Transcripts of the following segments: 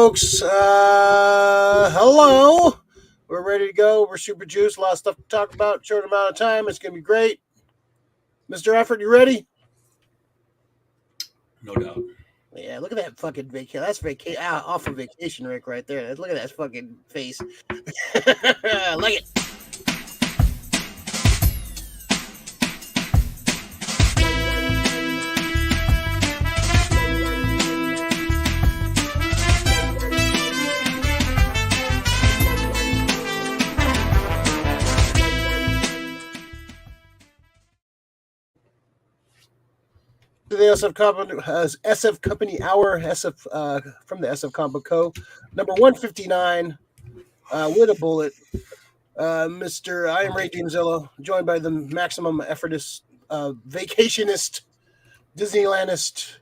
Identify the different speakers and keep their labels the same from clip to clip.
Speaker 1: folks. Hello. We're ready to go. We're super juiced. A lot of stuff to talk about. Short amount of time. It's going to be great. Mr. Effort, you ready?
Speaker 2: No doubt.
Speaker 1: Yeah, look at that fucking vacation. That's off of vacation, Rick, right there. Look at that fucking face. I like it. The SF Company Hour, SF from the SF Comic Co. Number 159, with a bullet. Mr. I am Ray Jamzillo, joined by the maximum effortist, vacationist, Disneylandist,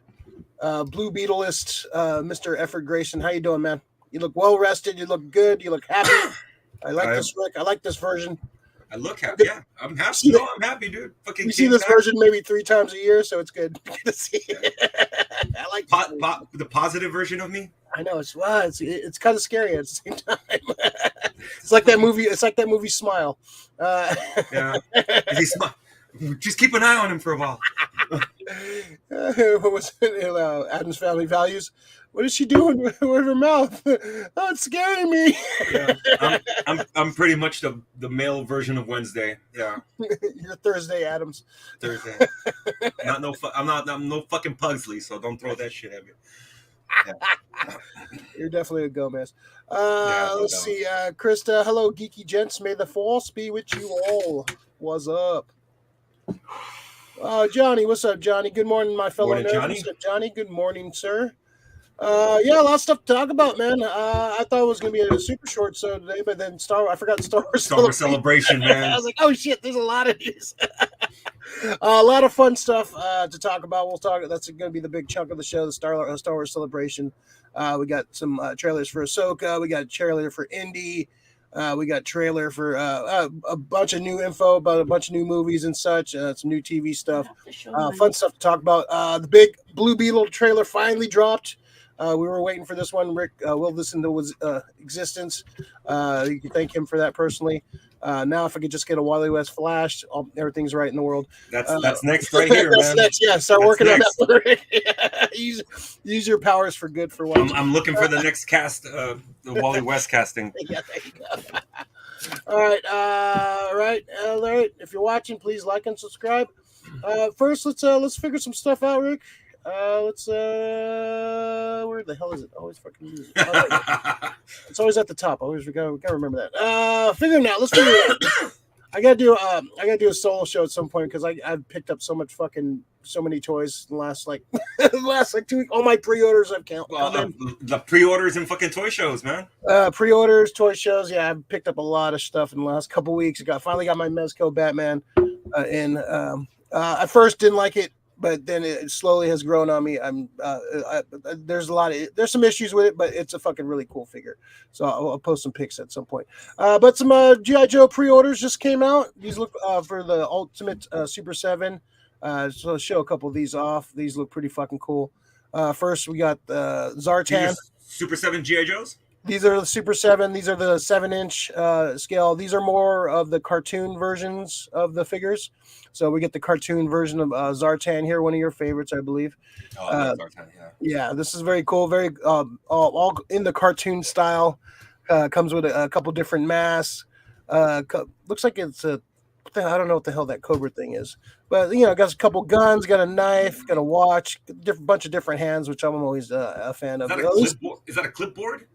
Speaker 1: Blue Beetleist, Mr. Effort Grayson. How you doing, man? You look well rested. You look good. You look happy. I like this, Rick. I like this version.
Speaker 2: I look happy. Yeah, I'm happy. No, I'm happy, dude. Fucking.
Speaker 1: We see this version maybe 3 times a year, so it's good to see. I like
Speaker 2: the positive version of me.
Speaker 1: I know it's kind of scary at the same time. It's like that movie. It's like that movie Smile.
Speaker 2: Yeah, just keep an eye on him for a while.
Speaker 1: What was it? Addams Family Values. What is she doing with her mouth? Oh, it's scaring me.
Speaker 2: Yeah, I'm pretty much the male version of Wednesday. Yeah,
Speaker 1: you're Thursday, Addams.
Speaker 2: Thursday. I'm no fucking Pugsley, so don't throw that shit at me. Yeah.
Speaker 1: You're definitely a Gomez. Let's see, Krista. Hello, geeky gents. May the force be with you all. What's up? Johnny, what's up, Johnny? Good morning, my fellow nerd.
Speaker 2: Johnny.
Speaker 1: What's up, Johnny? Good morning, sir. Yeah, a lot of stuff to talk about, man. I thought it was gonna be a super short show today, but then I forgot Star Wars
Speaker 2: Celebration, man.
Speaker 1: I was like, oh shit, there's a lot of these. A lot of fun stuff to talk about. That's gonna be the big chunk of the show, the Star Wars Celebration. We got some trailers for Ahsoka. We got a trailer for Indy. We got trailer for a bunch of new info about a bunch of new movies and such. Some new TV stuff. Fun stuff to talk about. The big Blue Beetle trailer finally dropped. We were waiting for this one. Rick will listen to his existence. You can thank him for that personally. Now, if I could just get a Wally West Flash, everything's right in the world.
Speaker 2: That's next right here,
Speaker 1: that's
Speaker 2: man.
Speaker 1: Next, yeah. Start working on that. Use your powers for good for once.
Speaker 2: I'm looking for the next cast, the Wally West casting.
Speaker 1: Yeah, there you go. All right. If you're watching, please like and subscribe. First, let's figure some stuff out, Rick. Where the hell is it? Always fucking use it. It's always at the top. We gotta remember that. Figure it out. Let's figure it out. I gotta do a solo show at some point because I've picked up so many toys in the last 2 weeks. All my pre-orders I've counted.
Speaker 2: The pre-orders and fucking toy shows, man.
Speaker 1: Pre-orders, toy shows. Yeah, I've picked up a lot of stuff in the last couple weeks. Finally got my Mezco Batman in. I first didn't like it, but then it slowly has grown on me. There's some issues with it, but it's a fucking really cool figure. So I'll post some pics at some point. But some G.I. Joe pre-orders just came out. These look for the Ultimate Super 7. So I'll show a couple of these off. These look pretty fucking cool. First, we got Zartan.
Speaker 2: Super 7 G.I. Joes?
Speaker 1: These are the Super 7. These are the 7-inch scale. These are more of the cartoon versions of the figures. So we get the cartoon version of Zartan here, one of your favorites, I believe.
Speaker 2: Oh, I love Zartan, yeah. Yeah,
Speaker 1: this is very cool. Very all in the cartoon style. Comes with a couple different masks. Looks like it's I don't know what the hell that Cobra thing is, but got a couple guns, got a knife, got a watch, bunch of different hands, which I'm always a fan of.
Speaker 2: Is that a clipboard?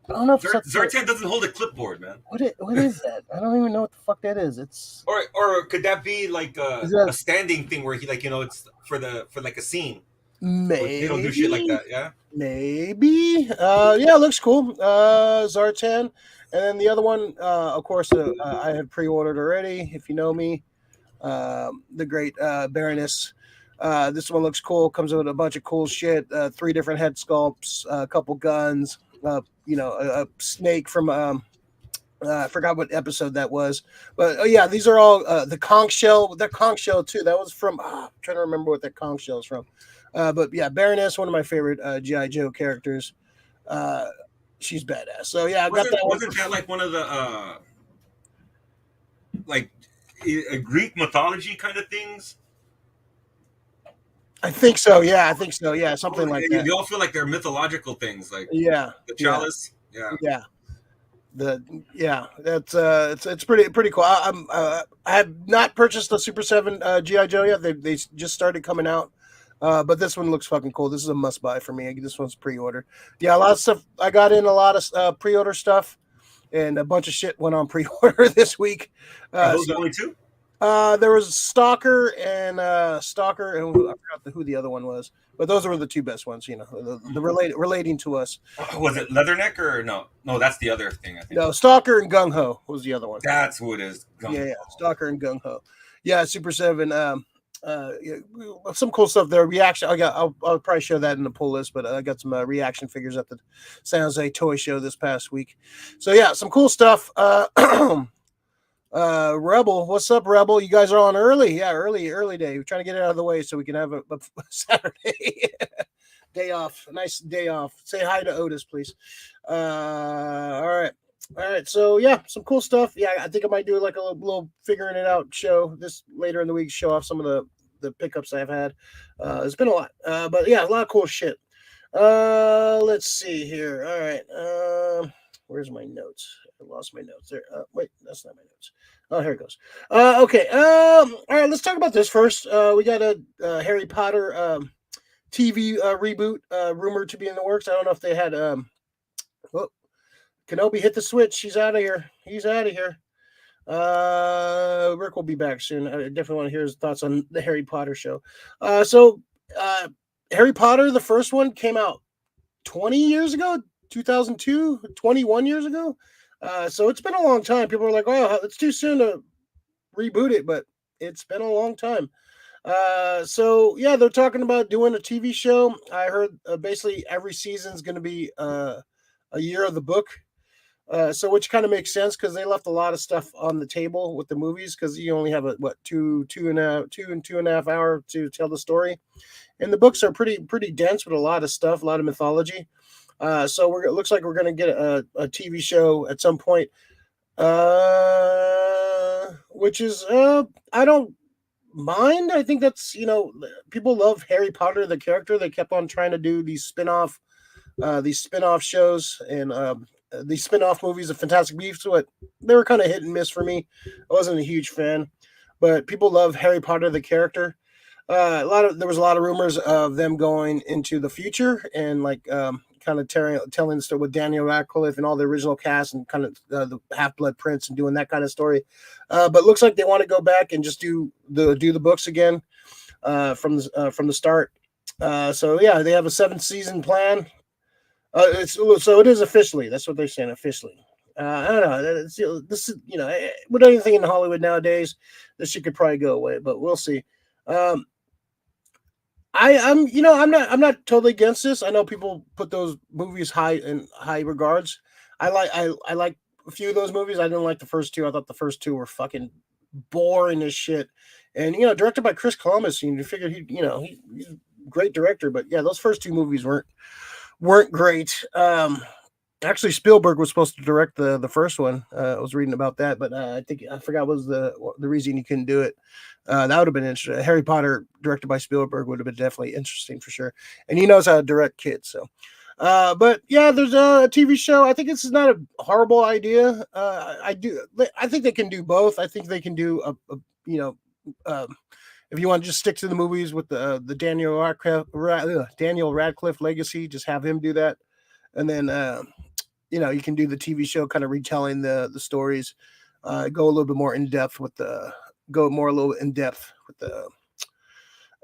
Speaker 1: I don't know if
Speaker 2: Zartan doesn't hold a clipboard, man.
Speaker 1: What is that? I don't even know what the fuck that is. It's
Speaker 2: or could that be like a standing thing where he it's for like a scene?
Speaker 1: Maybe
Speaker 2: they don't do shit like that. Yeah,
Speaker 1: maybe. Yeah, it looks cool. Zartan, and then the other one, of course, I have pre-ordered already. If you know me, the great Baroness. This one looks cool. Comes with a bunch of cool shit. 3 different head sculpts, a couple guns. A snake from I forgot what episode that was, but yeah, these are all the conch shell. That conch shell too. That was from. I'm trying to remember what that conch shell is from. But yeah, Baroness, one of my favorite G.I. Joe characters. she's badass. So yeah, I got that one.
Speaker 2: Wasn't that like one of the like a Greek mythology kind of things?
Speaker 1: I think so. Yeah, I think so. Yeah, something like that.
Speaker 2: They all feel like they're mythological things, like
Speaker 1: Yeah,
Speaker 2: the chalice.
Speaker 1: yeah. That's it's pretty cool. I have not purchased the Super 7 GI Joe yet. They just started coming out. But this one looks fucking cool. This is a must buy for me. This one's pre-order. Yeah, a lot of stuff. I got in a lot of pre-order stuff, and a bunch of shit went on pre-order this week.
Speaker 2: Are those the only two?
Speaker 1: There was Stalker and I forgot who the other one was, but those were the two best ones. The relating to us.
Speaker 2: Was it Leatherneck or no? No, that's the other thing. I think.
Speaker 1: No, Stalker and Gung Ho was the other one.
Speaker 2: That's who it is.
Speaker 1: Yeah, Stalker and Gung Ho. Yeah, Super 7. Some cool stuff there. Reaction. I'll probably show that in the pull list, but I got some reaction figures at the San Jose Toy Show this past week. So yeah, some cool stuff. Rebel, what's up, Rebel? You guys are on early. Yeah, early day. We're trying to get it out of the way so we can have a Saturday day off. A nice day off. Say hi to Otis, please. All right. So yeah, some cool stuff. Yeah, I think I might do like a little figuring it out show this later in the week. Show off some of the pickups I've had. It's been a lot, but yeah, a lot of cool shit. Let's see here. All right. Where's my notes? I lost my notes there. Wait, that's not my notes. Oh, here it goes. Okay. All right. Let's talk about this first. We got a Harry Potter TV reboot rumored to be in the works. I don't know if they had. Kenobi hit the switch. He's out of here. He's out of here. Rick will be back soon. I definitely want to hear his thoughts on the Harry Potter show. Harry Potter, the first one, came out 20 years ago, 2002, 21 years ago. So it's been a long time. People are like, oh, it's too soon to reboot it, but it's been a long time. So yeah, they're talking about doing a TV show. I heard basically every season is going to be a year of the book. So which kind of makes sense because they left a lot of stuff on the table with the movies because you only have two and a half hour to tell the story, and the books are pretty dense with a lot of stuff, a lot of mythology. So it looks like we're going to get a TV show at some point, which is I don't mind. I think that's people love Harry Potter the character. They kept on trying to do these spin-off shows and these spin-off movies of Fantastic Beasts. They were kind of hit and miss for me. I wasn't a huge fan, but people love Harry Potter the character. There was a lot of rumors of them going into the future and kind of telling the story with Daniel Radcliffe and all the original cast and kind of the Half-Blood Prince and doing that kind of story. But it looks like they want to go back and just do the books again from the start. So yeah, they have a 7-season plan. So it is officially. That's what they're saying officially. I don't know. This is with anything in Hollywood nowadays, this shit could probably go away, but we'll see. I'm not totally against this. I know people put those movies in high regards. I like a few of those movies. I didn't like the first two. I thought the first two were fucking boring as shit. And directed by Chris Columbus. You figured he's a great director, but yeah, those first two movies weren't great. Actually, Spielberg was supposed to direct the first one. I was reading about that, but I forgot what was the reason he couldn't do it. That would have been interesting. Harry Potter directed by Spielberg would have been definitely interesting for sure. And he knows how to direct kids. So, but yeah, there's a TV show. I think this is not a horrible idea. I think they can do both. I think they can do if you want to just stick to the movies with the Daniel Radcliffe legacy, just have him do that. And then, you can do the TV show kind of retelling the stories, go a little bit more in depth with the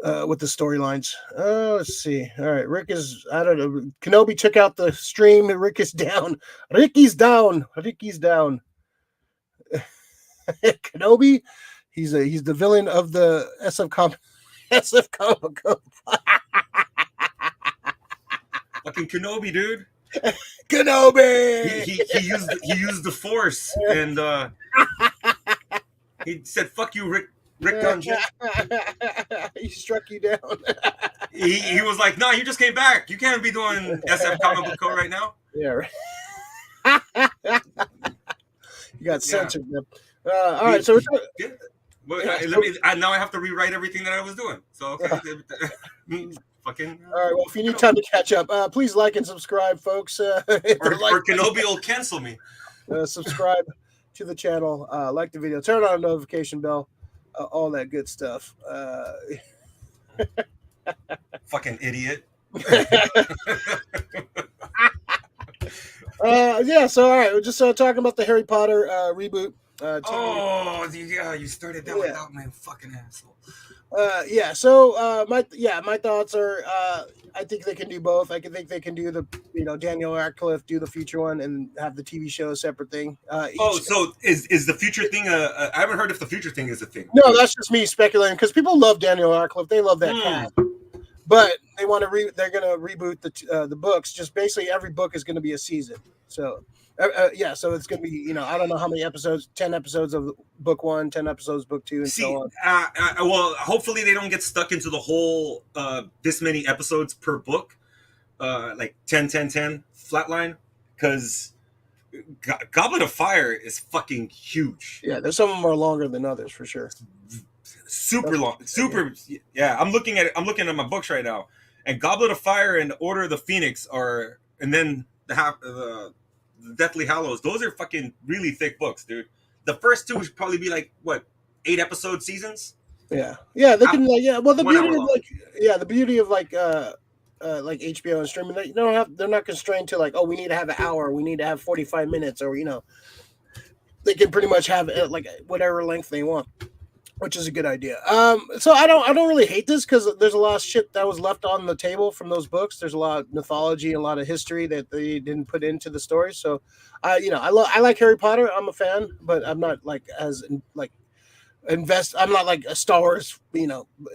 Speaker 1: storylines. Let's see. All right. Rick is, I don't know. Kenobi took out the stream. Rick is down. Ricky's down. Kenobi. He's the villain of the SF Comic Con.
Speaker 2: Fucking Kenobi, dude.
Speaker 1: Kenobi.
Speaker 2: He used the Force and he said, "Fuck you, Rick Dungeon."
Speaker 1: He struck you down.
Speaker 2: he was like, no, you just came back. You can't be doing SF Comic Book Co. right now.
Speaker 1: Yeah. Right. You got censored. Man. All right, so
Speaker 2: now I have to rewrite everything that I was doing. So okay, fucking.
Speaker 1: All right. Well, if you need time to catch up, please like and subscribe, folks.
Speaker 2: Or Kenobi will cancel me.
Speaker 1: Subscribe to the channel, like the video, turn on a notification bell, all that good stuff.
Speaker 2: Fucking idiot.
Speaker 1: Yeah. So all right, we're just talking about the Harry Potter reboot.
Speaker 2: You started that without me, fucking asshole.
Speaker 1: Yeah. So my thoughts are I think they can do both. I think they can do the Daniel Radcliffe do the future one and have the TV show a separate thing.
Speaker 2: So is the future thing? I haven't heard if the future thing is a thing.
Speaker 1: No, that's just me speculating because people love Daniel Radcliffe. They love that cast. But they want to they're going to reboot the books. Just basically every book is going to be a season. So so it's going to be I don't know how many episodes. 10 episodes of book 1, 10 episodes book 2, and so on.
Speaker 2: Well, hopefully they don't get stuck into the whole this many episodes per book, like 10, 10, 10 flatline, because Goblet of Fire is fucking huge.
Speaker 1: Yeah, there's some of them are longer than others for sure.
Speaker 2: Super long, super. Yeah, I'm looking at my books right now, and Goblet of Fire and Order of the Phoenix are, and then the Deathly Hallows. Those are fucking really thick books, dude. The first two should probably be like what 8 episode seasons.
Speaker 1: Yeah, they can. Well, the beauty of like HBO and streaming, they're not constrained to like, oh, we need to have an hour, we need to have 45 minutes, or they can pretty much have like whatever length they want, which is a good idea. So I don't really hate this because there's a lot of shit that was left on the table from those books. There's a lot of mythology and a lot of history that they didn't put into the story. So, I like Harry Potter. I'm a fan, but I'm not like I'm not like a Star Wars.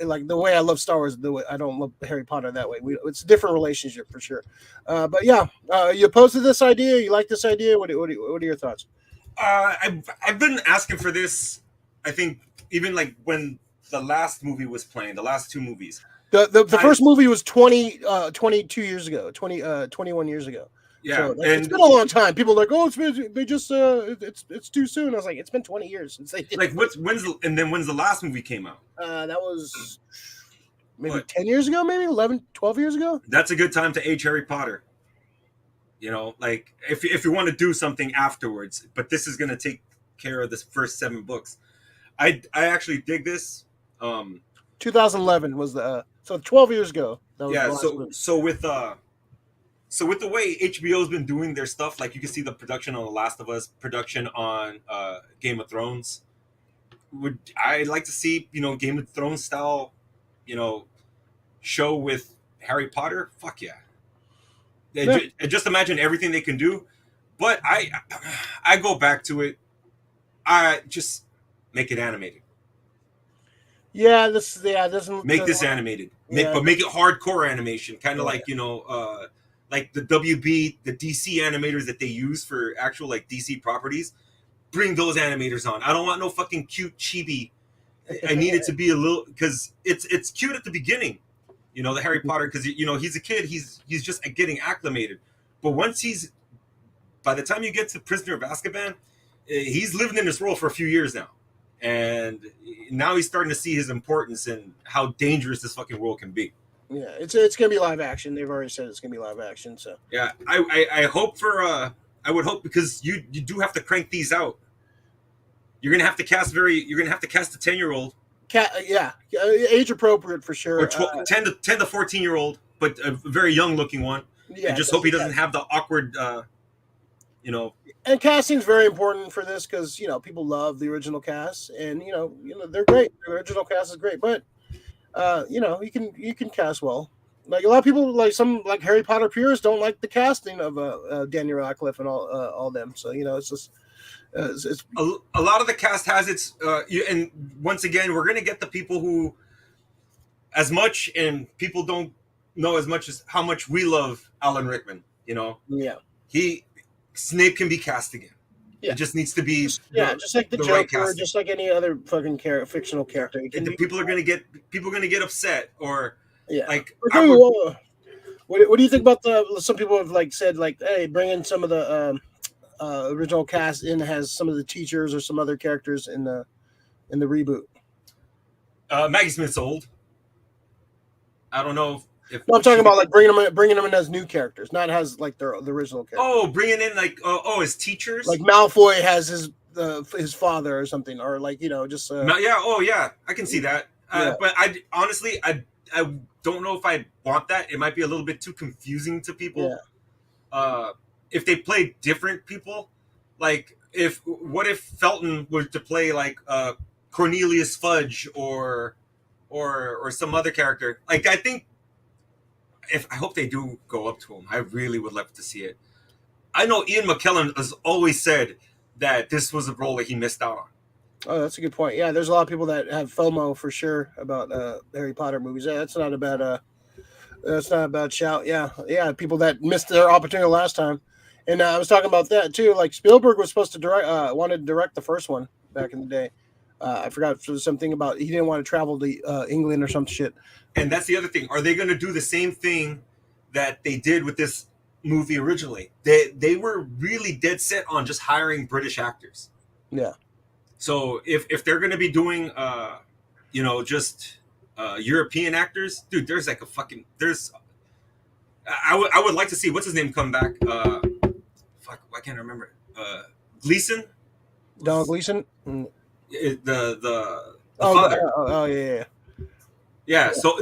Speaker 1: Like the way I love Star Wars, the way I don't love Harry Potter that way. It's a different relationship for sure. But yeah, you opposed to this idea? You like this idea? What are your thoughts?
Speaker 2: I've been asking for this. I think. Even like when the last movie was playing, the last 2 movies.
Speaker 1: The first movie was 22 years ago, 21 years ago.
Speaker 2: Yeah,
Speaker 1: so it's been a long time. People are like, oh, it's too soon. I was like, it's been 20 years since they did.
Speaker 2: Like when's the last movie came out?
Speaker 1: That was maybe 10 years ago, maybe 11, 12 years ago.
Speaker 2: That's a good time to age Harry Potter. Like if you want to do something afterwards, but this is gonna take care of this first 7 books. I actually dig this.
Speaker 1: 2011 was the so 12 years ago. That was
Speaker 2: so with the way HBO's been doing their stuff, like you can see the production on The Last of Us, production on Game of Thrones. I'd like to see Game of Thrones style, show with Harry Potter. Fuck yeah! Just imagine everything they can do. But I go back to it. I just. Make it animated.
Speaker 1: This
Speaker 2: make this animated. But make it hardcore animation, kind of like like the WB, the DC animators that they use for actual like DC properties. Bring those animators on. I don't want no fucking cute chibi. I need it to be a little because it's cute at the beginning, the Harry Potter because he's a kid. He's just getting acclimated. But by the time you get to Prisoner of Azkaban, he's living in this world for a few years now. And now he's starting to see his importance and how dangerous this fucking world can be.
Speaker 1: Yeah, it's gonna be live action. They've already said it's gonna be live action. So
Speaker 2: yeah, I hope for I would hope because you do have to crank these out. You're gonna have to cast a 10-year-old.
Speaker 1: Age appropriate for sure.
Speaker 2: Or 10 to 14-year-old, but a very young looking one. Yeah, and just hope he doesn't have the awkward.
Speaker 1: And casting's very important for this because people love the original cast, and they're great. The original cast is great, but you can cast well. Like a lot of people, like some like Harry Potter purists, don't like the casting of Daniel Radcliffe and all them. So it's just it's
Speaker 2: a lot of the cast has its. And once again, we're gonna get the people who, as much and people don't know as much as how much we love Alan Rickman.
Speaker 1: Yeah.
Speaker 2: Snape can be cast again.
Speaker 1: Yeah.
Speaker 2: It just needs to be
Speaker 1: just like the Joker, right, just like any other fucking fictional character.
Speaker 2: People are gonna get upset, or
Speaker 1: Yeah.
Speaker 2: Like
Speaker 1: Okay, what do you think about some people have like said like, hey, bring in some of the original cast in has some of the teachers or some other characters in the reboot.
Speaker 2: Maggie Smith's old. I don't know if
Speaker 1: No, I'm talking
Speaker 2: she could.
Speaker 1: about like bringing them in as new characters, not as like the original characters.
Speaker 2: Oh, bringing in like as
Speaker 1: Like
Speaker 2: teachers.
Speaker 1: Malfoy has his father or something, or like just
Speaker 2: Yeah. Oh yeah, I can see that.
Speaker 1: yeah,
Speaker 2: But I honestly I don't know if I want that. It might be a little bit too confusing to people.
Speaker 1: yeah,
Speaker 2: Uh, if they play different people, like what if Felton were to play like Cornelius Fudge or some other character? Like I think if I hope they do go up to him, I really would love to see it. I know Ian McKellen has always said that this was a role that he missed out on.
Speaker 1: Oh, that's a good point. Yeah, there's a lot of people that have FOMO for sure about Harry Potter movies. Yeah, that's not a bad shout. Yeah, yeah, people that missed their opportunity last time. And I was talking about that too. Like Spielberg was supposed to wanted to direct the first one back in the day. I forgot something about he didn't want to travel to England or some shit.
Speaker 2: And that's the other thing. Are they going to do the same thing that they did with this movie originally? They were really dead set on just hiring British actors.
Speaker 1: Yeah.
Speaker 2: So if they're going to be doing just European actors, dude, there's like I would like to see what's his name come back. Why can't I remember it? Gleason.
Speaker 1: Donald Gleason.
Speaker 2: The father.
Speaker 1: Yeah.
Speaker 2: Yeah, so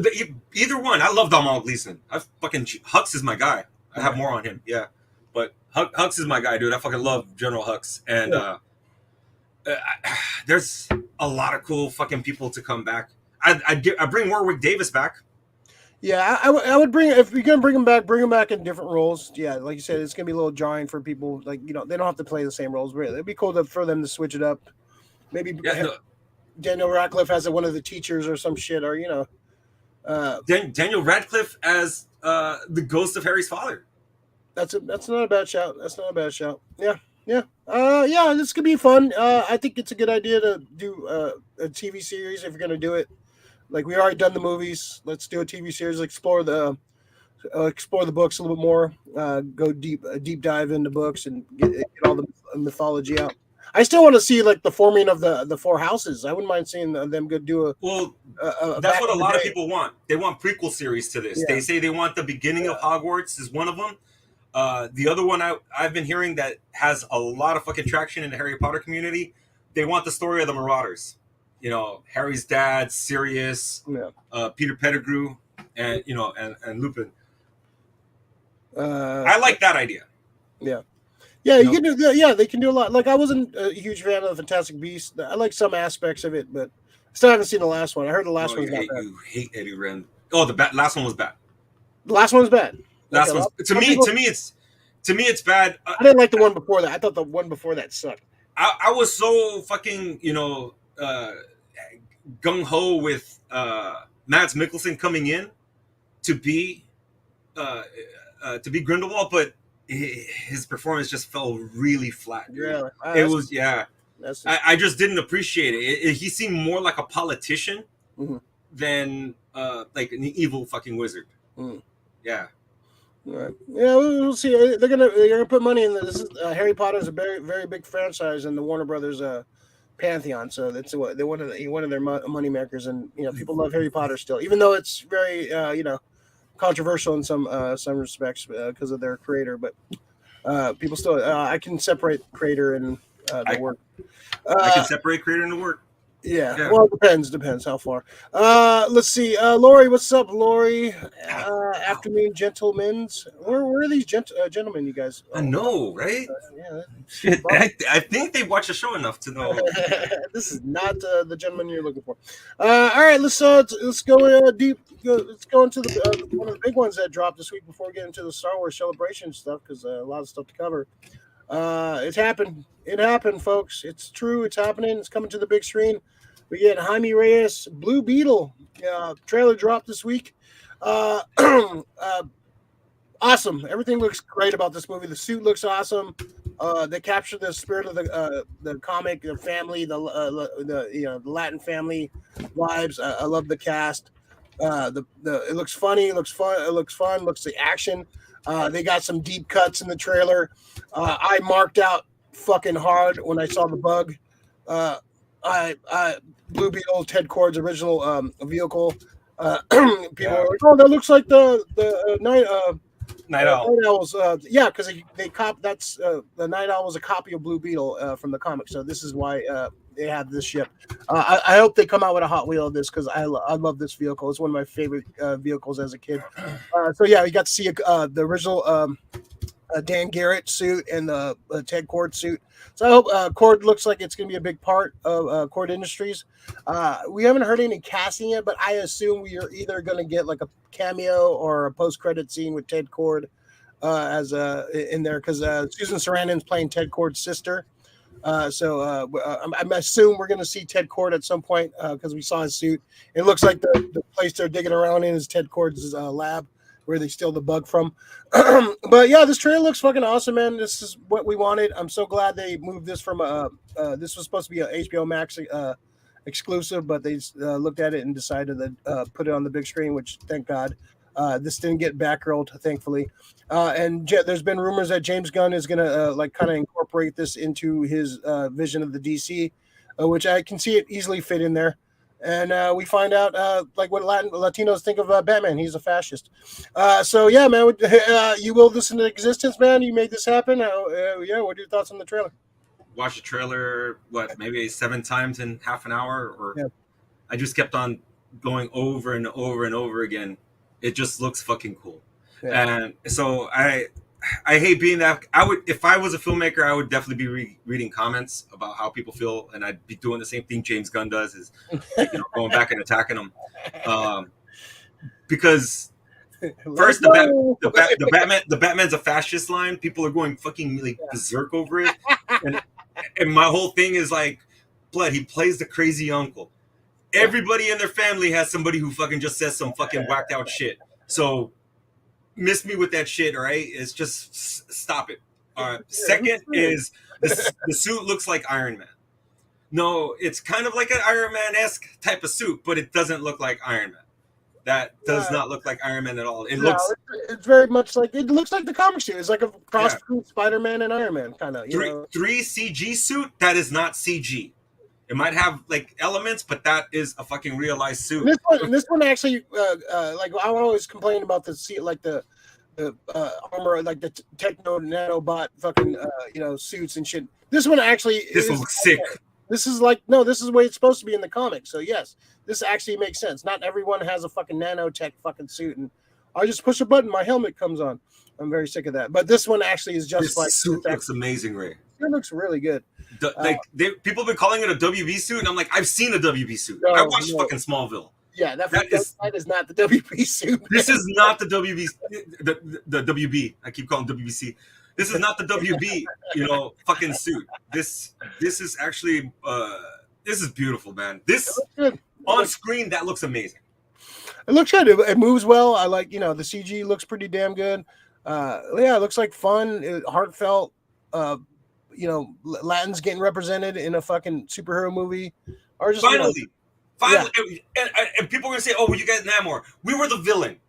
Speaker 2: either one. I love Donald Gleason. Hux is my guy. I have more on him. Yeah, but Hux is my guy, dude. I fucking love General Hux, and there's a lot of cool fucking people to come back. I bring Warwick Davis back.
Speaker 1: Yeah, I would bring if you're gonna bring him back in different roles. Yeah, like you said, it's gonna be a little jarring for people. Like they don't have to play the same roles. Really, it'd be cool for them to switch it up. Maybe Daniel Radcliffe has one of the teachers or some shit, or
Speaker 2: Daniel Radcliffe as the ghost of Harry's father.
Speaker 1: That's not a bad shout. That's not a bad shout. Yeah. Yeah, this could be fun. I think it's a good idea to do a TV series if you're gonna do it. Like we already done the movies, let's do a TV series. Explore the books a little bit more. Go a deep dive into books and get all the mythology out. I still want to see like the forming of the four houses. I wouldn't mind seeing them go do a.
Speaker 2: Well, that's what a lot of people want. They want prequel series to this. Yeah. They say they want the beginning of Hogwarts is one of them. The other one I've been hearing that has a lot of fucking traction in the Harry Potter community. They want the story of the Marauders. Harry's dad, Sirius, Peter Pettigrew, and and Lupin. I like that idea.
Speaker 1: Yeah. Yeah, you can do. Yeah, they can do a lot. Like I wasn't a huge fan of the Fantastic Beasts. I like some aspects of it, but I still haven't seen the last one. I heard the last one's not bad.
Speaker 2: You hate Eddie Ren. Oh, last one was bad.
Speaker 1: The last one was bad.
Speaker 2: Last one to me it's bad.
Speaker 1: I didn't like the one before that. I thought the one before that sucked.
Speaker 2: I was so fucking gung ho with Mads Mikkelsen coming in to be Grindelwald, but his performance just fell really flat. Dude. It was I just didn't appreciate it. He seemed more like a politician than like an evil fucking wizard. Yeah.
Speaker 1: Right. Yeah, we'll see. They're gonna put money in this. Harry Potter is a very very big franchise in the Warner Brothers pantheon, so that's they're one of their money makers, and people love Harry Potter still, even though it's very controversial in some respects because of their creator, but people still I can separate creator and the work.
Speaker 2: I can separate creator and the work.
Speaker 1: Yeah. Well, it depends how far. Let's see. Lori, what's up, Lori? Afternoon, gentlemen's. Where are these gentlemen, you guys?
Speaker 2: I know, right? Shit, I think they watch the show enough to know.
Speaker 1: This is not the gentleman you're looking for. All right, let's go deep. Let's go into one of the big ones that dropped this week before we get into the Star Wars Celebration stuff, because a lot of stuff to cover. It happened. It happened, folks. It's true. It's happening. It's coming to the big screen. We get Jaime Reyes, Blue Beetle. Trailer dropped this week. Awesome. Everything looks great about this movie. The suit looks awesome. They capture the spirit of the comic, the family, the Latin family vibes. I love the cast. It looks funny. It looks fun. It looks fun. Looks the action. They got some deep cuts in the trailer. I marked out fucking hard when I saw the bug. I Blue Beetle, Ted Cord's original vehicle. People are like, "Oh, that looks like the
Speaker 2: Night Owl.
Speaker 1: Night Owls." Yeah, because they cop. That's the Night Owl was a copy of Blue Beetle from the comic. So this is why they have this ship. I hope they come out with a Hot Wheel of this because I love this vehicle. It's one of my favorite vehicles as a kid. So yeah, we got to see the original Dan Garrett suit and the Ted Cord suit. So I hope Cord looks like it's going to be a big part of Cord Industries. We haven't heard any casting yet, but I assume we are either going to get like a cameo or a post-credit scene with Ted Cord as in there because Susan Sarandon's playing Ted Cord's sister. So I'm assume we're going to see Ted Cord at some point because we saw his suit. It looks like the place they're digging around in is Ted Cord's lab where they steal the bug from. But yeah, this trailer looks fucking awesome, man. This is what we wanted. I'm so glad they moved this from this was supposed to be a HBO Max exclusive, but they looked at it and decided to put it on the big screen, which thank God. This didn't get backrolled, thankfully. And there's been rumors that James Gunn is going to like kind of incorporate this into his vision of the DC, which I can see it easily fit in there. And we find out like what Latinos think of Batman. He's a fascist. So yeah, man, you will this into existence, man. You made this happen. Yeah, what are your thoughts on the trailer?
Speaker 2: Watch the trailer, maybe 7 times in half an hour, or
Speaker 1: Yeah.
Speaker 2: I just kept on going over and over and over again. It just looks fucking cool.
Speaker 1: Yeah.
Speaker 2: And so I hate being that. If I was a filmmaker, I would definitely be reading comments about how people feel, and I'd be doing the same thing James Gunn does, is going back and attacking them, because first the Batman's a fascist line. People are going fucking like berserk over it, and my whole thing is like, blood. He plays the crazy uncle. Everybody in their family has somebody who fucking just says some fucking whacked out shit. So miss me with that shit, all right? It's just stop it. Second is the suit looks like Iron Man. No, it's kind of like an Iron Man-esque type of suit, but it doesn't look like Iron Man. That does not look like Iron Man at all.
Speaker 1: It's very much like it looks like the comic suit. It's like a cross between Spider-Man and Iron Man, kind of.
Speaker 2: 3 CG suit. That is not CG. It might have like elements, but that is a fucking realized suit.
Speaker 1: This one actually, like I always complain about the armor, like the techno nanobot fucking suits and shit. This one actually
Speaker 2: looks sick.
Speaker 1: This is like this is the way it's supposed to be in the comics. So yes, this actually makes sense. Not everyone has a fucking nanotech fucking suit, and I just push a button, my helmet comes on. I'm very sick of that. But this one actually is just like
Speaker 2: suit looks amazing, Ray.
Speaker 1: It looks really good.
Speaker 2: People have been calling it a WB suit, and I'm like, I've seen a WB suit. I watched fucking Smallville.
Speaker 1: Yeah, that is not the WB suit.
Speaker 2: This is not the WB. The WB. I keep calling WBC. This is not the WB. Fucking suit. This is actually. This is beautiful, man. This on screen that looks amazing.
Speaker 1: It looks good. It moves well. I like the CG looks pretty damn good. It looks like fun, heartfelt. Latins getting represented in a fucking superhero movie, or just
Speaker 2: finally, and people are gonna say, "Oh, well, you guys Namor, we were the villain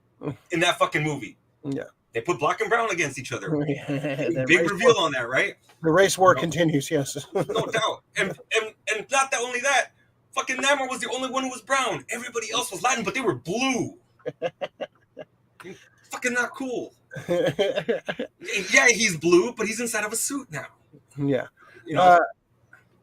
Speaker 2: in that fucking movie."
Speaker 1: Yeah,
Speaker 2: they put black and brown against each other. Big reveal on that, right?
Speaker 1: The race war continues. Yes,
Speaker 2: no doubt, and not that only that, fucking Namor was the only one who was brown. Everybody else was Latin, but they were blue. Fucking not cool. Yeah, he's blue, but he's inside of a suit now.
Speaker 1: Yeah.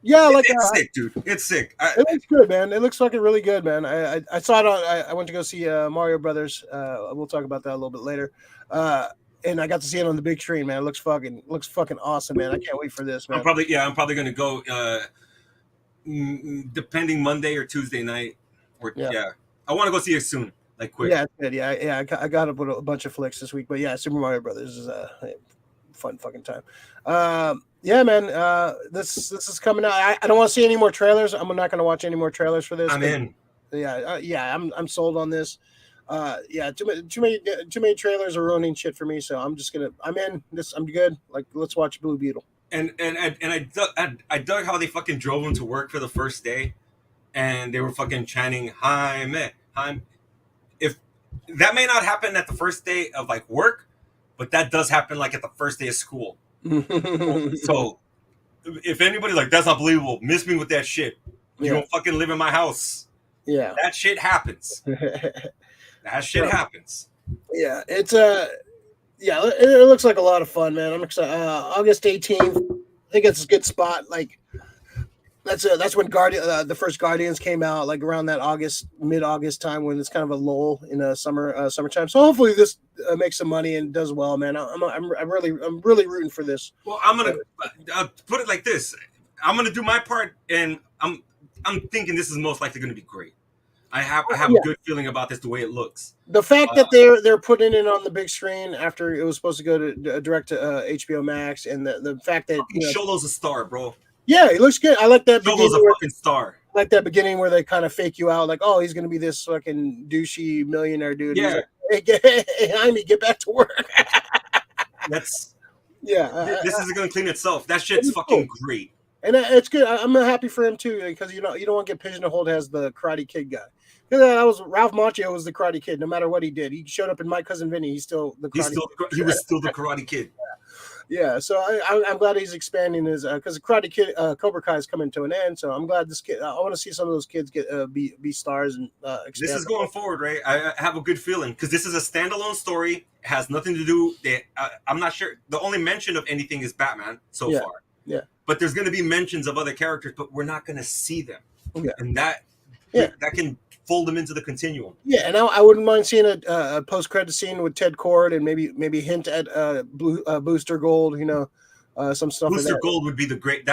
Speaker 2: It's sick, dude. It's sick.
Speaker 1: It looks good, man. It looks fucking really good, man. I saw it on. I went to go see Mario Brothers. We'll talk about that a little bit later. And I got to see it on the big screen, man. It looks fucking awesome, man. I can't wait for this, man.
Speaker 2: I'm probably gonna go depending Monday or Tuesday night. I want to go see it soon, like quick.
Speaker 1: Yeah, it's good. Yeah. I got up with a bunch of flicks this week, but yeah, Super Mario Brothers is a fun fucking time. Yeah, man. This is coming out. I don't want to see any more trailers. I'm not going to watch any more trailers for this.
Speaker 2: I'm in.
Speaker 1: Yeah. I'm sold on this. Too many trailers are ruining shit for me. So I'm in. I'm good. Like, let's watch Blue Beetle.
Speaker 2: And I dug how they fucking drove him to work for the first day, and they were fucking chanting Jaime. that may not happen at the first day of like work, but that does happen like at the first day of school. So if anybody like that's not believable, miss me with that shit. You don't fucking live in my house.
Speaker 1: Yeah,
Speaker 2: that shit happens. That shit happens.
Speaker 1: Yeah, it's yeah, it looks like a lot of fun, man. I'm excited. August 18th, I think it's a good spot. Like that's when the first Guardians came out, like around that mid-August time, when it's kind of a lull in summertime. So hopefully this makes some money and does well, man. I'm really rooting for this.
Speaker 2: Well, I'm gonna put it like this. I'm gonna do my part, and I'm thinking this is most likely gonna be great. I have a good feeling about this, the way it looks.
Speaker 1: The fact that they're putting it on the big screen after it was supposed to go to direct to HBO Max, and the fact that
Speaker 2: Sholo's a star, bro.
Speaker 1: Yeah, he looks good. I like that.
Speaker 2: Sholo's a fucking star.
Speaker 1: I like that beginning where they kind of fake you out, like, oh, he's gonna be this fucking douchey millionaire dude.
Speaker 2: Yeah.
Speaker 1: Like, hey, Jaime, get back to work.
Speaker 2: That's
Speaker 1: this
Speaker 2: is gonna clean itself. That shit's fucking great.
Speaker 1: And it's good. I'm happy for him too, because you don't want to get pigeonholed as the Karate Kid guy. That was Ralph Macchio was the Karate Kid. No matter what he did, he showed up in My Cousin Vinny. He's still the Karate Kid.
Speaker 2: He was still the Karate Kid.
Speaker 1: Yeah, so I'm glad he's expanding his because the Karate Kid Cobra Kai is coming to an end. So I'm glad this kid. I want to see some of those kids get be stars and expand.
Speaker 2: This is going forward, right? I have a good feeling because this is a standalone story. It has nothing to do. I'm not sure. The only mention of anything is Batman so far.
Speaker 1: Yeah.
Speaker 2: But there's going to be mentions of other characters, but we're not going to see them.
Speaker 1: Yeah.
Speaker 2: And that can fold them into the continuum.
Speaker 1: Yeah, and I wouldn't mind seeing a post-credit scene with Ted Kord and maybe hint at Booster Gold. Some stuff.
Speaker 2: Booster Gold would be the great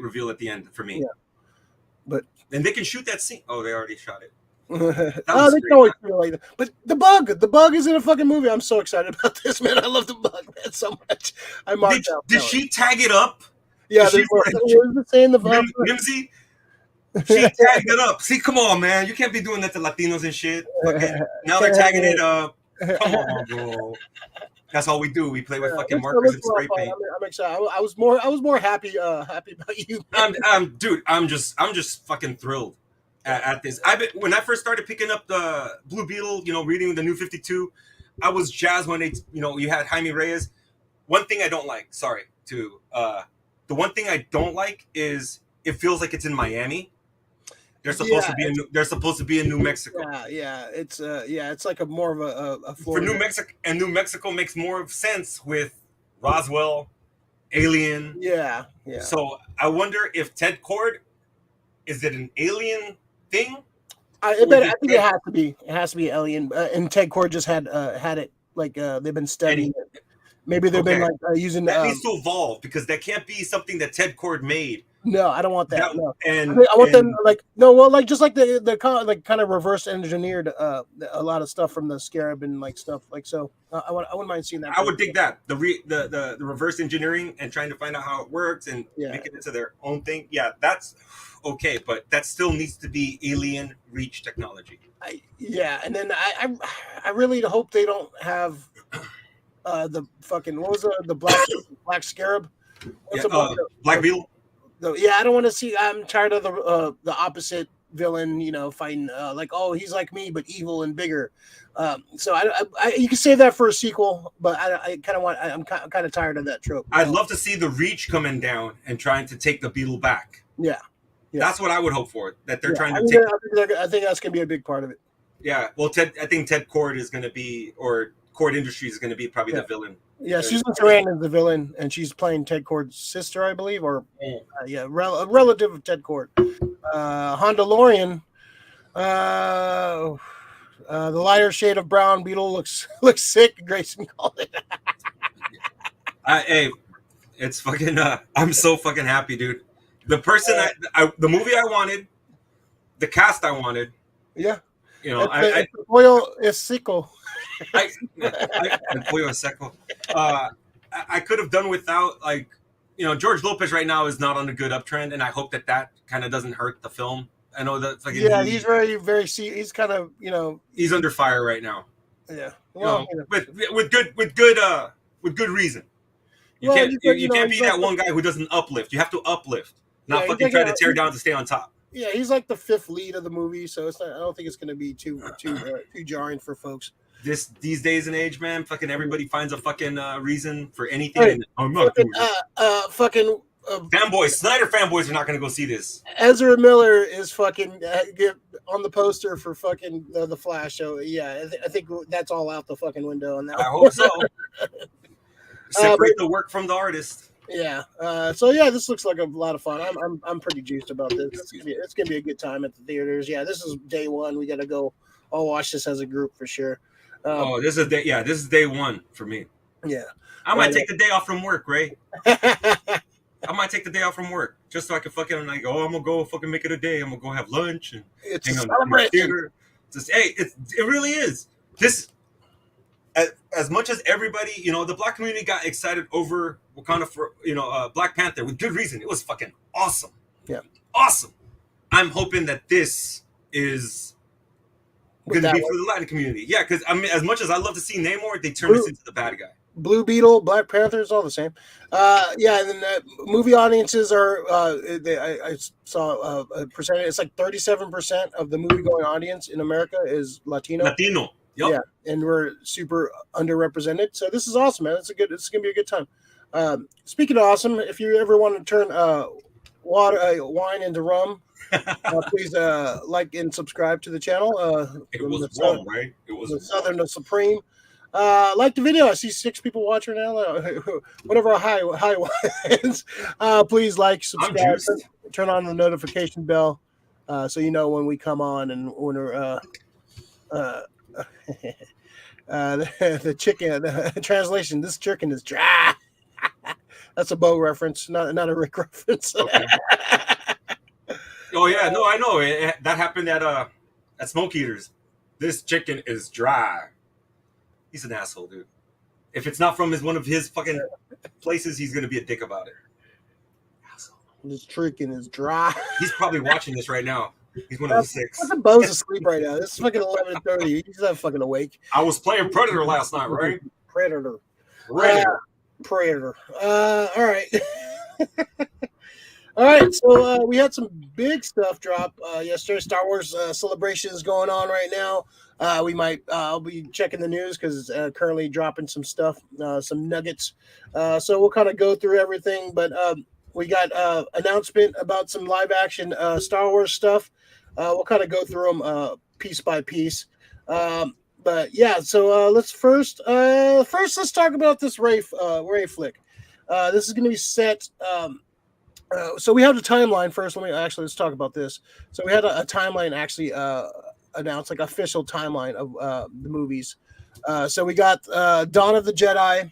Speaker 2: reveal at the end for me.
Speaker 1: Yeah.
Speaker 2: And they can shoot that scene. Oh, they already shot it.
Speaker 1: They can always feel like that. But the bug is in a fucking movie. I'm so excited about this, man. I love the bug, man, so much. I marked out.
Speaker 2: Did she tag it up?
Speaker 1: Yeah, what is it saying?
Speaker 2: Mimsy? She tagged it up. See, come on, man. You can't be doing that to Latinos and shit. Okay. Now they're tagging it up. Come on, bro. That's all we do. We play with fucking markers and spray paint.
Speaker 1: I'm excited. I was more happy about you.
Speaker 2: Dude. I'm just fucking thrilled at this. When I first started picking up the Blue Beetle, reading the New 52, I was jazzed when you had Jaime Reyes. One thing I don't like. The one thing I don't like is it feels like it's in Miami. They're supposed to be in New Mexico.
Speaker 1: Yeah. It's like more of a Florida.
Speaker 2: For New Mexico, and New Mexico makes more sense with Roswell, Alien.
Speaker 1: Yeah.
Speaker 2: So I wonder if Ted Kord, is it an alien thing?
Speaker 1: I think it has to be. It has to be Alien. And Ted Kord just had it. Like they've been studying it. Maybe they've been using
Speaker 2: that needs to evolve because that can't be something that Ted Kord made.
Speaker 1: No, I don't want that. No.
Speaker 2: And
Speaker 1: I want them just like the kind of reverse engineered a lot of stuff from the Scarab and stuff so. I wouldn't mind seeing that.
Speaker 2: I would dig that the reverse engineering and trying to find out how it works and make it into their own thing. Yeah, that's okay, but that still needs to be alien reach technology.
Speaker 1: And then I really hope they don't have. The fucking what was the black scarab?
Speaker 2: Black Beetle.
Speaker 1: I don't want to see. I'm tired of the opposite villain. Fighting he's like me but evil and bigger. So you can save that for a sequel, but I kind of want. I'm kind of tired of that trope.
Speaker 2: I'd love to see the Reach coming down and trying to take the Beetle back.
Speaker 1: Yeah.
Speaker 2: That's what I would hope for. That they're trying to take.
Speaker 1: I think that's gonna be a big part of it.
Speaker 2: Yeah. Well, I think Ted Kord is gonna be Kord Industries is going to be probably the villain.
Speaker 1: Yeah, Susan Sarandon is the villain, and she's playing Ted Kord's sister, I believe, or a relative of Ted Kord. Honda Lorian, the lighter shade of brown Beetle looks sick. Grayson called it.
Speaker 2: Hey, it's fucking. I'm so fucking happy, dude. The person, the movie I wanted, the cast I wanted.
Speaker 1: Yeah.
Speaker 2: I could have done without George Lopez right now is not on a good uptrend, and I hope that kind of doesn't hurt the film. I know that
Speaker 1: he's very very he's kind of
Speaker 2: he's under fire right now.
Speaker 1: Yeah,
Speaker 2: with good reason. You can't be that one guy who doesn't uplift. You have to uplift, not fucking try to tear down to stay on top.
Speaker 1: Yeah, he's like the fifth lead of the movie, so it's not, I don't think it's going to be too jarring for folks.
Speaker 2: These days and age, man, fucking everybody finds a fucking reason for anything,
Speaker 1: Hey,
Speaker 2: and I'm not doing it.
Speaker 1: fucking
Speaker 2: Fanboys, Snyder fanboys are not going to go see this.
Speaker 1: Ezra Miller is fucking on the poster for fucking the Flash. So yeah, I think that's all out the fucking window on that.
Speaker 2: I hope so. Separate
Speaker 1: but-
Speaker 2: the work from the artist.
Speaker 1: Yeah. So yeah, this looks like a lot of fun. I'm pretty juiced about this. It's gonna be a good time at the theaters. Yeah, this is day one. We gotta go all watch this as a group for sure.
Speaker 2: This is day one for me.
Speaker 1: Yeah.
Speaker 2: I might take the day off from work, Ray. I might take the day off from work just so I can fucking like, I'm gonna go fucking make it a day. I'm gonna go have lunch and
Speaker 1: it's
Speaker 2: hang
Speaker 1: a
Speaker 2: on the
Speaker 1: celebration.
Speaker 2: theater. It really is. This as much as everybody, the black community got excited over Wakanda for Black Panther with good reason. It was fucking awesome.
Speaker 1: Yeah,
Speaker 2: awesome. I'm hoping that this is going to be for the Latin community. Yeah, because I mean, as much as I love to see Namor, they turn this into the bad guy.
Speaker 1: Blue Beetle, Black Panther, it's all the same. Yeah, and then movie audiences are. I saw a percentage. It's like 37% of the movie-going audience in America is Latino.
Speaker 2: Yep.
Speaker 1: Yeah, and we're super underrepresented. So this is awesome, man. It's gonna be a good time. Speaking of awesome, if you ever want to turn wine into rum, please like and subscribe to the channel.
Speaker 2: It was rum, right? It was
Speaker 1: the Southern Supreme. Like the video. I see 6 people watching now. Whatever our high is. Please like, subscribe, turn on the notification bell, so you know when we come on and when we're the chicken. The translation: this chicken is dry. That's a Bo reference, not a Rick reference.
Speaker 2: Okay. Oh yeah, no, I know that happened at Smoke Eaters. This chicken is dry. He's an asshole, dude. If it's not from one of his fucking places, he's gonna be a dick about it.
Speaker 1: Asshole. This chicken is dry.
Speaker 2: He's probably watching this right now. He's one of the 6.
Speaker 1: Bo's asleep right now. This is fucking 11:30. He's not fucking awake.
Speaker 2: I was playing Predator last night, right?
Speaker 1: Predator. All right. All right. So we had some big stuff drop yesterday. Star Wars Celebration is going on right now. I'll be checking the news because it's currently dropping some stuff, some nuggets. So we'll kind of go through everything, but we got announcement about some live action Star Wars stuff. We'll kind of go through them piece by piece. But yeah, so let's let's talk about this Ray flick. This is going to be set. So we have the timeline first. Let's talk about this. So we had a timeline actually announced, like official timeline of the movies. So we got Dawn of the Jedi.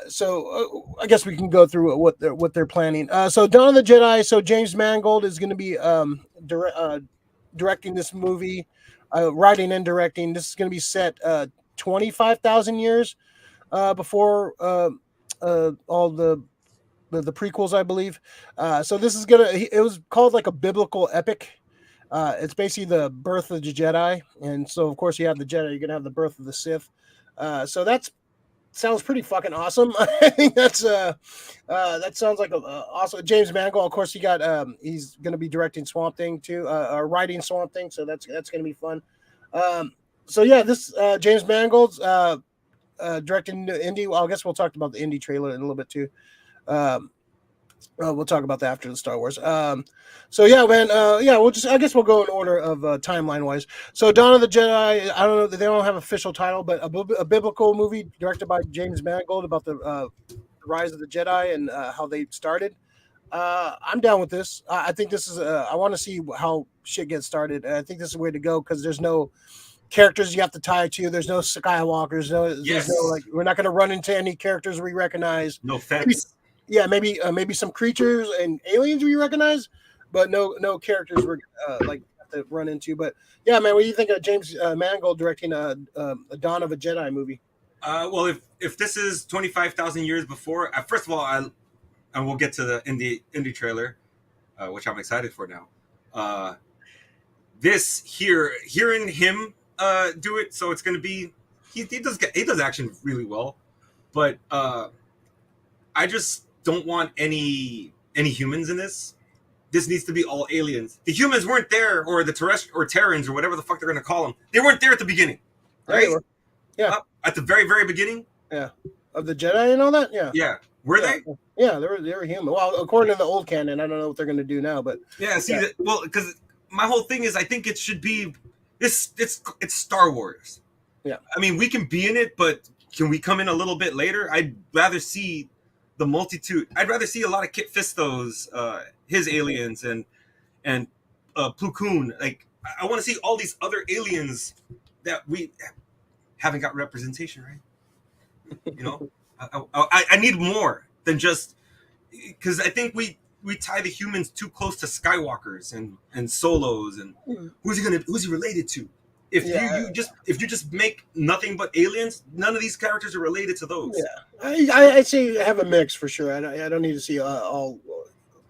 Speaker 1: So I guess we can go through what they're planning. So Dawn of the Jedi. So James Mangold is going to be directing this movie, writing and directing. This is going to be set 25,000 years before all the prequels, I believe. So this is it was called like a biblical epic. It's basically the birth of the Jedi, and so of course you have the Jedi, you're gonna have the birth of the Sith. So that's sounds pretty fucking awesome. I think that sounds like awesome. James Mangold, of course, he's gonna be directing Swamp Thing too, or writing Swamp Thing, so that's gonna be fun. So yeah, this James Mangold's directing the indie. Well, I guess we'll talk about the indie trailer in a little bit too. We'll talk about that after the Star Wars. So yeah, man. I guess we'll go in order of timeline wise. So Dawn of the Jedi. I don't know. They don't have official title, but a biblical movie directed by James Mangold about the rise of the Jedi and how they started. I'm down with this. I think this is. I want to see how shit gets started. I think this is the way to go because there's no characters you have to tie to. There's no Skywalkers. There's no we're not going to run into any characters we recognize.
Speaker 2: No offense.
Speaker 1: Yeah, maybe some creatures and aliens we recognize, but no characters we're like have to run into. But yeah, man, what do you think of James Mangold directing a Dawn of a Jedi movie?
Speaker 2: Well, if this is 25,000 years before, first of all, and we'll get to the indie trailer, which I'm excited for now. Hearing him do it, so it's going to be he does action really well, but I just don't want any humans in this. this needs to be all aliens. The humans weren't there, or the terrestrial or Terrans or whatever the fuck they're gonna call them. They weren't there at the beginning, right?
Speaker 1: Yeah,
Speaker 2: at the very very beginning.
Speaker 1: Yeah, of the Jedi and all that. Yeah,
Speaker 2: yeah. Were they?
Speaker 1: Yeah, they were human. Well, according to the old canon, I don't know what they're gonna do now, but
Speaker 2: yeah. See, well, because my whole thing is, I think it should be this. It's Star Wars.
Speaker 1: Yeah,
Speaker 2: I mean, we can be in it, but can we come in a little bit later? I'd rather see the multitude. I'd rather see a lot of Kit Fisto's, his aliens, and Plo Koon. Like, I want to see all these other aliens that we haven't got representation, right? You know, I need more than just, because I think we tie the humans too close to Skywalkers and Solos, and who's he related to? If you just make nothing but aliens, none of these characters are related to those.
Speaker 1: Yeah, I say have a mix for sure. I don't need to see all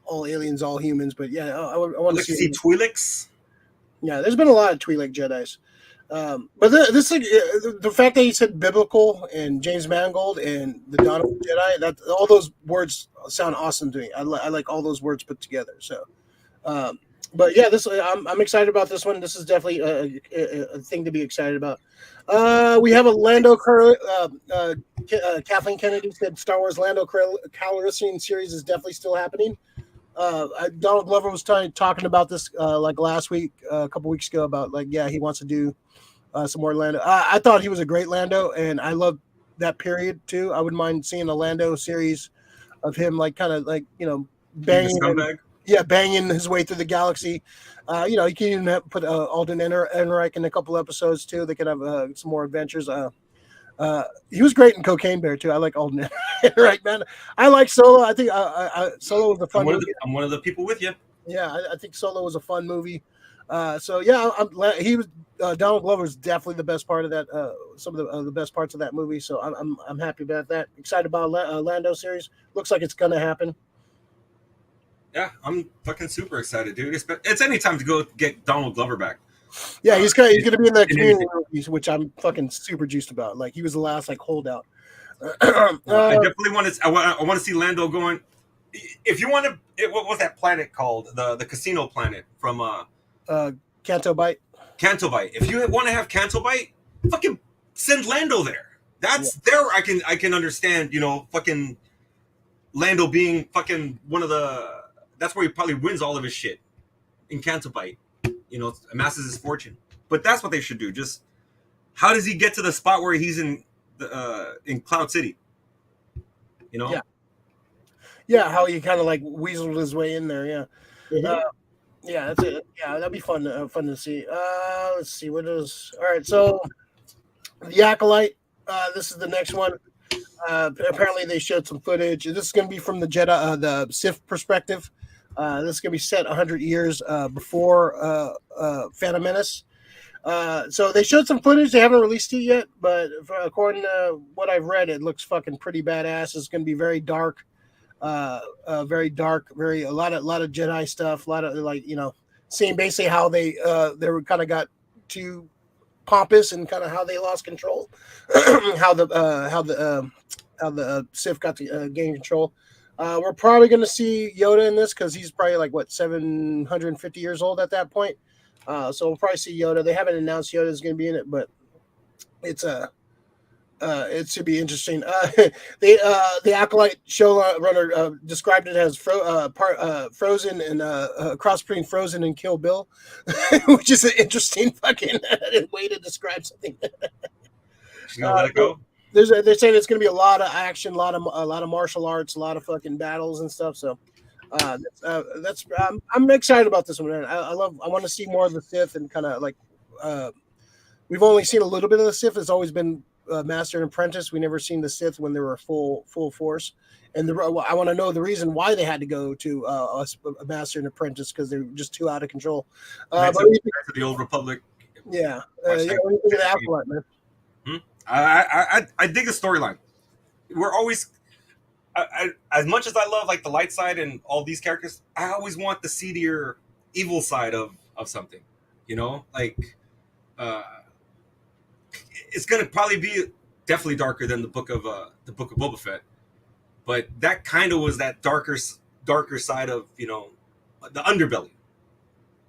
Speaker 1: aliens, all humans, but yeah, I want to see
Speaker 2: Twi'leks.
Speaker 1: Yeah, there's been a lot of Twi'lek Jedis, but this the fact that he said biblical and James Mangold and the Dawn of the Jedi, that all those words sound awesome to me. I like all those words put together. So. But yeah, I'm excited about this one. This is definitely a thing to be excited about. We have a Lando Kathleen Kennedy said Star Wars Lando Calrissian series is definitely still happening. Donald Glover was talking about this like last week, a couple weeks ago, about like, yeah, he wants to do some more Lando. I thought he was a great Lando, and I love that period too. I wouldn't mind seeing a Lando series of him, like kind of like, you know, banging. Banging his way through the galaxy. You know, you can even put Alden Ehrenreich in a couple episodes too. They could have some more adventures. He was great in Cocaine Bear too. I like Alden Ehrenreich, man. I like Solo. I think Solo was a fun movie.
Speaker 2: I'm one of the people with you.
Speaker 1: Yeah, I think Solo was a fun movie. So yeah, he was Donald Glover is definitely the best part of that. Some of the best parts of that movie. So I'm happy about that. Excited about Lando series. Looks like it's gonna happen.
Speaker 2: Yeah, I'm fucking super excited, dude. It's any time to go get Donald Glover back.
Speaker 1: Yeah, he's going to be in the Community movies, which I'm fucking super juiced about. Like, he was the last like holdout.
Speaker 2: I definitely want to. I want to see Lando going. If you want to, what was that planet called? The casino planet from
Speaker 1: Canto Bight.
Speaker 2: Canto Bight. If you want to have Canto Bight, fucking send Lando there. That's there. I can understand. You know, fucking Lando being fucking one of the. That's where he probably wins all of his shit in Canto Bight. You know, amasses his fortune. But that's what they should do. Just how does he get to the spot where he's in Cloud City? You know?
Speaker 1: Yeah, how he kind of like weaseled his way in there. Yeah.
Speaker 2: Mm-hmm.
Speaker 1: Yeah, that's it. Yeah, that'd be fun to see. Let's see what is. All right, so the Acolyte. This is the next one. Apparently, they showed some footage. This is going to be from the Jedi, the Sith perspective. This is going to be set 100 years before Phantom Menace. So they showed some footage. They haven't released it yet, but according to what I've read, it looks fucking pretty badass. It's going to be very dark, a lot of Jedi stuff. A lot of like, you know, seeing basically how they were kind of got too pompous and kind of how they lost control, how the Sith got to gain control. We're probably going to see Yoda in this because he's probably like 750 years old at that point. So we'll probably see Yoda. They haven't announced Yoda is going to be in it, but it should be interesting. The Acolyte showrunner described it as Frozen and cross between Frozen and Kill Bill, which is an interesting fucking way to describe something.
Speaker 2: You gonna let it go?
Speaker 1: They're saying it's going to be a lot of action, a lot of martial arts, a lot of fucking battles and stuff. So I'm excited about this one. Man. I want to see more of the Sith and kind of like we've only seen a little bit of the Sith. It's always been Master and Apprentice. We never seen the Sith when they were full force. And I want to know the reason why they had to go to a Master and Apprentice because they're just too out of control.
Speaker 2: But the Old Republic.
Speaker 1: Yeah, what do you think of the Acolyte, man?
Speaker 2: I dig the storyline. We're always, as much as I love like the light side and all these characters, I always want the seedier, evil side of something. You know, like it's gonna probably be definitely darker than the book of Boba Fett, but that kind of was that darker side of, you know, the underbelly.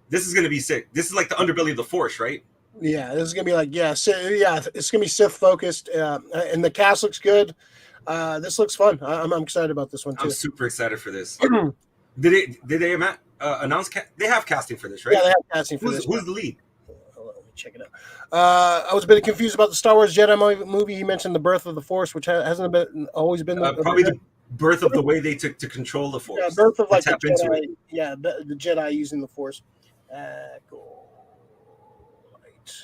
Speaker 2: This is gonna be sick. This is like the underbelly of the Force, right?
Speaker 1: Yeah, this is gonna be like it's gonna be Sith focused, and the cast looks good. This looks fun. I'm excited about this one too.
Speaker 2: I'm super excited for this. Did they announce? They have casting for this, right?
Speaker 1: Yeah, they have casting for this.
Speaker 2: Who's the lead?
Speaker 1: Let me check it out. I was a bit confused about the Star Wars Jedi movie. He mentioned the birth of the Force, which hasn't always been
Speaker 2: probably the birth of the way they took to control the Force.
Speaker 1: Yeah, birth of like
Speaker 2: the
Speaker 1: Jedi. Yeah, the Jedi using the Force. Cool.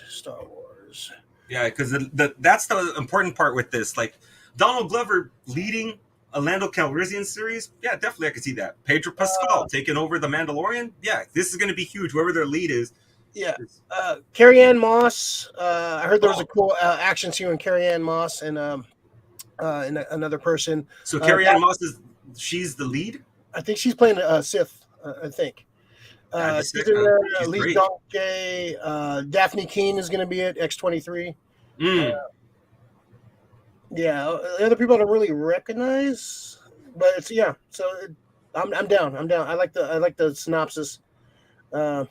Speaker 1: Star Wars.
Speaker 2: Yeah, because that's the important part with this. Like Donald Glover leading a Lando Calrissian series. Yeah, definitely I could see that. Pedro Pascal taking over the Mandalorian. Yeah, this is going to be huge. Whoever their lead is.
Speaker 1: Yeah. Carrie-Anne Moss. I heard there was a cool action scene with Carrie-Anne Moss and another person.
Speaker 2: So Carrie-Anne Moss she's the lead.
Speaker 1: I think she's playing Sith. I think. She's in there. Lee Dong-Jae, Daphne Keane is going to be at X-23. Yeah, the other people I don't really recognize, but it's So I'm down. I like the synopsis. It's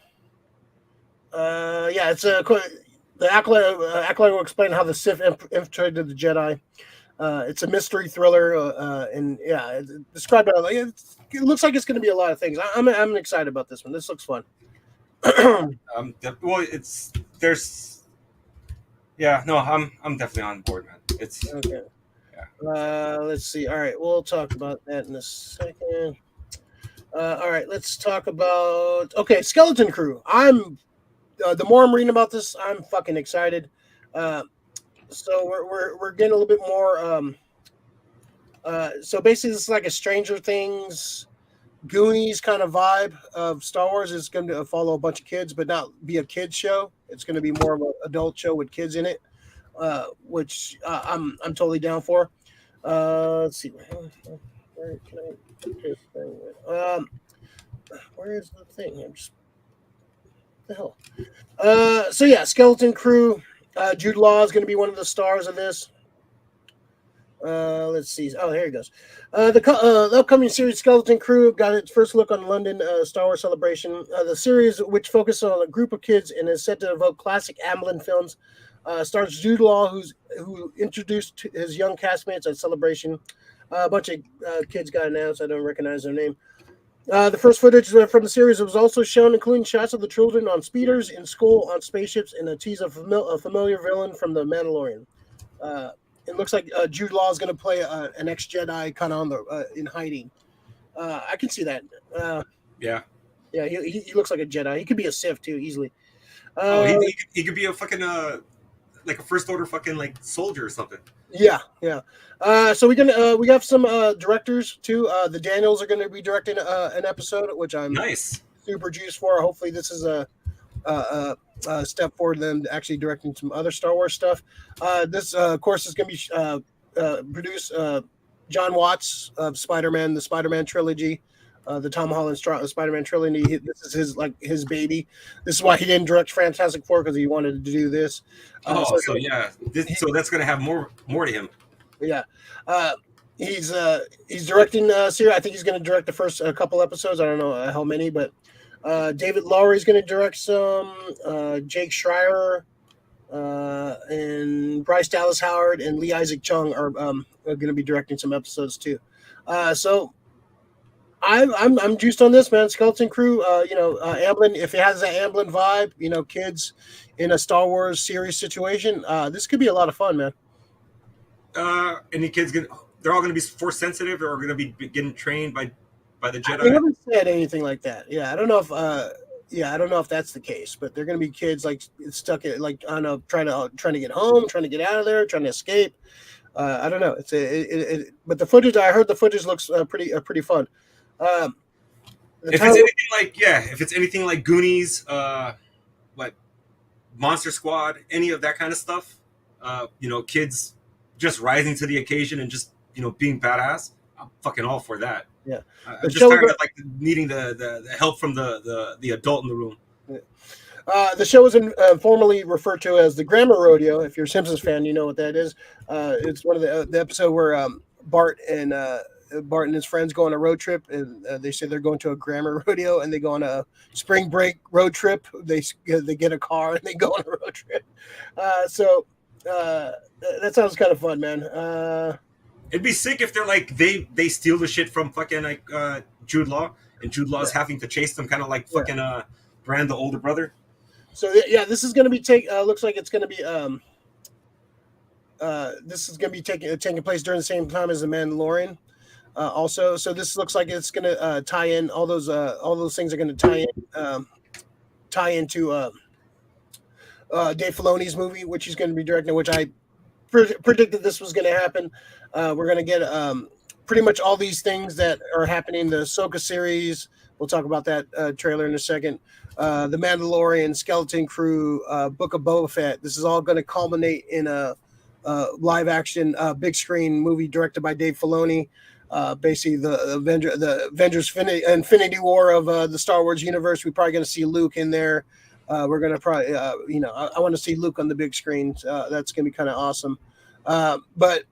Speaker 1: the acolyte will explain how the Sith infiltrated the Jedi. It's a mystery thriller, and described it. It looks like it's going to be a lot of things. I'm excited about this one. This looks fun.
Speaker 2: I'm definitely on board, man. It's
Speaker 1: okay. Yeah. Let's see. All right, we'll talk about that in a second. All right, let's talk about Skeleton Crew. The more I'm reading about this, I'm fucking excited. So we're getting a little bit more. So basically, it's like a Stranger Things, Goonies kind of vibe of Star Wars. It's going to follow a bunch of kids, but not be a kids show. It's going to be more of an adult show with kids in it, which I'm totally down for. Let's see. Where can I put this thing? Where is the thing? I'm just the hell. Skeleton Crew. Jude Law is going to be one of the stars of this. Let's see. Oh, here he goes. The upcoming series Skeleton Crew got its first look on London Star Wars Celebration. The series, which focuses on a group of kids and is set to evoke classic Amblin films, stars Jude Law, who introduced his young castmates at Celebration. A bunch of kids got announced. I don't recognize their name. The first footage from the series was also shown, including shots of the children on speeders, in school, on spaceships, and a tease of a familiar villain from The Mandalorian. It looks like Jude Law is going to play an ex-Jedi kind of on in hiding. I can see that.
Speaker 2: Yeah,
Speaker 1: he looks like a Jedi. He could be a Sith too, easily.
Speaker 2: He could be a fucking like a first order fucking like soldier or something.
Speaker 1: Yeah. So we have some directors too. The Daniels are going to be directing an episode, which I'm super juiced for. Hopefully, this is a step forward them actually directing some other Star Wars stuff. This, of course, is going to be produced John Watts of Spider-Man, the Spider-Man trilogy, the Tom Holland Spider-Man trilogy. This is his baby. This is why he didn't direct Fantastic Four, because he wanted to do this.
Speaker 2: So that's going to have more to him.
Speaker 1: Yeah. He's directing series. I think he's going to direct the first couple episodes. I don't know how many, but David Lowery is going to direct some. Jake Schreier and Bryce Dallas Howard and Lee Isaac Chung are going to be directing some episodes too. So I'm juiced on this, man. Skeleton Crew. Amblin. If it has that Amblin vibe, kids in a Star Wars series situation, this could be a lot of fun, man.
Speaker 2: Any kids they're all going to be Force sensitive, or are going to be getting trained by the Jedi?
Speaker 1: They haven't said anything like that. Yeah, I don't know if that's the case, but they're going to be kids like stuck in trying to get home, trying to get out of there, trying to escape. I don't know. But the footage, I heard the footage looks pretty fun.
Speaker 2: If it's anything like Goonies, Monster Squad, any of that kind of stuff, kids just rising to the occasion and just being badass, I'm fucking all for that.
Speaker 1: Yeah,
Speaker 2: I'm just tired of needing the help from the adult in the room.
Speaker 1: Yeah. The show is formally referred to as the Grammar Rodeo. If you're a Simpsons fan, you know what that is. It's one of the episode where Bart and Bart and his friends go on a road trip, and they say they're going to a grammar rodeo, and they go on a spring break road trip. They get a car and they go on a road trip. So that sounds kind of fun, man.
Speaker 2: It'd be sick if they're like they steal the shit from fucking like Jude Law, and Jude Law's having to chase them, kind of like fucking Brand, the older brother.
Speaker 1: So yeah, this is going to be looks like it's going to be this is going to be taking place during the same time as The Mandalorian. Also, so this looks like it's going to tie in all those things are going to tie into Dave Filoni's movie, which he's going to be directing, which I predicted this was going to happen. We're going to get pretty much all these things that are happening in the Ahsoka series. We'll talk about that trailer in a second. The Mandalorian, Skeleton Crew, Book of Boba Fett. This is all going to culminate in a live action big screen movie directed by Dave Filoni. Basically, the Avengers Infinity War of the Star Wars universe. We're probably going to see Luke in there. We're going to probably, I want to see Luke on the big screen. That's going to be kind of awesome. But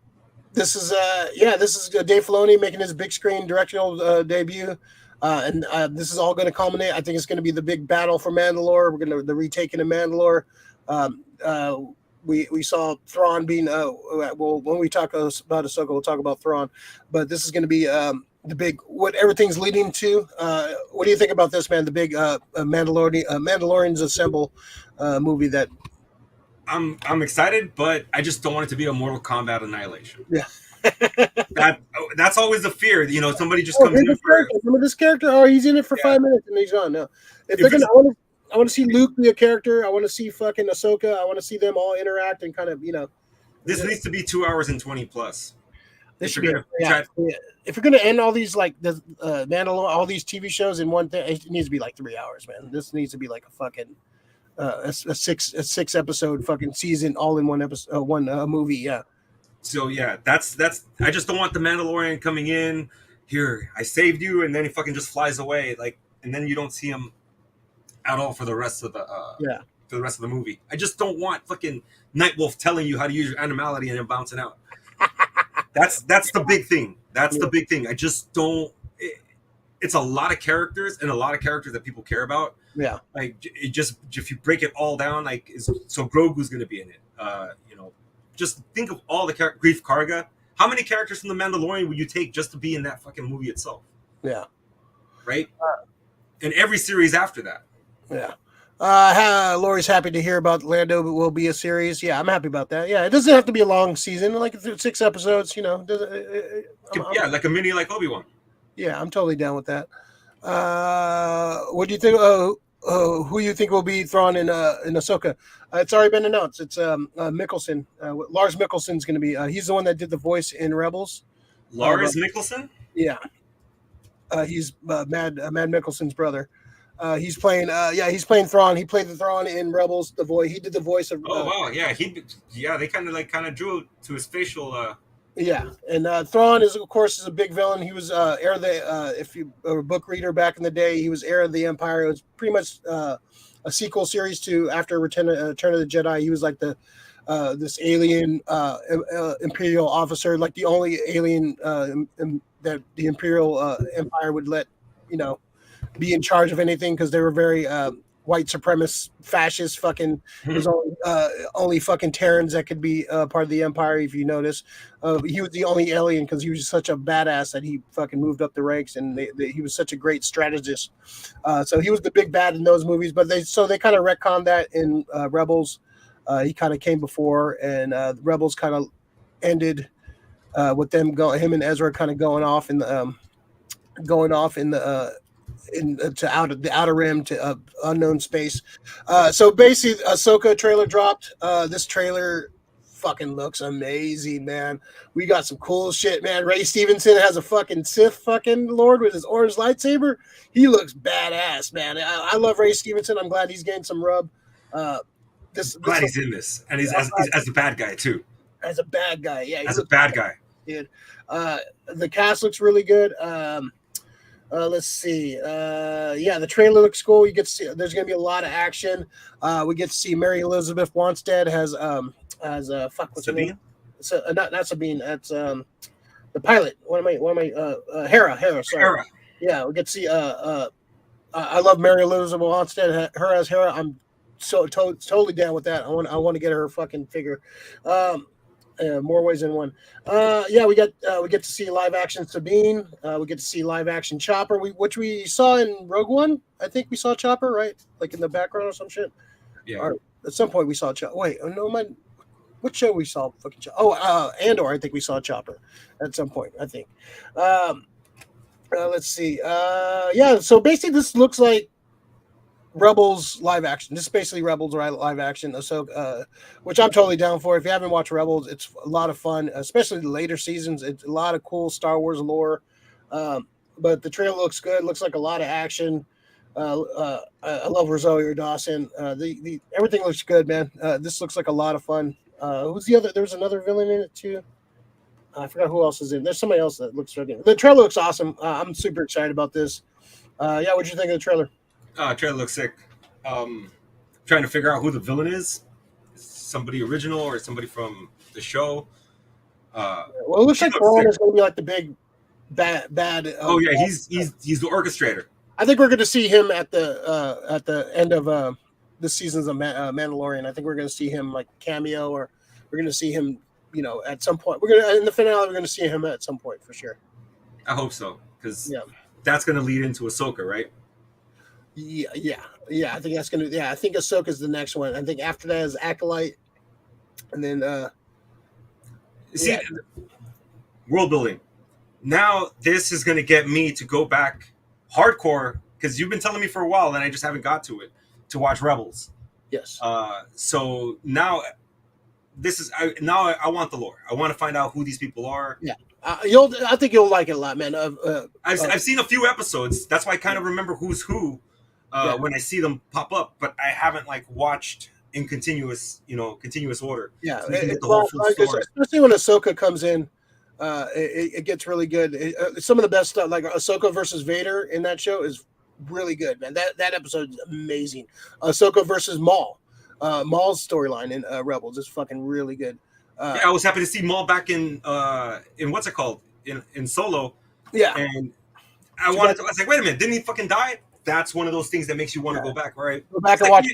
Speaker 1: this is Dave Filoni making his big screen directorial debut. And this is all going to culminate. I think it's going to be the big battle for Mandalore. We're going to the retaking of Mandalore. We saw Thrawn being well, when we talk about Ahsoka, we'll talk about Thrawn. But this is going to be the big what everything's leading to. What do you think about this, man? The big Mandalorians Assemble movie that.
Speaker 2: I'm excited, but I just don't want it to be a Mortal Kombat Annihilation.
Speaker 1: Yeah.
Speaker 2: That's always the fear. Somebody just comes in for
Speaker 1: some of this character. Oh, he's in it for 5 minutes and he's gone. No, if they're gonna, I want to see Luke be a character. I want to see fucking Ahsoka. I want to see them all interact and kind of,
Speaker 2: This needs to be 2 hours and 20 plus.
Speaker 1: This should be. If you're gonna end all these like the Mandalorian, all these TV shows in one thing, it needs to be like 3 hours, man. This needs to be like a fucking a six episode fucking season all in one episode, one movie. Yeah.
Speaker 2: So yeah, that's. I just don't want the Mandalorian coming in here. I saved you, and then he fucking just flies away, and then you don't see him at all for the rest of the for the rest of the movie. I just don't want fucking Nightwolf telling you how to use your animality and then bouncing out. That's the big thing. That's the big thing. I just don't. It's a lot of characters and a lot of characters that people care about.
Speaker 1: Yeah.
Speaker 2: Like it just if you break it all down, so Grogu's going to be in it. Just think of all the Grief Karga. How many characters from The Mandalorian would you take just to be in that fucking movie itself?
Speaker 1: Yeah.
Speaker 2: Right? And every series after that.
Speaker 1: Yeah. Lori's happy to hear about Lando will be a series. Yeah, I'm happy about that. Yeah, it doesn't have to be a long season, like 6 episodes,
Speaker 2: Like a mini like Obi-Wan.
Speaker 1: Yeah, I'm totally down with that. What do you think? Who you think will be Thrawn in Ahsoka? It's already been announced. It's Mikkelsen. Lars Mikkelsen's going to be. He's the one that did the voice in Rebels.
Speaker 2: Lars Mikkelsen?
Speaker 1: Yeah. He's Mad Mikkelsen's brother. He's playing. He's playing Thrawn. He played the Thrawn in Rebels. The voice. He did the voice of.
Speaker 2: Oh wow! Yeah. They kind of drew to his facial.
Speaker 1: Yeah, and Thrawn is a big villain. He was heir of the if you were a book reader back in the day, he was heir of the Empire. It was pretty much a sequel series to after Return of the Jedi. He was like the this alien Imperial officer, like the only alien that the Imperial Empire would let be in charge of anything because they were very white supremacist, fascist, fucking. There's only fucking Terrans that could be part of the Empire. If you notice, he was the only alien because he was such a badass that he fucking moved up the ranks, and he was such a great strategist. So he was the big bad in those movies. But they kind of retconned that in Rebels. He kind of came before, and Rebels kind of ended with them him and Ezra kind of going off in the to the outer rim to unknown space. So basically, Ahsoka trailer dropped. This trailer fucking looks amazing, man. We got some cool shit, man. Ray Stevenson has a fucking Sith fucking Lord with his orange lightsaber. He looks badass, man. I love Ray Stevenson. I'm glad he's getting some rub.
Speaker 2: Glad he's in this, and he's as a bad guy too.
Speaker 1: As a bad guy, yeah.
Speaker 2: As a bad guy,
Speaker 1: dude. The cast looks really good. Let's see. The trailer looks cool. You get to see. There's going to be a lot of action. We get to see Mary Elizabeth Winstead as what's
Speaker 2: Sabine?
Speaker 1: her name? So not Sabine. That's the pilot. Hera. Sorry.
Speaker 2: Hera.
Speaker 1: Yeah, we get to see. I love Mary Elizabeth Winstead. Her as Hera. I'm totally down with that. I want to get her fucking figure. More ways than one. Yeah, we get to see live action Sabine. We get to see live action Chopper, which we saw in Rogue One. I think we saw Chopper, right? Like in the background or some shit.
Speaker 2: Yeah.
Speaker 1: Or at some point we saw Chopper. Wait, no, what show we saw fucking Chopper? Oh, Andor. I think we saw Chopper at some point. I think. Let's see. Yeah. So basically, this looks like Rebels live action. This is basically Rebels live action. So, which I'm totally down for. If you haven't watched Rebels, it's a lot of fun, especially the later seasons. It's a lot of cool Star Wars lore. But the trailer looks good. Looks like a lot of action. I love Rosario Dawson. The everything looks good, man. This looks like a lot of fun. Who's the other? There's another villain in it too. I forgot who else is in. There's somebody else that looks really good. The trailer looks awesome. I'm super excited about this. Yeah, what'd you think of the trailer?
Speaker 2: Trailer looks sick. Trying to figure out who the villain is. Somebody original or somebody from the show.
Speaker 1: Well, it looks like Thrawn is going to be like the big bad.
Speaker 2: Oh yeah, he's the orchestrator.
Speaker 1: I think we're going to see him at the end of the seasons of Mandalorian. I think we're going to see him like cameo, or we're going to see him, at some point. We're gonna in the finale. We're going to see him at some point for sure.
Speaker 2: I hope so, because that's going to lead into Ahsoka, right?
Speaker 1: Yeah. I think that's gonna. Yeah, I think Ahsoka's the next one. I think after that is Acolyte, and then
Speaker 2: world building. Now this is going to get me to go back hardcore, because you've been telling me for a while and I just haven't got to it, to watch Rebels.
Speaker 1: Yes.
Speaker 2: So now I want the lore. I want to find out who these people are.
Speaker 1: Yeah. I think you'll like it a lot, man.
Speaker 2: I've seen a few episodes. That's why I kind of remember who's who when I see them pop up, but I haven't watched in continuous order.
Speaker 1: Yeah,
Speaker 2: so get the whole full story.
Speaker 1: Especially when Ahsoka comes in, it gets really good. Some of the best stuff, like Ahsoka versus Vader in that show, is really good, man. That episode is amazing. Ahsoka versus Maul. Maul's storyline in Rebels is fucking really good.
Speaker 2: I was happy to see Maul back in what's it called in Solo.
Speaker 1: Yeah,
Speaker 2: and I was like, wait a minute, didn't he fucking die? That's one of those things that makes you want to go back, right?
Speaker 1: Go back and watch.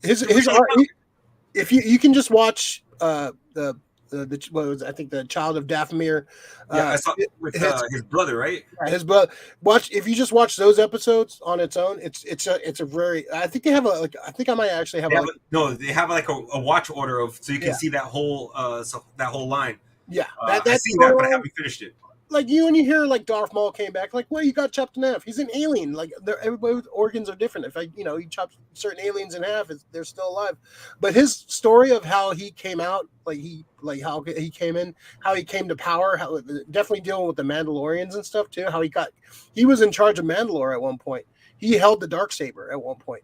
Speaker 1: His if you can just watch the what was I think the Child of Dathomir.
Speaker 2: I saw it with his brother, right?
Speaker 1: His brother. If you just watch those episodes on its own, it's a very. I think they have I think I might actually have.
Speaker 2: They have a watch order so you can see that whole line.
Speaker 1: Yeah,
Speaker 2: I've seen that, but I haven't finished it.
Speaker 1: Like when you hear Darth Maul came back, well, you got chopped in half. He's an alien. Everybody's organs are different. If you chop certain aliens in half, they're still alive. But his story of how he came out, how he came in, how he came to power, how definitely dealing with the Mandalorians and stuff too. How he was in charge of Mandalore at one point. He held the Darksaber at one point.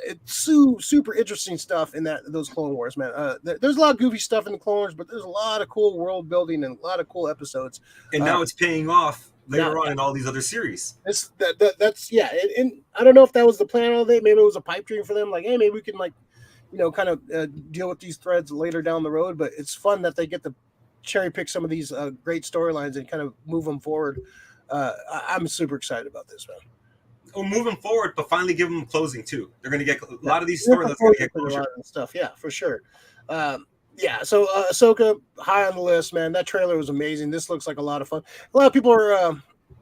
Speaker 1: It's super interesting stuff in those Clone Wars, man. There's a lot of goofy stuff in the Clone Wars, but there's a lot of cool world building and a lot of cool episodes.
Speaker 2: And now it's paying off later on in all these other series.
Speaker 1: That's And I don't know if that was the plan all day. Maybe it was a pipe dream for them. Hey, maybe we can kind of deal with these threads later down the road. But it's fun that they get to cherry pick some of these great storylines and kind of move them forward. I'm super excited about this, man.
Speaker 2: Moving forward, but finally give them closing too. They're going to get a lot of these storylines going to get closure
Speaker 1: and stuff. Yeah, for sure. So Ahsoka high on the list, man. That trailer was amazing. This looks like a lot of fun. A lot of people are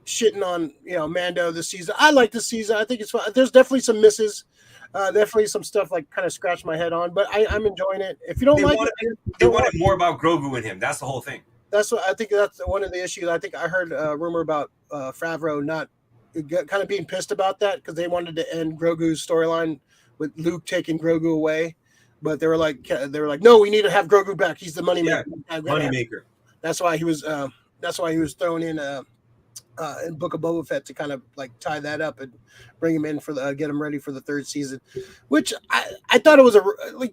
Speaker 1: shitting on Mando this season. I like this season. I think it's fun. There's definitely some misses. Definitely some stuff kind of scratch my head on, but I'm enjoying it. If you don't
Speaker 2: they wanted more about Grogu in him. That's the whole thing.
Speaker 1: That's what I think. That's one of the issues. I think I heard a rumor about Favreau not kind of being pissed about that because they wanted to end Grogu's storyline with Luke taking Grogu away, but they were like, no, we need to have Grogu back. He's the money maker. That's why he was thrown in Book of Boba Fett to kind of tie that up and bring him in for get him ready for the third season. Which I thought it was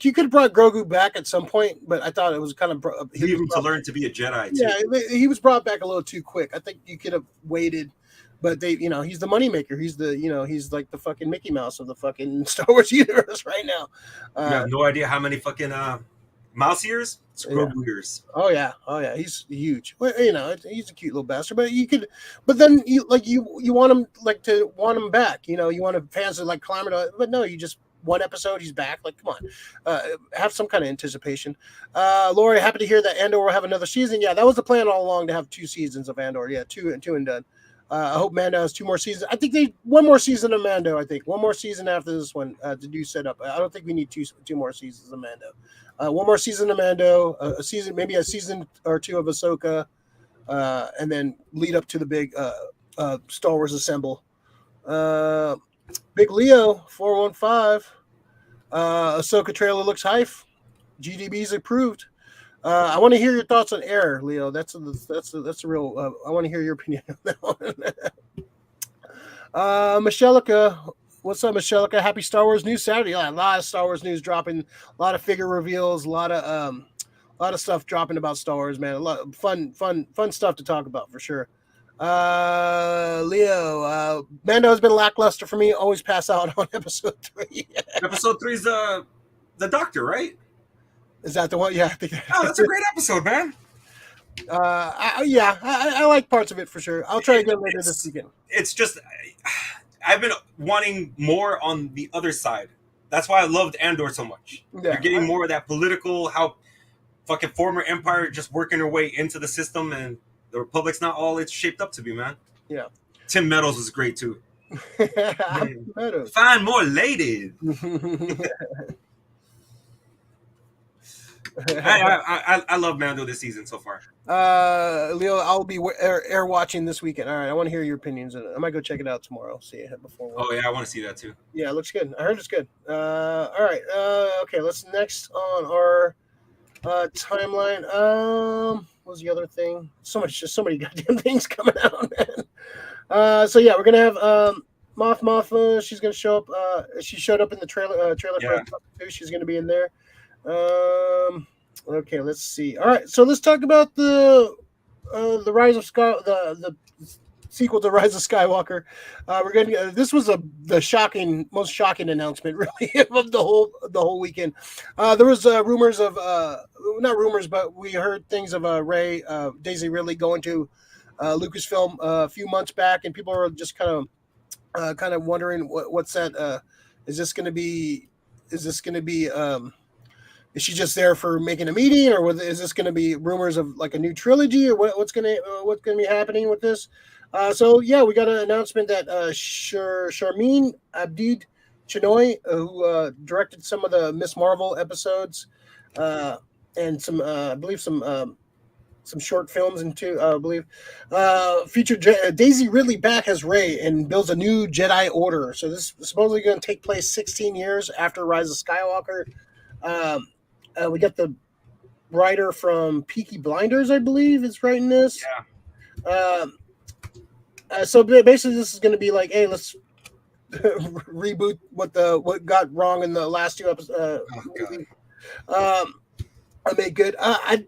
Speaker 1: you could have brought Grogu back at some point, but I thought it was kind of
Speaker 2: leave him to learn to be a Jedi too.
Speaker 1: Yeah, he was brought back a little too quick. I think you could have waited. But he's the moneymaker. He's he's like the fucking Mickey Mouse of the fucking Star Wars universe right now.
Speaker 2: You have no idea how many fucking mouse ears Scrub ears.
Speaker 1: Oh yeah, he's huge. Well, you know, he's a cute little bastard. But you could, but then you want him want him back. You know, you want fans to like clamor to. But no, you just one episode he's back. Like, come on, have some kind of anticipation. Lori, happy to hear that Andor will have another season. Yeah, that was the plan all along to have 2 seasons of Andor. Yeah, two and done. I hope Mando has 2 more seasons. I think one more season of Mando. I think one more season after this one to do setup. I don't think we need two more seasons of Mando. One more season of Mando, maybe a season or 2 of Ahsoka, and then lead up to the big Star Wars Assemble. Big Leo 415. Ahsoka trailer looks hype. GDB's approved. I want to hear your thoughts on Air, Leo. That's a real. I want to hear your opinion on that one. Michelica, what's up, Michelica? Happy Star Wars News Saturday. A lot of Star Wars news dropping. A lot of figure reveals. A lot of stuff dropping about Star Wars, man. A lot of fun stuff to talk about for sure. Leo, Mando has been lackluster for me. Always pass out on episode 3.
Speaker 2: Episode 3 is the Doctor, right?
Speaker 1: Is that the one? Yeah, I think.
Speaker 2: Oh, that's a great episode, man.
Speaker 1: I like parts of it for sure. I'll try again later this weekend.
Speaker 2: It's just I've been wanting more on the other side. That's why I loved Andor so much. Yeah, you're getting more of that political, how fucking former empire just working their way into the system, and the Republic's not all it's shaped up to be, man.
Speaker 1: Yeah.
Speaker 2: Tim Meadows was great too. Find more ladies. I love Mando this season so far.
Speaker 1: Leo, I'll be air watching this weekend. All right, I want to hear your opinions on it. I might go check it out tomorrow. See it before.
Speaker 2: Oh yeah, I want to see that too.
Speaker 1: Yeah, it looks good. I heard it's good. All right. Okay, let's next on our timeline. What was the other thing? So many goddamn things coming out, man. So yeah, we're gonna have Moth Mothma. She's gonna show up. She showed up in the trailer. For too. She's gonna be in there. Okay, let's see. All right, so let's talk about the Rise of the sequel to Rise of Skywalker. We're gonna. This was the most shocking announcement, really, of the whole weekend. There was rumors of not rumors, but we heard things of Rey, Daisy Ridley going to Lucasfilm a few months back, and people are just kind of wondering what's that. Is this going to be? Is she just there for making a meeting, or is this going to be rumors of like a new trilogy, or what's going to be happening with this? So yeah, we got an announcement that Sharmeen Abdid Chinoy, who directed some of the Miss Marvel episodes, and some I believe some short films and two, I believe, featured Daisy Ridley back as Rey and builds a new Jedi Order. So this is supposedly going to take place 16 years after Rise of Skywalker. We got the writer from Peaky Blinders, I believe, is writing this.
Speaker 2: Yeah.
Speaker 1: So basically, this is going to be like, hey, let's reboot what got wrong in the last 2 episodes. I made good. I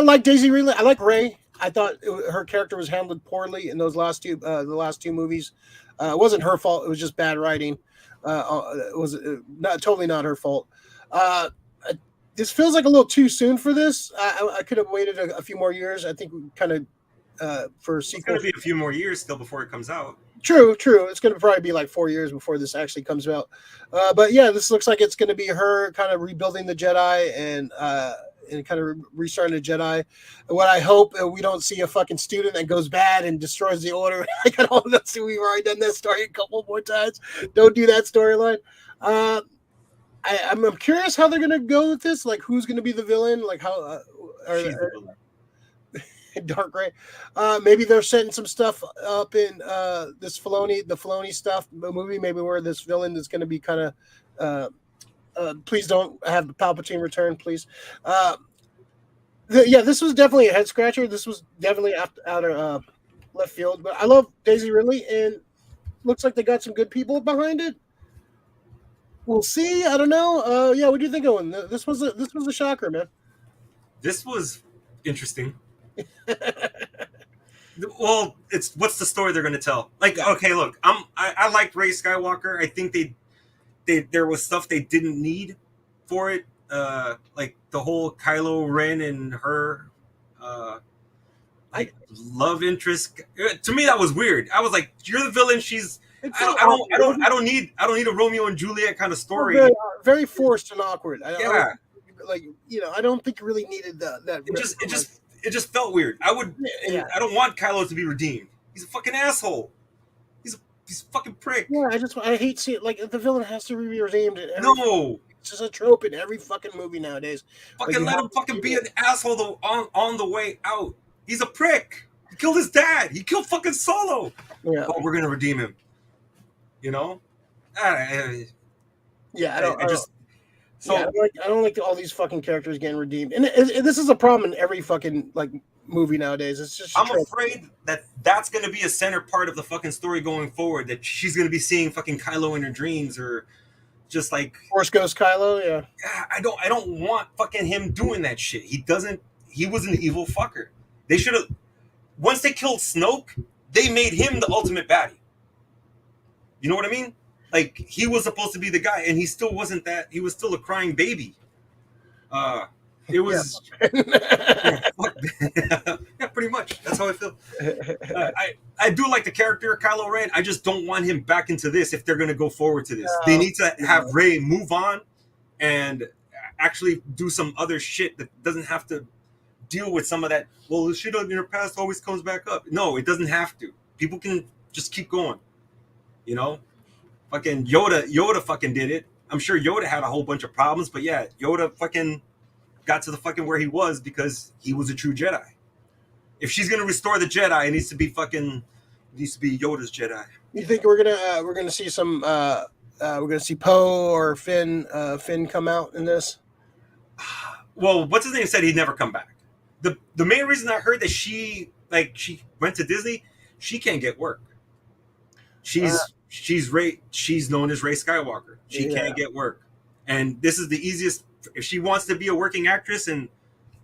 Speaker 1: like Daisy Ridley. I like Rey. I thought her character was handled poorly in those last 2 movies. It wasn't her fault. It was just bad writing. It was totally not her fault. This feels like a little too soon for this. I could have waited a few more years. I think we kind of for a sequel.
Speaker 2: It's going to be a few more years still before it comes out.
Speaker 1: True. It's going to probably be like 4 years before this actually comes out. But yeah, this looks like it's going to be her kind of rebuilding the Jedi and kind of restarting the Jedi. What I hope we don't see a fucking student that goes bad and destroys the Order. Like I don't know. We've already done that story a couple more times. Don't do that storyline. I'm curious how they're gonna go with this. Like, who's gonna be the villain? Like, how Dark Rey? Maybe they're setting some stuff up in the Filoni stuff movie. Maybe where this villain is gonna be kind of. Please don't have the Palpatine return, please. This was definitely a head scratcher. This was definitely out of left field. But I love Daisy Ridley, and looks like they got some good people behind it. We'll see. I don't know. What do you think, Owen? This was a shocker, man.
Speaker 2: This was interesting. Well, it's what's the story they're going to tell? Like, okay, look, I liked Rey Skywalker. I think there was stuff they didn't need for it. like the whole Kylo Ren and her like love interest. To me, that was weird. I was like, "You're the villain. She's." I don't need a Romeo and Juliet kind of story.
Speaker 1: Very, very forced and awkward.
Speaker 2: Yeah,
Speaker 1: like I don't think you really needed that.
Speaker 2: It just felt weird. I don't want Kylo to be redeemed. He's a fucking asshole. He's a fucking prick.
Speaker 1: Yeah, I hate seeing it. Like the villain has to be redeemed.
Speaker 2: No,
Speaker 1: it's just a trope in every fucking movie nowadays.
Speaker 2: Fucking let him fucking be an asshole on the way out. He's a prick. He killed his dad. He killed fucking Solo.
Speaker 1: Yeah.
Speaker 2: Oh, we're gonna redeem him. You know?
Speaker 1: I don't like all these fucking characters getting redeemed, and this is a problem in every fucking like movie nowadays. It's just
Speaker 2: I'm afraid that's going to be a center part of the fucking story going forward. That she's going to be seeing fucking Kylo in her dreams, or just like
Speaker 1: Force Ghost Kylo. Yeah,
Speaker 2: I don't want fucking him doing that shit. He was an evil fucker. They should have. Once they killed Snoke, they made him the ultimate baddie. You know what I mean? Like, he was supposed to be the guy, and he still wasn't that. He was still a crying baby. It was... Yeah, pretty much. That's how I feel. I do like the character of Kylo Ren. I just don't want him back into this if they're going to go forward to this. They need to have Rey move on and actually do some other shit that doesn't have to deal with some of that, well, the shit in your past always comes back up. No, it doesn't have to. People can just keep going. You know? Fucking Yoda fucking did it. I'm sure Yoda had a whole bunch of problems, but yeah, Yoda fucking got to the fucking where he was because he was a true Jedi. If she's gonna restore the Jedi, it needs to be Yoda's Jedi.
Speaker 1: You think we're gonna see some we're gonna see Poe or Finn come out in this?
Speaker 2: Well, what's his name said he'd never come back. The main reason I heard that she went to Disney, she can't get work. She's known as Rey Skywalker. She can't get work, and this is the easiest. If she wants to be a working actress, and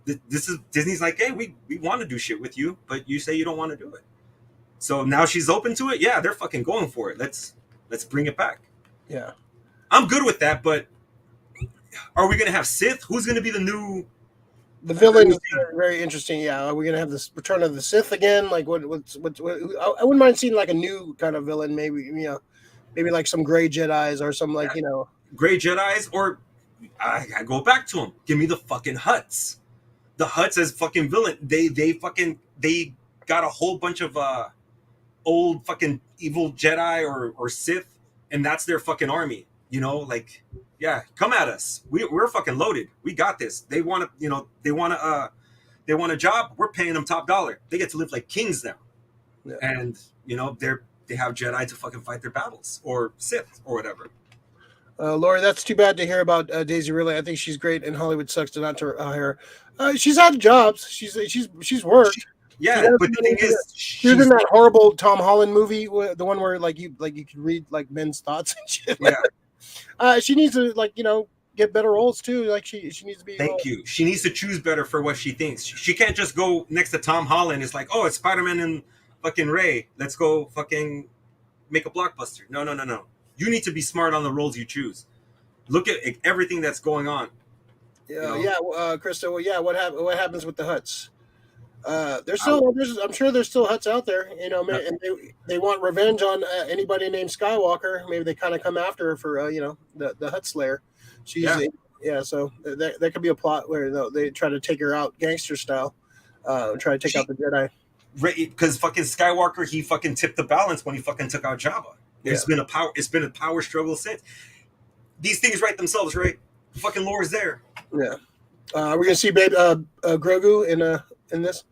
Speaker 2: this is Disney's like, hey, we want to do shit with you, but you say you don't want to do it. So now she's open to it. Yeah, they're fucking going for it. Let's bring it back.
Speaker 1: Yeah,
Speaker 2: I'm good with that. But are we gonna have Sith? Who's gonna be the
Speaker 1: villain? Is very interesting. Yeah, are we gonna have this Return of the Sith again? Like what? I wouldn't mind seeing like a new kind of villain. Maybe maybe like some gray Jedis or some like
Speaker 2: gray Jedis. Or I go back to them. Give me the fucking Hutts. The Hutts as fucking villain. They got a whole bunch of old fucking evil Jedi or Sith, and that's their fucking army. You know, like, yeah, come at us. We're fucking loaded. We got this. They want a job. We're paying them top dollar. They get to live like kings now. Yeah. And they have Jedi to fucking fight their battles, or Sith or whatever.
Speaker 1: Lori, that's too bad to hear about Daisy Ridley. I think she's great, and Hollywood sucks to not hire her. She's had jobs. She's worked.
Speaker 2: But the thing is,
Speaker 1: she was in that horrible Tom Holland movie, the one where you could read like men's thoughts and shit. Yeah. She needs to get better roles too. Like she needs to be.
Speaker 2: Thank you. She needs to choose better for what she thinks. She can't just go next to Tom Holland. It's like, oh, it's Spider-Man and fucking Ray. Let's go fucking make a blockbuster. No. You need to be smart on the roles you choose. Look at everything that's going on.
Speaker 1: Yeah, Krista. Well, yeah. What happens with the Hutts? I'm sure there's still Hutts out there, and they want revenge on anybody named Skywalker. Maybe they kind of come after her for the Hutt Slayer. So that could be a plot where they try to take her out gangster style, try to take out the Jedi.
Speaker 2: Because fucking Skywalker, he fucking tipped the balance when he fucking took out Jabba. It's been a power struggle since. These things write themselves, right? The fucking lore is there.
Speaker 1: Yeah. We're gonna see Grogu in this.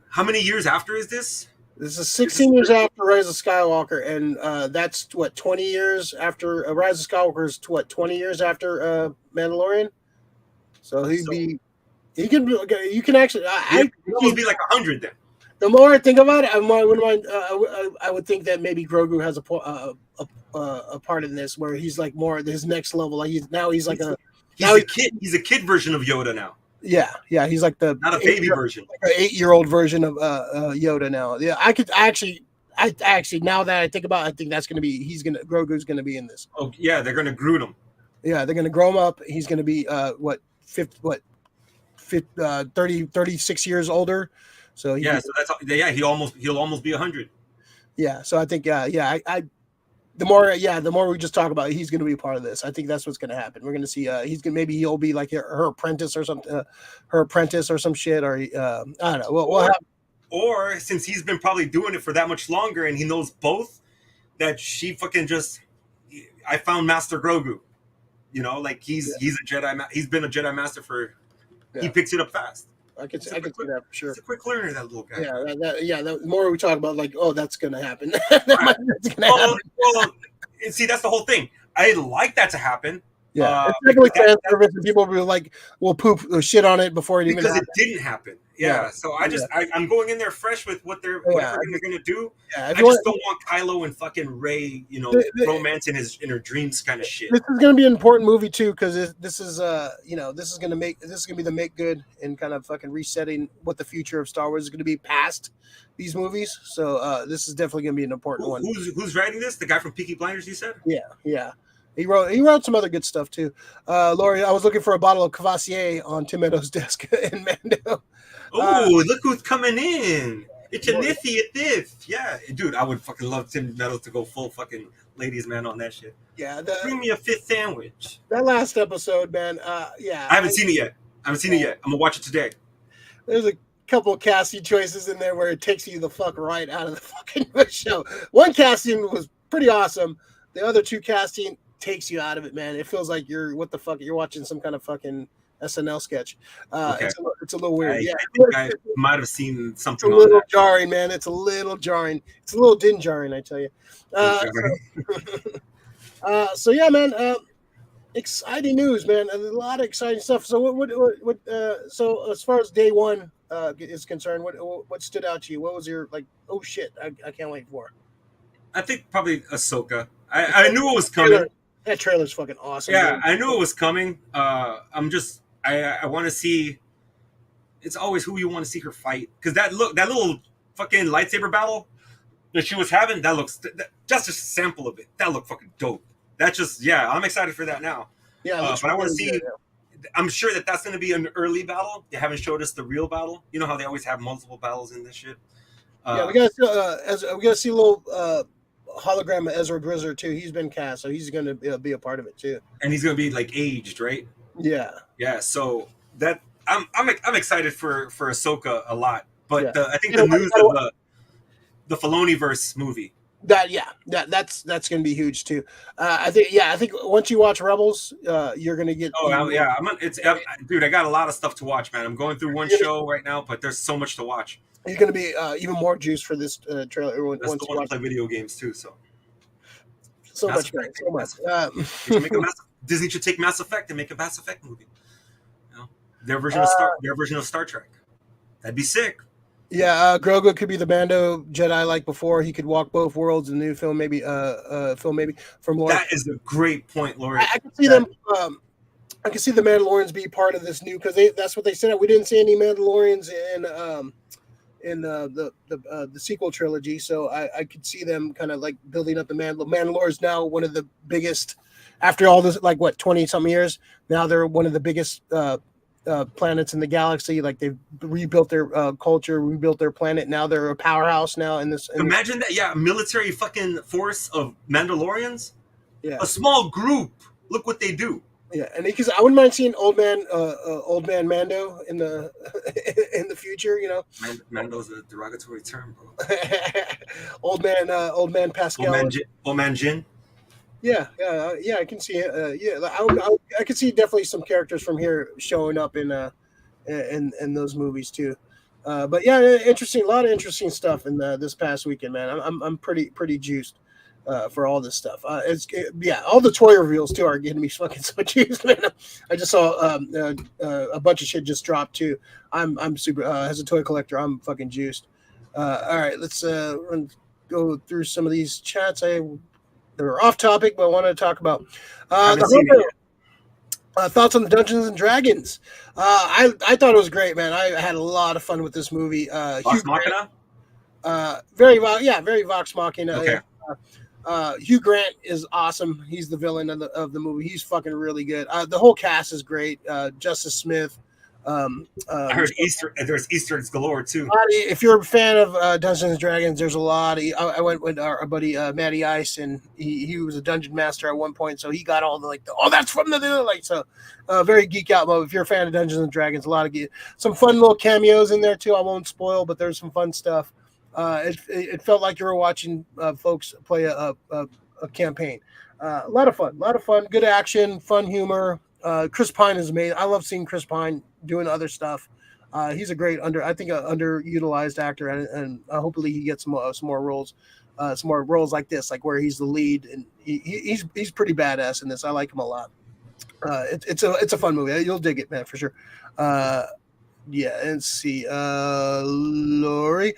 Speaker 2: How many years after is this?
Speaker 1: This is 16 years after Rise of Skywalker, and that's 20 years after Rise of Skywalker is 20 years after Mandalorian. So you can actually.
Speaker 2: It would be like 100 then.
Speaker 1: The more I think about it, I would think that maybe Grogu has a part in this where he's like more his next level. Like he's like a
Speaker 2: kid. He's a kid version of Yoda now.
Speaker 1: Yeah, he's like not
Speaker 2: a baby version,
Speaker 1: like an 8-year-old version of Yoda now. Yeah, I actually now that I think about it, I think that's gonna be Grogu's gonna be in this.
Speaker 2: Oh yeah, they're gonna Groot him.
Speaker 1: Yeah, they're gonna grow him up. He's gonna be 36 years older. So
Speaker 2: So that's he'll almost be 100.
Speaker 1: Yeah, so I think I the more we just talk about it, he's going to be a part of this. I think that's what's going to happen. We're going to see he'll be like her apprentice or something, her apprentice or some shit, or I don't know. We'll have.
Speaker 2: Or since he's been probably doing it for that much longer and he knows both, that she fucking just, I found Master Grogu. You know, like he's a Jedi. He's been a Jedi Master for. Yeah. He picks it up fast.
Speaker 1: I could see that for sure.
Speaker 2: He's a quick learner, that little guy.
Speaker 1: The more we talk about, like, oh, that's gonna happen.
Speaker 2: Well, and see, that's the whole thing. I like that to happen.
Speaker 1: Yeah, it's like fan service, and people will like will poop shit on it before it even
Speaker 2: because it didn't happen. Yeah, so I'm going in there fresh with whatever they're gonna do. Yeah, I just don't want Kylo and fucking Rey, romance in her dreams kind of shit.
Speaker 1: This is gonna be an important movie too, because this is gonna be the make good and kind of fucking resetting what the future of Star Wars is gonna be past these movies. So this is definitely gonna be an important one.
Speaker 2: Who's writing this? The guy from Peaky Blinders, you said?
Speaker 1: Yeah. He wrote some other good stuff too. Lori, I was looking for a bottle of Cavassier on Tim Meadows' desk in Mando.
Speaker 2: Oh, look who's coming in. It's a Niffy at this. Yeah, dude, I would fucking love Tim Meadows to go full fucking ladies man on that shit.
Speaker 1: Yeah.
Speaker 2: Bring me a fifth sandwich.
Speaker 1: That last episode, man, I
Speaker 2: haven't seen it yet. I'm gonna watch it today.
Speaker 1: There's a couple of casting choices in there where it takes you the fuck right out of the fucking show. One casting was pretty awesome. The other two casting takes you out of it, man. It feels like you're watching some kind of fucking SNL sketch. It's a little weird.
Speaker 2: I think I might have seen something.
Speaker 1: It's a little jarring, man. It's a little jarring. It's a little jarring, I tell you. So yeah, man. Exciting news, man. A lot of exciting stuff. So what so as far as day one is concerned, what stood out to you? What was your like? Oh shit! I can't wait for.
Speaker 2: I think probably Ahsoka. I knew it was coming.
Speaker 1: That trailer's fucking awesome.
Speaker 2: Yeah,
Speaker 1: dude.
Speaker 2: I knew it was coming. I want to see. It's always who you want to see her fight, because that little fucking lightsaber battle that she was having, just a sample of it. That looked fucking dope. I'm excited for that now.
Speaker 1: Yeah,
Speaker 2: but I want to see. Good, yeah. I'm sure that's going to be an early battle. They haven't showed us the real battle. You know how they always have multiple battles in this shit.
Speaker 1: We gotta see a little hologram of Ezra Bridger too. He's been cast, so he's going to be a part of it too.
Speaker 2: And he's going to be like aged, right?
Speaker 1: Yeah.
Speaker 2: Yeah. So that I'm excited for Ahsoka a lot, but I think the news of the Filoniverse movie.
Speaker 1: That's going to be huge too. I think once you watch Rebels, you're going to get.
Speaker 2: Oh yeah, dude, I got a lot of stuff to watch, man. I'm going through one show right now, but there's so much to watch.
Speaker 1: You're going to be even more juiced for this trailer.
Speaker 2: Once you want to play video games too, so
Speaker 1: much.
Speaker 2: Disney should take Mass Effect and make a Mass Effect movie. You know, their version of Star Trek. That'd be sick.
Speaker 1: Yeah, Grogu could be the Mando Jedi like before. He could walk both worlds in the new film, maybe from Lord.
Speaker 2: That is a great point, Lori.
Speaker 1: I can see them. I can see the Mandalorians be part of this new, because that's what they said. We didn't see any Mandalorians in the sequel trilogy, so I could see them kind of like building up the Mandalore is now one of the biggest, after all this, like what, 20-something years, now they're one of the biggest planets in the galaxy. Like they've rebuilt their culture, rebuilt their planet. Now they're a powerhouse now in this.
Speaker 2: Imagine that, yeah, military fucking force of Mandalorians.
Speaker 1: Yeah,
Speaker 2: a small group. Look what they do.
Speaker 1: Yeah, and because I wouldn't mind seeing old man Mando in the future, you know.
Speaker 2: Mando's a derogatory term, bro.
Speaker 1: old man Pascal.
Speaker 2: Old man Jin.
Speaker 1: Yeah, I can see it. I can see definitely some characters from here showing up in those movies too. But yeah, a lot of interesting stuff in this past weekend, man. I'm pretty juiced for all this stuff. All the toy reveals too are getting me fucking so juiced, man. I just saw a bunch of shit just dropped too. I'm super as a toy collector. I'm fucking juiced. All right, let's go through some of these chats. They're off topic, but I want to talk about thoughts on the Dungeons and Dragons. I thought it was great, man. I had a lot of fun with this movie.
Speaker 2: Vox Machina?
Speaker 1: Very Vox Machina.
Speaker 2: Okay.
Speaker 1: Hugh Grant is awesome. He's the villain of the movie. He's fucking really good. The whole cast is great. Justice Smith.
Speaker 2: I heard there's Easter eggs galore too.
Speaker 1: If you're a fan of Dungeons and Dragons, there's a lot. I went with our buddy Matty Ice, and he was a dungeon master at one point, so he got all the that's from the very geek out mode. If you're a fan of Dungeons and Dragons, a lot of some fun little cameos in there too. I won't spoil, but there's some fun stuff. It felt like you were watching folks play a campaign. A lot of fun, good action, fun humor. Chris Pine is amazing. I love seeing Chris Pine doing other stuff. He's a great underutilized actor, and hopefully he gets some more roles like this, like where he's the lead, and he's pretty badass in this. I like him a lot. It's a fun movie. You'll dig it, man, for sure. Yeah, and see, Lori,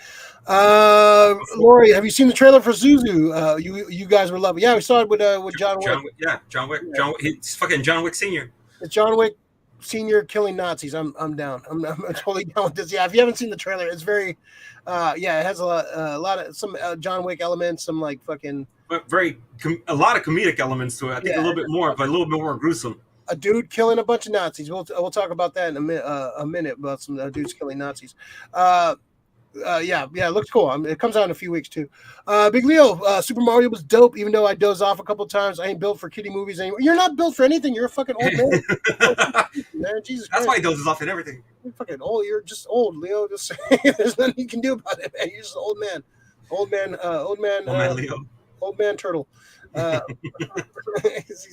Speaker 1: have you seen the trailer for Zuzu? You guys were loving. Yeah, we saw it with John Wick.
Speaker 2: John Wick. It's fucking John Wick Senior.
Speaker 1: It's John Wick Senior killing Nazis. I'm down. I'm totally down with this. Yeah, if you haven't seen the trailer, it's very, it has a lot of some John Wick elements, some like fucking,
Speaker 2: but a lot of comedic elements to it. I think a little bit more, but a little bit more gruesome.
Speaker 1: A dude killing a bunch of Nazis. We'll talk about that in a minute about some dudes killing Nazis. It looks cool. It comes out in a few weeks too. Big Leo, Super Mario was dope, even though I dozed off a couple of times. I ain't built for kiddie movies anymore. You're not built for anything. You're a fucking old man. Man, Jesus Christ.
Speaker 2: That's why he dozes off and everything.
Speaker 1: You're fucking old. You're just old, Leo. Just there's nothing you can do about it, man. You're just an old man. Old man Leo. Old man turtle.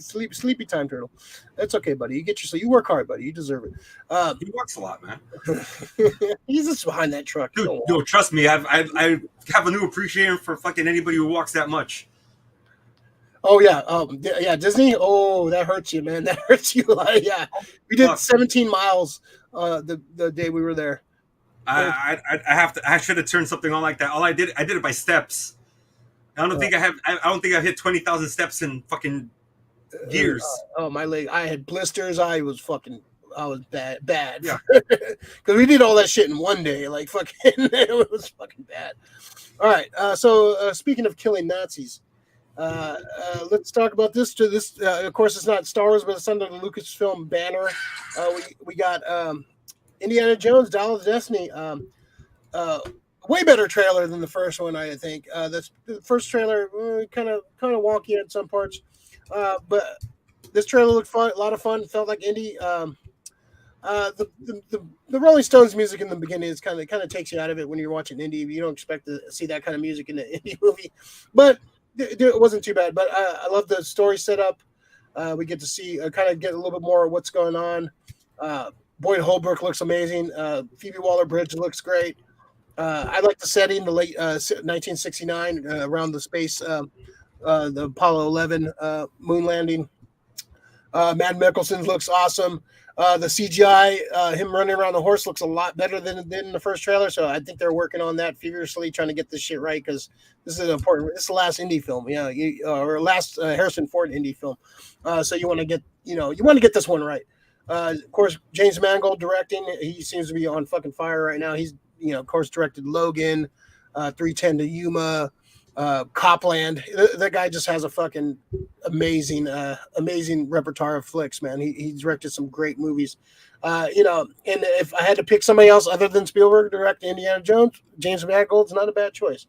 Speaker 1: Sleepy time turtle. That's okay, buddy. You work hard, buddy. You deserve it.
Speaker 2: He works a lot, man.
Speaker 1: He's just behind that truck.
Speaker 2: Dude, trust me, I have a new appreciation for fucking anybody who walks that much.
Speaker 1: Oh yeah, Disney. Oh, that hurts you, man. That hurts you. Yeah, we did 17 miles the day we were there.
Speaker 2: I should have turned something on like that. I did it by steps. I don't think I've hit 20,000 steps in fucking years.
Speaker 1: My leg! I had blisters. I was bad.
Speaker 2: Yeah,
Speaker 1: because we did all that shit in one day. Like fucking, it was fucking bad. All right. So speaking of killing Nazis, let's talk about this. Of course, it's not Star Wars, but it's under the Lucasfilm banner. We got Indiana Jones: Dial of Destiny. Way better trailer than the first one, I think. The first trailer kind of wonky at some parts, but this trailer looked fun, a lot of fun. Felt like indie. The Rolling Stones music in the beginning is kind of takes you out of it when you're watching indie. You don't expect to see that kind of music in an indie movie, but it wasn't too bad. But I love the story setup. We get to see kind of get a little bit more of what's going on. Boyd Holbrook looks amazing. Phoebe Waller-Bridge looks great. I like the setting, the late 1969 around the space, the Apollo 11 moon landing. Matt Mikkelsen looks awesome. The CGI, him running around the horse, looks a lot better than in the first trailer. So I think they're working on that furiously, trying to get this shit right, because this is important. This is the last indie film, or last Harrison Ford indie film. So you want to get this one right. Of course, James Mangold directing. He seems to be on fucking fire right now. He's of course, directed Logan, 3:10 to Yuma, Copland. That guy just has a fucking amazing repertoire of flicks, man. He directed some great movies. And if I had to pick somebody else other than Spielberg to direct Indiana Jones, James Mangold's not a bad choice.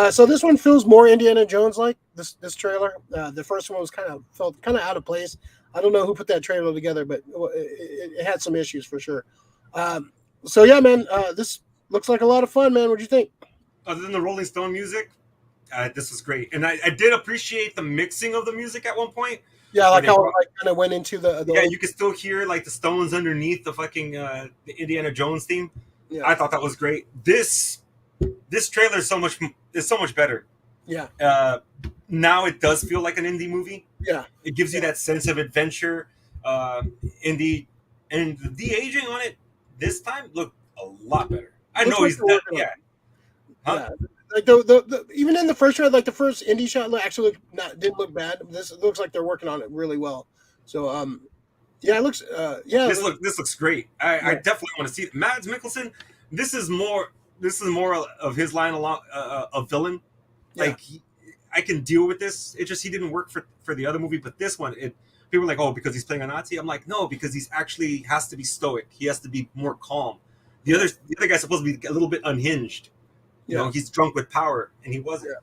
Speaker 1: So this one feels more Indiana Jones like this trailer. The first one felt kind of out of place. I don't know who put that trailer together, but it had some issues for sure. So yeah, man, this looks like a lot of fun, man. What do you think?
Speaker 2: Other than the Rolling Stone music, this was great, and I did appreciate the mixing of the music at one point.
Speaker 1: Yeah, like how it kind of went into the
Speaker 2: you could still hear like the Stones underneath the fucking the Indiana Jones theme.
Speaker 1: Yeah.
Speaker 2: I thought that was great. This trailer is so much better.
Speaker 1: Yeah.
Speaker 2: Now it does feel like an indie movie.
Speaker 1: Yeah.
Speaker 2: It gives you that sense of adventure, indie, and the de-aging on it this time looked a lot better. I know he's done. Yeah.
Speaker 1: Huh? Yeah. Like the even in the first trailer, like the first indie shot actually didn't look bad. This looks like they're working on it really well. So yeah, it looks
Speaker 2: This looks great. I definitely want to see it. Mads Mikkelsen. This is more of his line along a villain. Like I can deal with this. It's just he didn't work for the other movie, but this one, people are like, oh, because he's playing a Nazi. I'm like, no, because he's actually has to be stoic. He has to be more calm. The other guy's supposed to be a little bit unhinged. You know, he's drunk with power, and he wasn't. Yeah.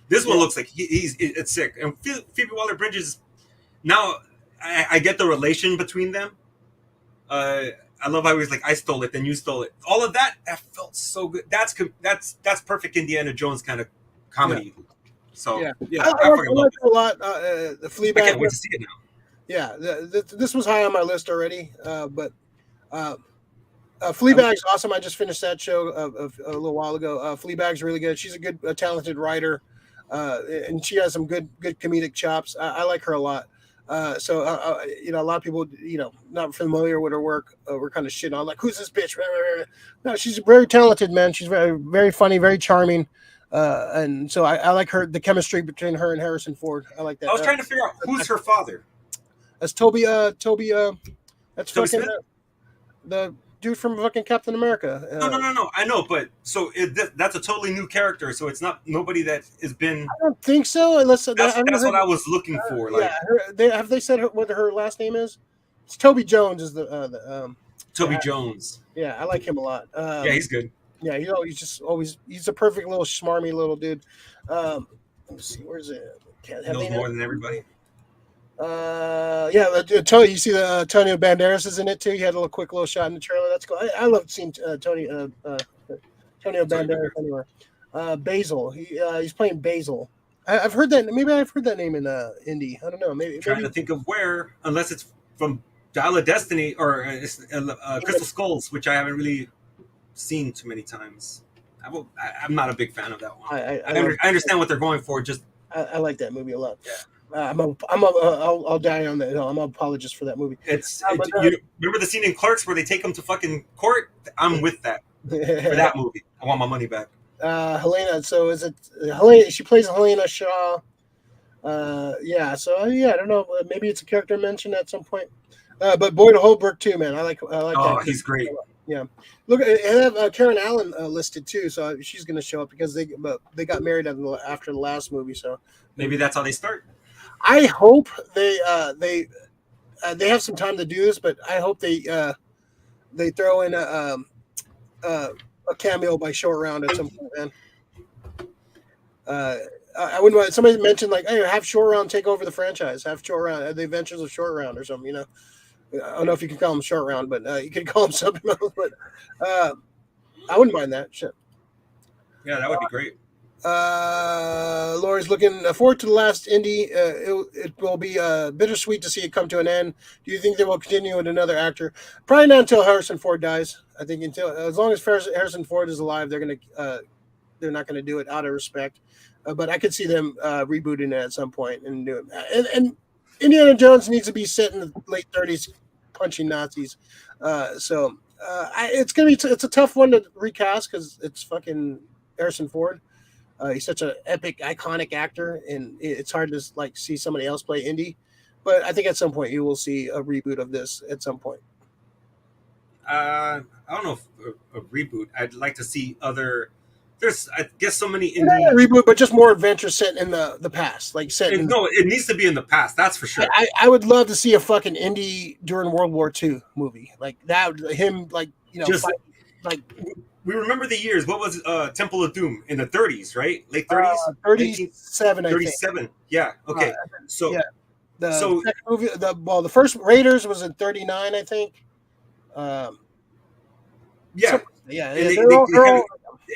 Speaker 2: This one looks like it's sick. And Phoebe Waller-Bridges. Now I get the relation between them. I love how he's like, I stole it, then you stole it. All of that felt so good. That's perfect Indiana Jones kind of comedy. Yeah. So
Speaker 1: I like it a lot. The Fleabag.
Speaker 2: I can't wait to see it now.
Speaker 1: Yeah, this was high on my list already, but Fleabag's awesome. I just finished that show a little while ago. Fleabag's really good. She's a good, talented writer, and she has some good comedic chops. I like her a lot. So a lot of people, not familiar with her work, were kind of shitting on, like, who's this bitch? No, she's very talented, man. She's very, very funny, very charming. And so I like the chemistry between her and Harrison Ford. I like that.
Speaker 2: I was trying to figure out who's her father.
Speaker 1: That's Toby. That's
Speaker 2: Toby
Speaker 1: fucking the dude from fucking Captain America.
Speaker 2: No. I know, but so that's a totally new character. So it's not nobody that has been.
Speaker 1: I don't think so. Unless
Speaker 2: that's what I was looking for.
Speaker 1: Have they said what her last name is? It's Toby Jones. Is the
Speaker 2: Toby Jones.
Speaker 1: Yeah, I like him a lot.
Speaker 2: Yeah, he's good.
Speaker 1: Yeah, he's a perfect little smarmy little dude. Let me see, where's it?
Speaker 2: Knows more than everybody.
Speaker 1: Tony. You see the Antonio Banderas is in it too. He had a quick little shot in the trailer. That's cool. I love seeing Antonio Banderas anywhere. Basil. He's playing Basil. I've heard that. Maybe I've heard that name in Indy. I don't know. Maybe
Speaker 2: trying to think of where, unless it's from Dial of Destiny or Crystal Skulls, which I haven't really seen too many times. I'm not a big fan of that one. I understand what they're going for. Just
Speaker 1: I like that movie a lot. Yeah. I'll die on that. No, I'm an apologist for that movie.
Speaker 2: You remember the scene in Clerks where they take him to fucking court? I'm with that for that movie. I want my money back.
Speaker 1: Helena. So is it Helena? She plays Helena Shaw. I don't know. Maybe it's a character mentioned at some point. But Boyd Holbrook too, man. I like.
Speaker 2: Oh, he's great.
Speaker 1: Yeah. Look, I have Karen Allen listed too, so she's going to show up because they got married after the last movie. So
Speaker 2: maybe that's how they start.
Speaker 1: I hope they have some time to do this, but I hope they throw in a cameo by Short Round at some point, man. I wouldn't mind. Somebody mentioned like, hey, have Short Round take over the franchise. Have Short Round, the Adventures of Short Round or something. I don't know if you can call him Short Round, but you could call him something else. But I wouldn't mind that shit.
Speaker 2: Yeah, that would be great.
Speaker 1: Laura's looking forward to the last indie. It will be bittersweet to see it come to an end. Do you think they will continue with another actor? Probably not until Harrison Ford dies. I think as long as Harrison Ford is alive, they're not gonna do it out of respect. But I could see them rebooting it at some point and do it. And Indiana Jones needs to be set in the late 30s, punching Nazis. It's a tough one to recast because it's fucking Harrison Ford. He's such an epic, iconic actor, and it's hard to see somebody else play Indy. But I think at some point you will see a reboot of this at some point.
Speaker 2: I don't know if a reboot. I'd like to see other. There's, I guess, so many
Speaker 1: Indy reboot, but just more adventures set in the past,
Speaker 2: it needs to be in the past. That's for sure.
Speaker 1: I would love to see a fucking Indy during World War II movie like that. Him
Speaker 2: just we remember the years. What was Temple of Doom in the 30s, right? Late 30s?
Speaker 1: 37,
Speaker 2: 37. Yeah. Okay.
Speaker 1: The second movie, the first Raiders was in 39, I think.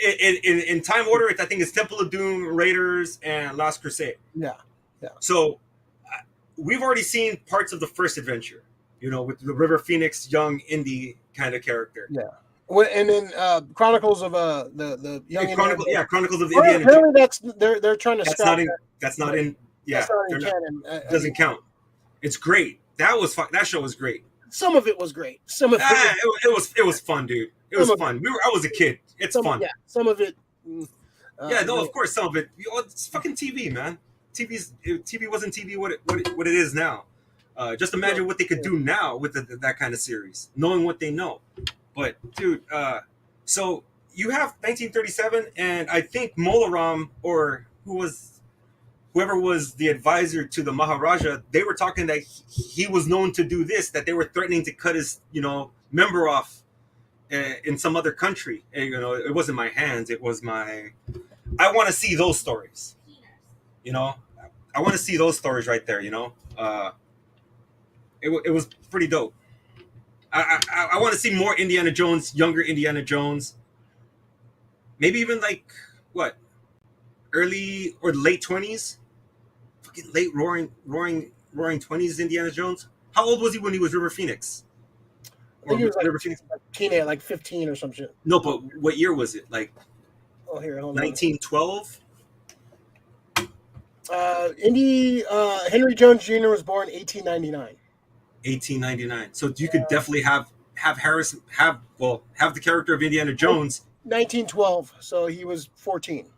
Speaker 2: In time order, I think it's Temple of Doom, Raiders, and Last Crusade.
Speaker 1: Yeah.
Speaker 2: So we've already seen parts of the first adventure, with the River Phoenix, young Indy kind of character.
Speaker 1: Yeah. And then Chronicles of the young
Speaker 2: Chronicles of Indiana.
Speaker 1: Apparently, they're trying to.
Speaker 2: That's not in. Yeah,
Speaker 1: that's not in canon.
Speaker 2: Doesn't count. It's great. That show was great.
Speaker 1: Some of it was great. Some of
Speaker 2: it was fun, dude. It was fun. I was a kid. It's fun.
Speaker 1: Yeah, some of it.
Speaker 2: Of course, some of it. It's fucking TV, man. TV wasn't TV what it is now. Just imagine what they could do now with that kind of series, knowing what they know. But dude, so you have 1937, and I think Molaram, or who was whoever was the advisor to the Maharaja, they were talking that he was known to do this, that they were threatening to cut his, member off in some other country. And, it wasn't my hands. It was my. I want to see those stories. I want to see those stories right there. It was pretty dope. I want to see more Indiana Jones, younger Indiana Jones. Maybe even like what, early or late 20s, fucking late roaring 20s Indiana Jones. How old was he when he was River Phoenix?
Speaker 1: I think he was River Phoenix, teenage, like 15 or some shit.
Speaker 2: No, but what year was it? Like,
Speaker 1: here, hold
Speaker 2: 1912.
Speaker 1: Henry Jones Jr. was born 1899.
Speaker 2: 1899. So you could definitely have Harrison have the character of Indiana Jones.
Speaker 1: 1912. So he was 14.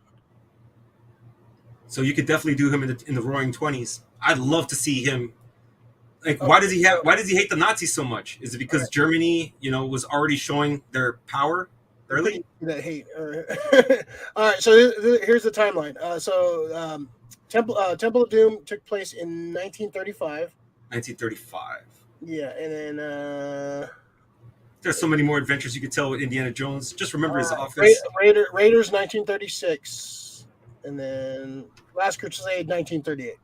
Speaker 2: So you could definitely do him in the Roaring 20s. I'd love to see him. Like, why does he hate the Nazis so much? Is it because Germany, was already showing their power early?
Speaker 1: That hate. All right. So here's the timeline. Temple of Doom took place in 1935.
Speaker 2: 1935.
Speaker 1: Yeah, and then
Speaker 2: there's so many more adventures you could tell with Indiana Jones. Just remember his office.
Speaker 1: Raiders 1936, and then Last Crusade 1938.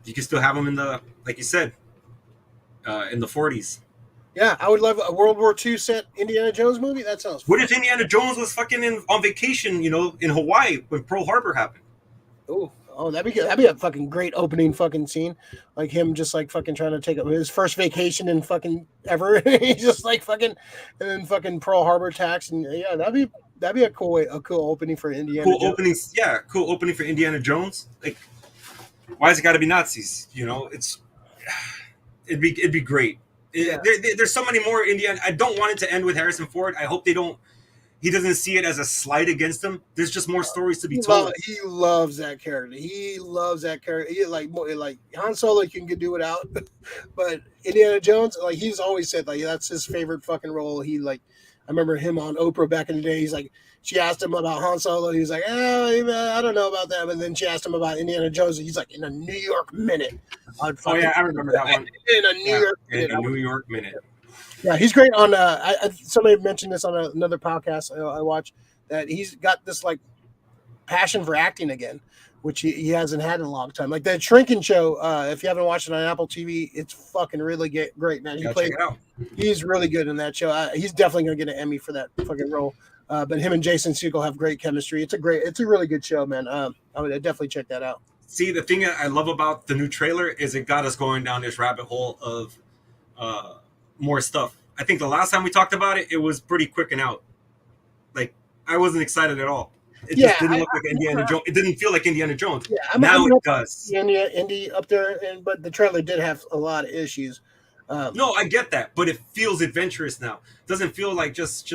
Speaker 2: You can still have them like you said, in the 40s.
Speaker 1: Yeah, I would love a World War II set Indiana Jones movie. That sounds fun.
Speaker 2: What if Indiana Jones was fucking on vacation, in Hawaii when Pearl Harbor happened?
Speaker 1: Oh, that'd be good. That'd be a fucking great opening fucking scene. Like him just like fucking trying to take his first vacation in fucking ever. He's just like fucking, and then fucking Pearl Harbor attacks, and yeah, that'd be a cool opening for Indiana.
Speaker 2: Cool opening for Indiana Jones. Like, why has it got to be Nazis? It'd be great.
Speaker 1: Yeah.
Speaker 2: There's so many more Indiana. I don't want it to end with Harrison Ford. I hope he doesn't see it as a slight against him. There's just more stories to be told.
Speaker 1: He loves that character. He like Han Solo can do without, but Indiana Jones, like he's always said like that's his favorite fucking role. I remember him on Oprah back in the day. He's like, she asked him about Han Solo. He was like, I don't know about that. But then she asked him about Indiana Jones. He's like, in a New York minute.
Speaker 2: I remember that one.
Speaker 1: In a New
Speaker 2: York minute.
Speaker 1: Yeah, he's great on. Somebody mentioned this on another podcast I watched, that he's got this like passion for acting again, which he hasn't had in a long time. Like that Shrinking show. If you haven't watched it on Apple TV, it's fucking really great, man. He's really good in that show. He's definitely gonna get an Emmy for that fucking role. But him and Jason Segel have great chemistry. It's a really good show, man. I would definitely check that out.
Speaker 2: See, the thing I love about the new trailer is it got us going down this rabbit hole of more stuff. I think the last time we talked about it, it was pretty quick and out. Like, I wasn't excited at all. It just didn't look like Indiana Jones. It didn't feel like Indiana Jones. Yeah, now it does.
Speaker 1: Indy up there, but the trailer did have a lot of issues.
Speaker 2: No, I get that, but it feels adventurous now. It doesn't feel like just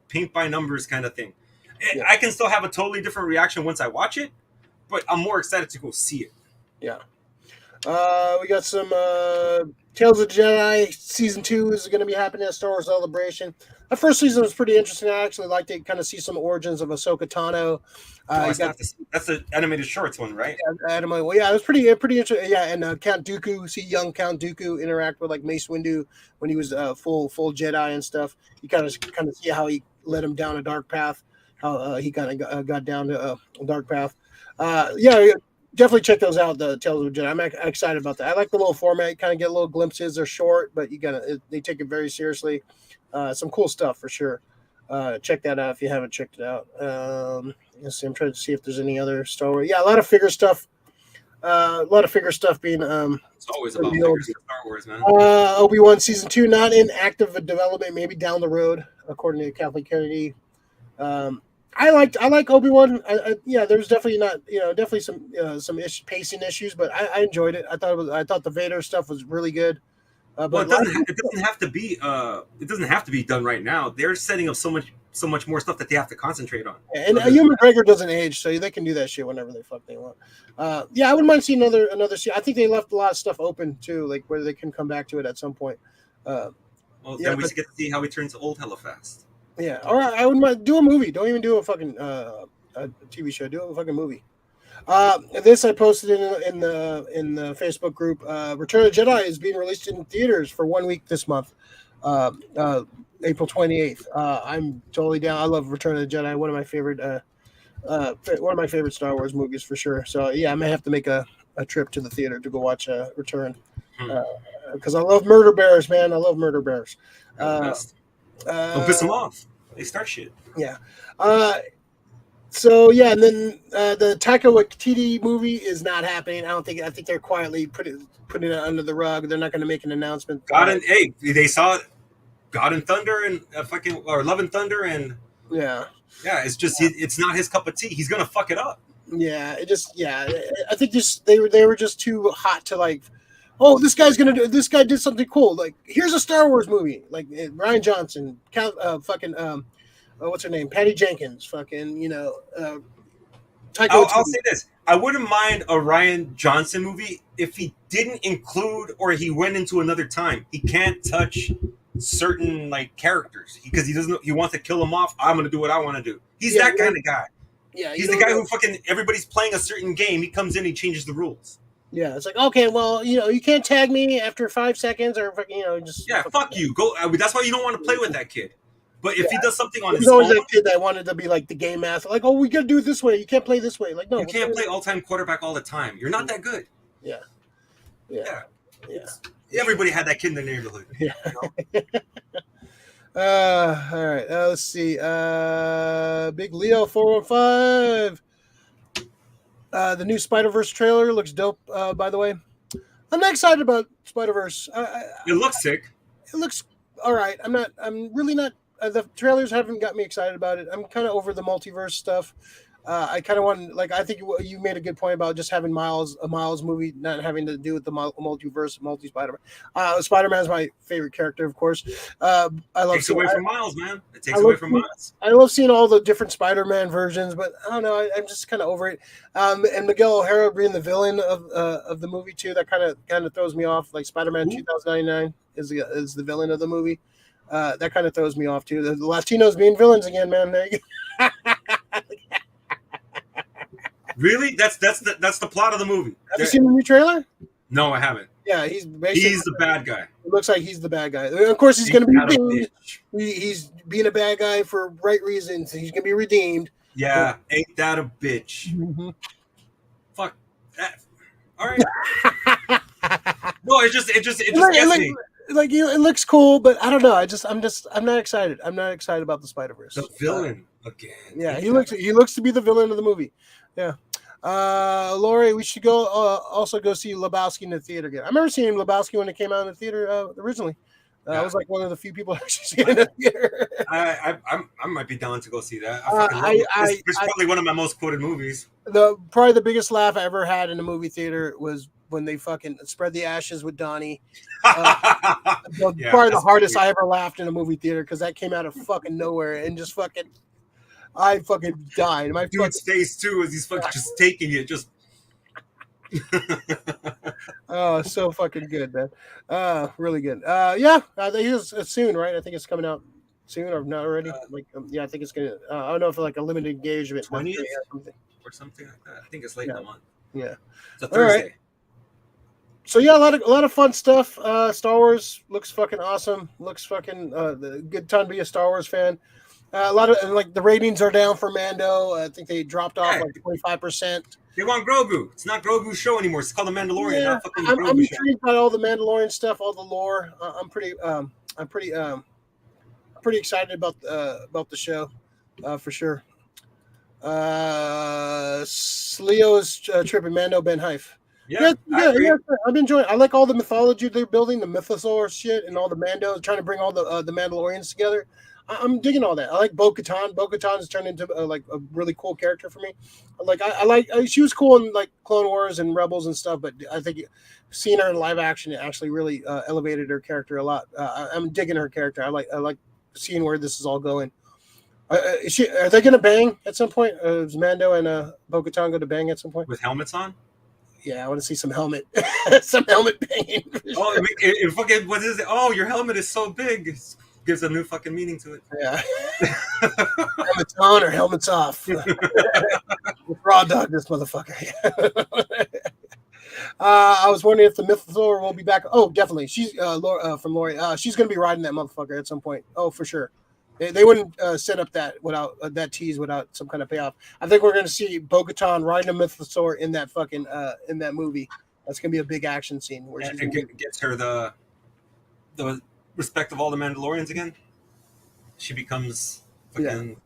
Speaker 2: paint by numbers kind of thing. Yeah. I can still have a totally different reaction once I watch it, but I'm more excited to go see it.
Speaker 1: Yeah. We got some Tales of the Jedi Season 2 is going to be happening at Star Wars Celebration. The first season was pretty interesting. I actually like to kind of see some origins of Ahsoka Tano.
Speaker 2: That's the animated shorts one, right?
Speaker 1: Yeah, it was pretty interesting. Yeah, and Count Dooku, see young Count Dooku interact with like Mace Windu when he was full Jedi and stuff. You kind of see how he led him down a dark path, how he kind of got down to a dark path. Definitely check those out, the Tales of the Jedi. I'm excited about that. I like the little format. You kind of get little glimpses. They're short, but they take it very seriously. Some cool stuff for sure. Check that out if you haven't checked it out. Let's see. I'm trying to see if there's any other Star Wars. Yeah, a lot of figure stuff. Being.
Speaker 2: It's always about figures for Star Wars, man.
Speaker 1: Obi-Wan Season 2 not in active development. Maybe down the road, according to Kathleen Kennedy. I like Obi-Wan. There's definitely some pacing issues, but I enjoyed it. I thought the Vader stuff was really good.
Speaker 2: But it doesn't have to be. It doesn't have to be done right now. They're setting up so much more stuff that they have to concentrate on.
Speaker 1: Yeah, and Ewan McGregor doesn't age, so they can do that shit whenever they want. I wouldn't mind seeing another. I think they left a lot of stuff open too, like where they can come back to it at some point.
Speaker 2: Then we get to see how he turns old hella fast.
Speaker 1: Yeah, or I wouldn't mind do a movie. Don't even do a fucking a TV show. Do a fucking movie. And this I posted in the Facebook group. Return of the Jedi is being released in theaters for 1 week this month, April 28th. I'm totally down. I love Return of the Jedi. One of my favorite Star Wars movies for sure. So yeah, I may have to make a trip to the theater to go watch Return, because I love murder bears, man. I love murder bears.
Speaker 2: Don't piss them off. They start shit.
Speaker 1: Yeah. So yeah, and then the Taika Waititi movie is not happening. I think they're quietly putting it under the rug. They're not going to make an announcement.
Speaker 2: Hey, they saw God and Thunder and or Love and Thunder, and yeah, it's just it's not his cup of tea. He's gonna fuck it up.
Speaker 1: Yeah, I think they were just too hot to like. Oh, this guy did something cool. Like, here's a Star Wars movie. Like Ryan Johnson, what's her name? Patty Jenkins.
Speaker 2: I'll say this: I wouldn't mind a Ryan Johnson movie if he didn't include or he went into another time. He can't touch certain like characters because he doesn't. He wants to kill them off. I'm gonna do what I want to do. He's that kind of guy.
Speaker 1: Yeah,
Speaker 2: he's the guy who fucking everybody's playing a certain game. He comes in, he changes the rules.
Speaker 1: Yeah, it's like, okay, well, you can't tag me after 5 seconds, or just
Speaker 2: fuck you. Go. That's why you don't want to play with that kid. But if he does something on his
Speaker 1: own,
Speaker 2: always
Speaker 1: that kid that wanted to be like the game master, like, oh, we gotta do it this way. You can't play this way. Like, no,
Speaker 2: you can't play all-time quarterback all the time. You're not that good.
Speaker 1: Yeah.
Speaker 2: Everybody had that kid in their neighborhood.
Speaker 1: Yeah. All right. Let's see. Big Leo 415. The new Spider-Verse trailer looks dope. By the way, I'm not excited about Spider-Verse.
Speaker 2: It looks sick.
Speaker 1: It looks all right. I'm really not. The trailers haven't got me excited about it. I'm kind of over the multiverse stuff. I kind of want, like, I think you made a good point about just having a Miles movie, not having to do with the multiverse, Spider-Man. Spider-Man is my favorite character, of course. I love.
Speaker 2: Takes away from Miles, man. It takes away from Miles.
Speaker 1: I love seeing all the different Spider-Man versions, but I don't know. I'm just kind of over it. And Miguel O'Hara being the villain of the movie too, that kind of throws me off. Like Spider-Man 2099 is the villain of the movie. That kind of throws me off too. The Latinos being villains again, man. There you go.
Speaker 2: Really? That's the plot of the movie.
Speaker 1: Have you seen the new trailer?
Speaker 2: No, I haven't.
Speaker 1: Yeah, he's
Speaker 2: the bad guy.
Speaker 1: It looks like he's the bad guy. Of course, he's going to be redeemed. He's being a bad guy for right reasons. He's going to be redeemed.
Speaker 2: Yeah, ain't that a bitch?
Speaker 1: Mm-hmm.
Speaker 2: Fuck that. All right. No, it just gets me.
Speaker 1: Like, it looks cool, but I don't know. I'm not excited. I'm not excited about the Spider-Verse.
Speaker 2: The villain again.
Speaker 1: Yeah, he looks to be the villain of the movie. Yeah. Lori, we should go also go see Lebowski in the theater again. I remember seeing Lebowski when it came out in the theater originally. I was like one of the few people actually seeing it in the theater.
Speaker 2: I might be down to go see that. It's probably one of my most quoted movies.
Speaker 1: Probably the biggest laugh I ever had in a movie theater was when they fucking spread the ashes with Donnie. Probably the hardest I ever laughed in a movie theater because that came out of fucking nowhere and just fucking. I fucking died. My
Speaker 2: dude's face too as he's fucking just taking it. Just
Speaker 1: oh, so fucking good, man. Really good. Yeah, I think it's soon, right? I think it's coming out soon or not already. I think it's gonna. I don't know if like a limited engagement
Speaker 2: 20th or something like that. I think it's late in the month.
Speaker 1: Yeah,
Speaker 2: it's a Thursday.
Speaker 1: Right. So yeah, a lot of fun stuff. Star Wars looks fucking awesome. Looks fucking good time to be a Star Wars fan. A lot of like the ratings are down for Mando. I think they dropped off like 25%.
Speaker 2: They want Grogu. It's not Grogu's show anymore. It's called The Mandalorian.
Speaker 1: Yeah,
Speaker 2: not fucking
Speaker 1: I'm intrigued by all the Mandalorian stuff, all the lore. I'm pretty excited about the show, for sure. Leo is tripping. Mando Ben Hife. Yeah, I've been enjoying. I like all the mythology they're building, the mythosaur shit, and all the Mando trying to bring all the Mandalorians together. I'm digging all that. I like Bo-Katan. Bo-Katan has turned into like a really cool character for me. She was cool in like Clone Wars and Rebels and stuff, but I think seeing her in live action actually really elevated her character a lot. I'm digging her character. I like seeing where this is all going. Are they going to bang at some point? Is Mando and Bo-Katan going to bang at some point
Speaker 2: with helmets on?
Speaker 1: Yeah, I want to see some helmet banging.
Speaker 2: Oh, it fucking what is it? Oh, your helmet is so big. Gives a new fucking meaning to it.
Speaker 1: Yeah. Helmets on or helmets off. Raw dog this motherfucker. I was wondering if the Mythosaur will be back. Oh, definitely. She's Laura, from Lori. She's going to be riding that motherfucker at some point. Oh, for sure. They wouldn't set up that without that tease without some kind of payoff. I think we're going to see Bo-Katan riding a Mythosaur in that fucking in that movie. That's going to be a big action scene where she
Speaker 2: gets her the respect of all the Mandalorians again. She becomes fucking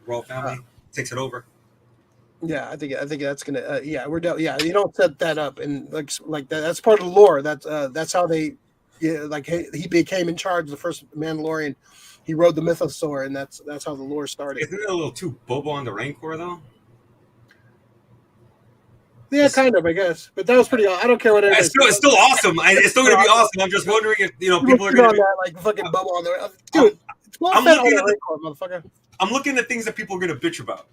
Speaker 2: royal family, takes it over.
Speaker 1: Yeah, I think that's gonna. We're done. Yeah, you don't set that up and like that. That's part of the lore. That's how they, he became in charge of the first Mandalorian. He rode the Mythosaur, and that's how the lore started.
Speaker 2: Isn't it a little too Boba on the Rancor though?
Speaker 1: Yeah, kind of, I guess. But that was pretty. I don't care what
Speaker 2: it's still awesome. It's still gonna be awesome. I'm just wondering if people are gonna
Speaker 1: be that, like fucking Boba on the dude. I'm looking at Rancor, motherfucker.
Speaker 2: I'm looking at things that people are gonna bitch about.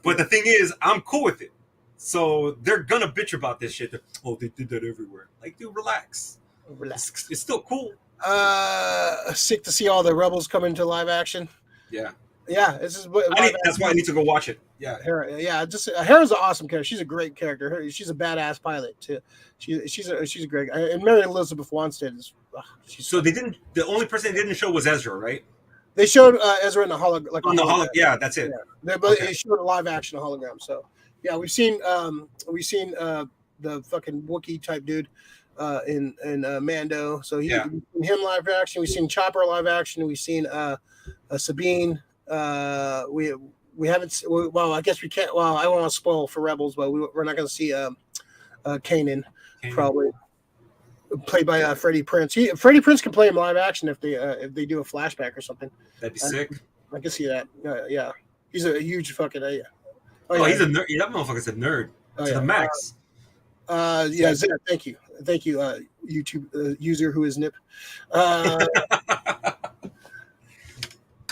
Speaker 2: But the thing is, I'm cool with it. So they're gonna bitch about this shit. Oh, they did that everywhere. Like, dude, relax. It's still cool.
Speaker 1: Sick to see all the Rebels come into live action.
Speaker 2: Yeah.
Speaker 1: Yeah, this is.
Speaker 2: That's why I need to go watch it. Yeah.
Speaker 1: Hera, Hera's an awesome character. She's a great character. She's a badass pilot too. She's a great. And Mary Elizabeth Winstead is.
Speaker 2: So they didn't. The only person they didn't show was Ezra, right?
Speaker 1: They showed Ezra in the hologram.
Speaker 2: On the hologram. Yeah, that's it.
Speaker 1: Yeah. But they showed a live action hologram. So yeah, we've seen the fucking Wookiee type dude in Mando. So him live action. We've seen Chopper live action. We've seen Sabine. We haven't. Well, I guess we can't. Well, I don't want to spoil for Rebels, but we're not going to see Kanan probably. Played by Freddie Prinze. Freddie Prinze can play him live action if they do a flashback or something.
Speaker 2: That'd be sick.
Speaker 1: I can see that. Yeah, he's a huge fucking.
Speaker 2: He's a nerd. That motherfucker's a nerd to the max.
Speaker 1: Zed, thank you, YouTube user who is Nip.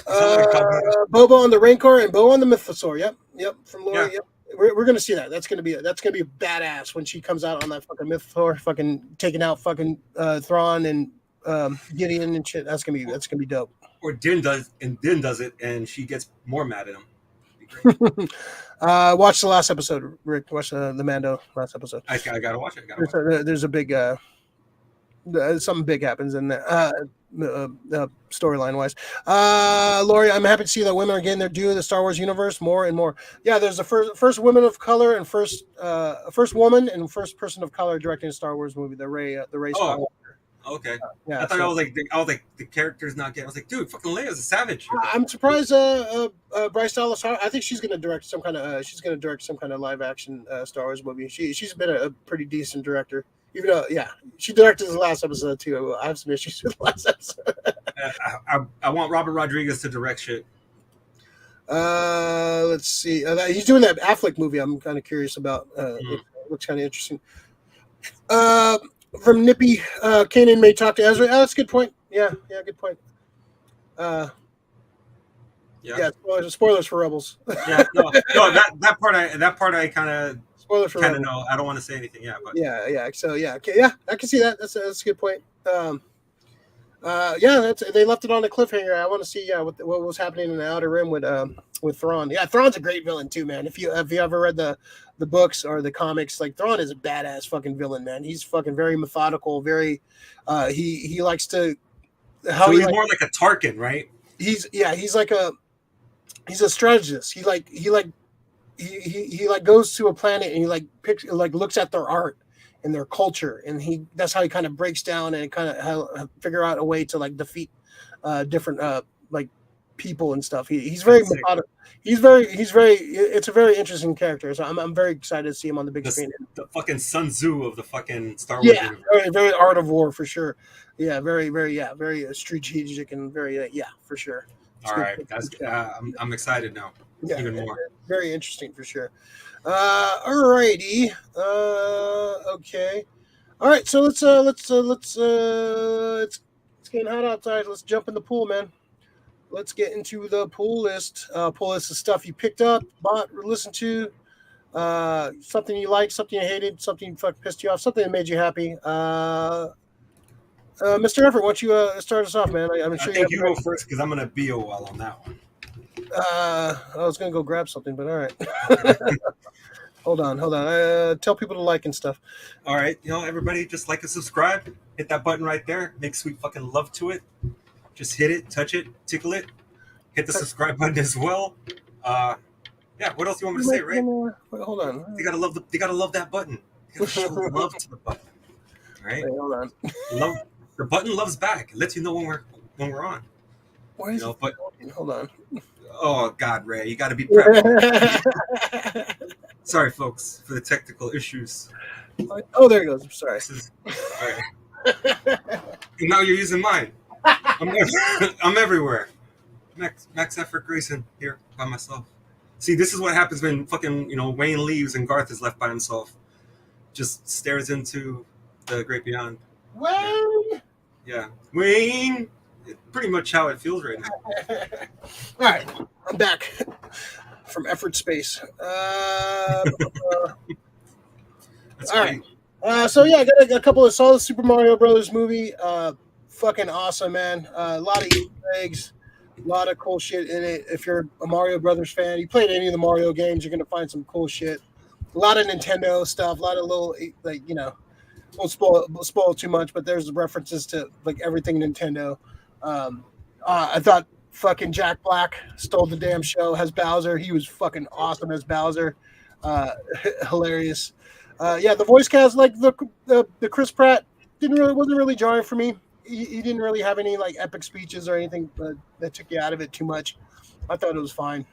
Speaker 1: Boba on the Rancor and Bo on the Mythosaur. Yep. From Laura.
Speaker 2: Yeah.
Speaker 1: Yep. We're gonna see that. That's gonna be badass when she comes out on that fucking Mythosaur, fucking taking out fucking Thrawn and Gideon and shit. That's gonna be dope.
Speaker 2: Or Din does it, and she gets more mad at him.
Speaker 1: Watch the last episode, Rick. Watch the Mando last episode.
Speaker 2: I gotta watch it.
Speaker 1: There's a big something big happens in there. Storyline wise, Lori, I'm happy to see that women are getting their due in the Star Wars universe more and more. Yeah, there's the first woman of color and first woman and first person of color directing a Star Wars movie. The Rey Skywalker.
Speaker 2: Okay. I thought I was like the character's not getting. I was like, dude, fucking Leia's a savage.
Speaker 1: I'm surprised. Bryce Dallas Howard. I think she's going to direct some kind of live action Star Wars movie. She's been a pretty decent director. Even though, she directed the last episode too. I have some issues with the last episode.
Speaker 2: I want Robert Rodriguez to direct shit.
Speaker 1: Let's see. He's doing that Affleck movie. I'm kind of curious about. It looks kind of interesting. From Nippy, Kanan may talk to Ezra. Oh, that's a good point. Yeah, good point. Spoilers for Rebels.
Speaker 2: That part I kind of.
Speaker 1: Spoiler for Rebels.
Speaker 2: No, I don't want to say anything yet. But
Speaker 1: So I can see that. That's a good point. They left it on a cliffhanger. I want to see what was happening in the Outer Rim with Thrawn. Yeah, Thrawn's a great villain too, man. If you ever read the books or the comics, like Thrawn is a badass fucking villain, man. He's fucking very methodical, very he likes to
Speaker 2: he's more like a Tarkin, right?
Speaker 1: He's a strategist. He goes to a planet and he looks at their art and their culture, and that's how he kind of breaks down and kind of figure out a way to defeat different people and stuff. He's very methodical. He's very. It's a very interesting character. So I'm very excited to see him on the big screen.
Speaker 2: The fucking Sun Tzu of the fucking Star Wars.
Speaker 1: Yeah, very, very art of war for sure. Yeah, very, very, very strategic and very for sure.
Speaker 2: All right, I'm excited now.
Speaker 1: Yeah,
Speaker 2: even more.
Speaker 1: Very interesting for sure. Alrighty. Okay. All right. So let's it's getting hot outside. Let's jump in the pool, man. Let's get into the pool list. Pool list of stuff you picked up, bought, listened to, something you liked, something you hated, something pissed you off, something that made you happy. Mr. Everett, why don't you start us off, man? I'm sure
Speaker 2: I think you go first because I'm gonna be a while on that one.
Speaker 1: I was gonna go grab something, but all right. Hold on. Tell people to like and stuff.
Speaker 2: All right, everybody, just like and subscribe. Hit that button right there. Make sweet fucking love to it. Just hit it, touch it, tickle it. Hit the subscribe button as well. Yeah. What else do you want me to say, Ray?
Speaker 1: Wait, hold on.
Speaker 2: They gotta love that button. They gotta show love to the button. All right.
Speaker 1: Wait, hold on.
Speaker 2: Love. The button loves back. It lets you know when we're on.
Speaker 1: Why is
Speaker 2: But
Speaker 1: hold on.
Speaker 2: oh God, Ray, you got to be prepped. Sorry, folks, for the technical issues.
Speaker 1: Oh, there it goes. I'm sorry.
Speaker 2: All right. And now you're using mine. I'm everywhere. Max Effort Grayson here by myself. See, this is what happens when fucking Wayne leaves and Garth is left by himself. Just stares into the great beyond.
Speaker 1: Wayne.
Speaker 2: Yeah, Wayne. It's pretty much how it feels right now.
Speaker 1: All right, I'm back from effort space. All right. So yeah, I got a couple of solid Super Mario Brothers movie. Fucking awesome, man. A lot of Easter eggs, a lot of cool shit in it. If you're a Mario Brothers fan, you played any of the Mario games, you're gonna find some cool shit. A lot of Nintendo stuff, a lot of little won't spoil too much, but there's references to like everything Nintendo. I thought fucking Jack Black stole the damn show as Bowser. He was fucking awesome as Bowser. Hilarious. Yeah, the voice cast, like the Chris Pratt wasn't really jarring for me. He didn't really have any like epic speeches or anything that took you out of it too much. I thought it was fine.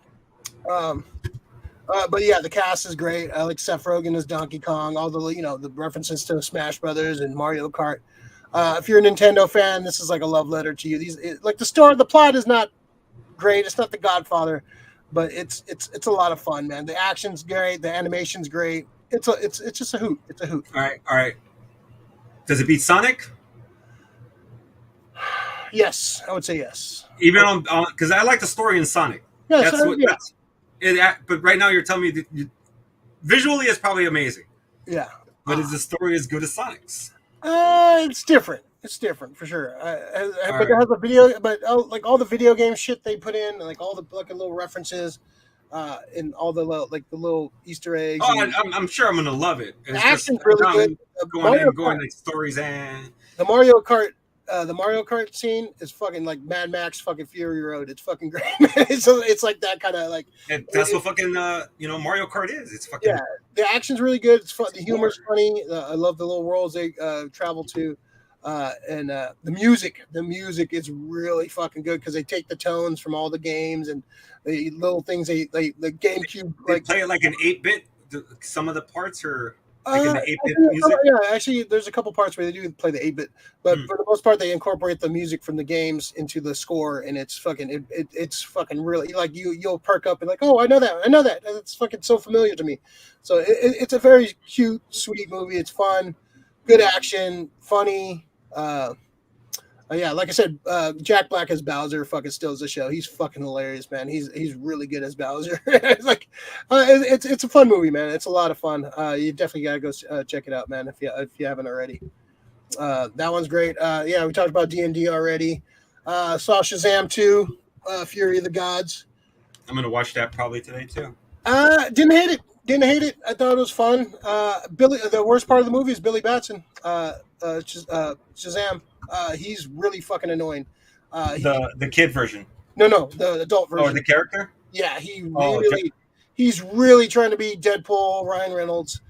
Speaker 1: But yeah, the cast is great. I like Seth Rogen as Donkey Kong. All the the references to Smash Brothers and Mario Kart. If you're a Nintendo fan, this is like a love letter to you. The plot is not great. It's not The Godfather, but it's a lot of fun, man. The action's great. The animation's great. It's just a hoot. It's a hoot.
Speaker 2: All right. Does it beat Sonic?
Speaker 1: Yes, I would say yes.
Speaker 2: Even on because I like the story in Sonic.
Speaker 1: Yeah,
Speaker 2: but right now you're telling me that visually it's probably amazing.
Speaker 1: Yeah.
Speaker 2: But is the story as good as Sonic's?
Speaker 1: It's different. It's different for sure. But it has a video, but like all the video game shit they put in, like all the little references, and all the little Easter eggs.
Speaker 2: Oh, I'm sure I'm gonna love it.
Speaker 1: The action's really good.
Speaker 2: Going like stories and
Speaker 1: the Mario Kart scene is fucking like Mad Max fucking Fury Road. It's fucking great. It's like that kind of like.
Speaker 2: And that's what fucking Mario Kart is. It's fucking.
Speaker 1: Yeah, the action's really good. It's fun. The humor's funny. I love the little worlds they travel to, and the music. The music is really fucking good because they take the tones from all the games and the little things. The GameCube
Speaker 2: they play it like an 8-bit. Some of the parts are. Like in the 8-bit music?
Speaker 1: Yeah, actually, there's a couple parts where they do play the 8-bit, but for the most part, they incorporate the music from the games into the score, and it's fucking it's fucking really like you'll perk up and like, oh, I know that, it's fucking so familiar to me. So it's a very cute, sweet movie. It's fun, good action, funny. Yeah, like I said, Jack Black as Bowser fucking steals the show. He's fucking hilarious, man. He's really good as Bowser. It's like, it's a fun movie, man. It's a lot of fun. You definitely gotta go check it out, man. If you haven't already, that one's great. Yeah, we talked about D&D already. Saw Shazam 2, Fury of the Gods.
Speaker 2: I'm gonna watch that probably today too.
Speaker 1: Didn't hate it. I thought it was fun. The worst part of the movie is Billy Batson. Shazam. He's really fucking annoying.
Speaker 2: The kid version.
Speaker 1: No, the adult version.
Speaker 2: Oh, the character?
Speaker 1: Yeah, he's really trying to be Deadpool, Ryan Reynolds.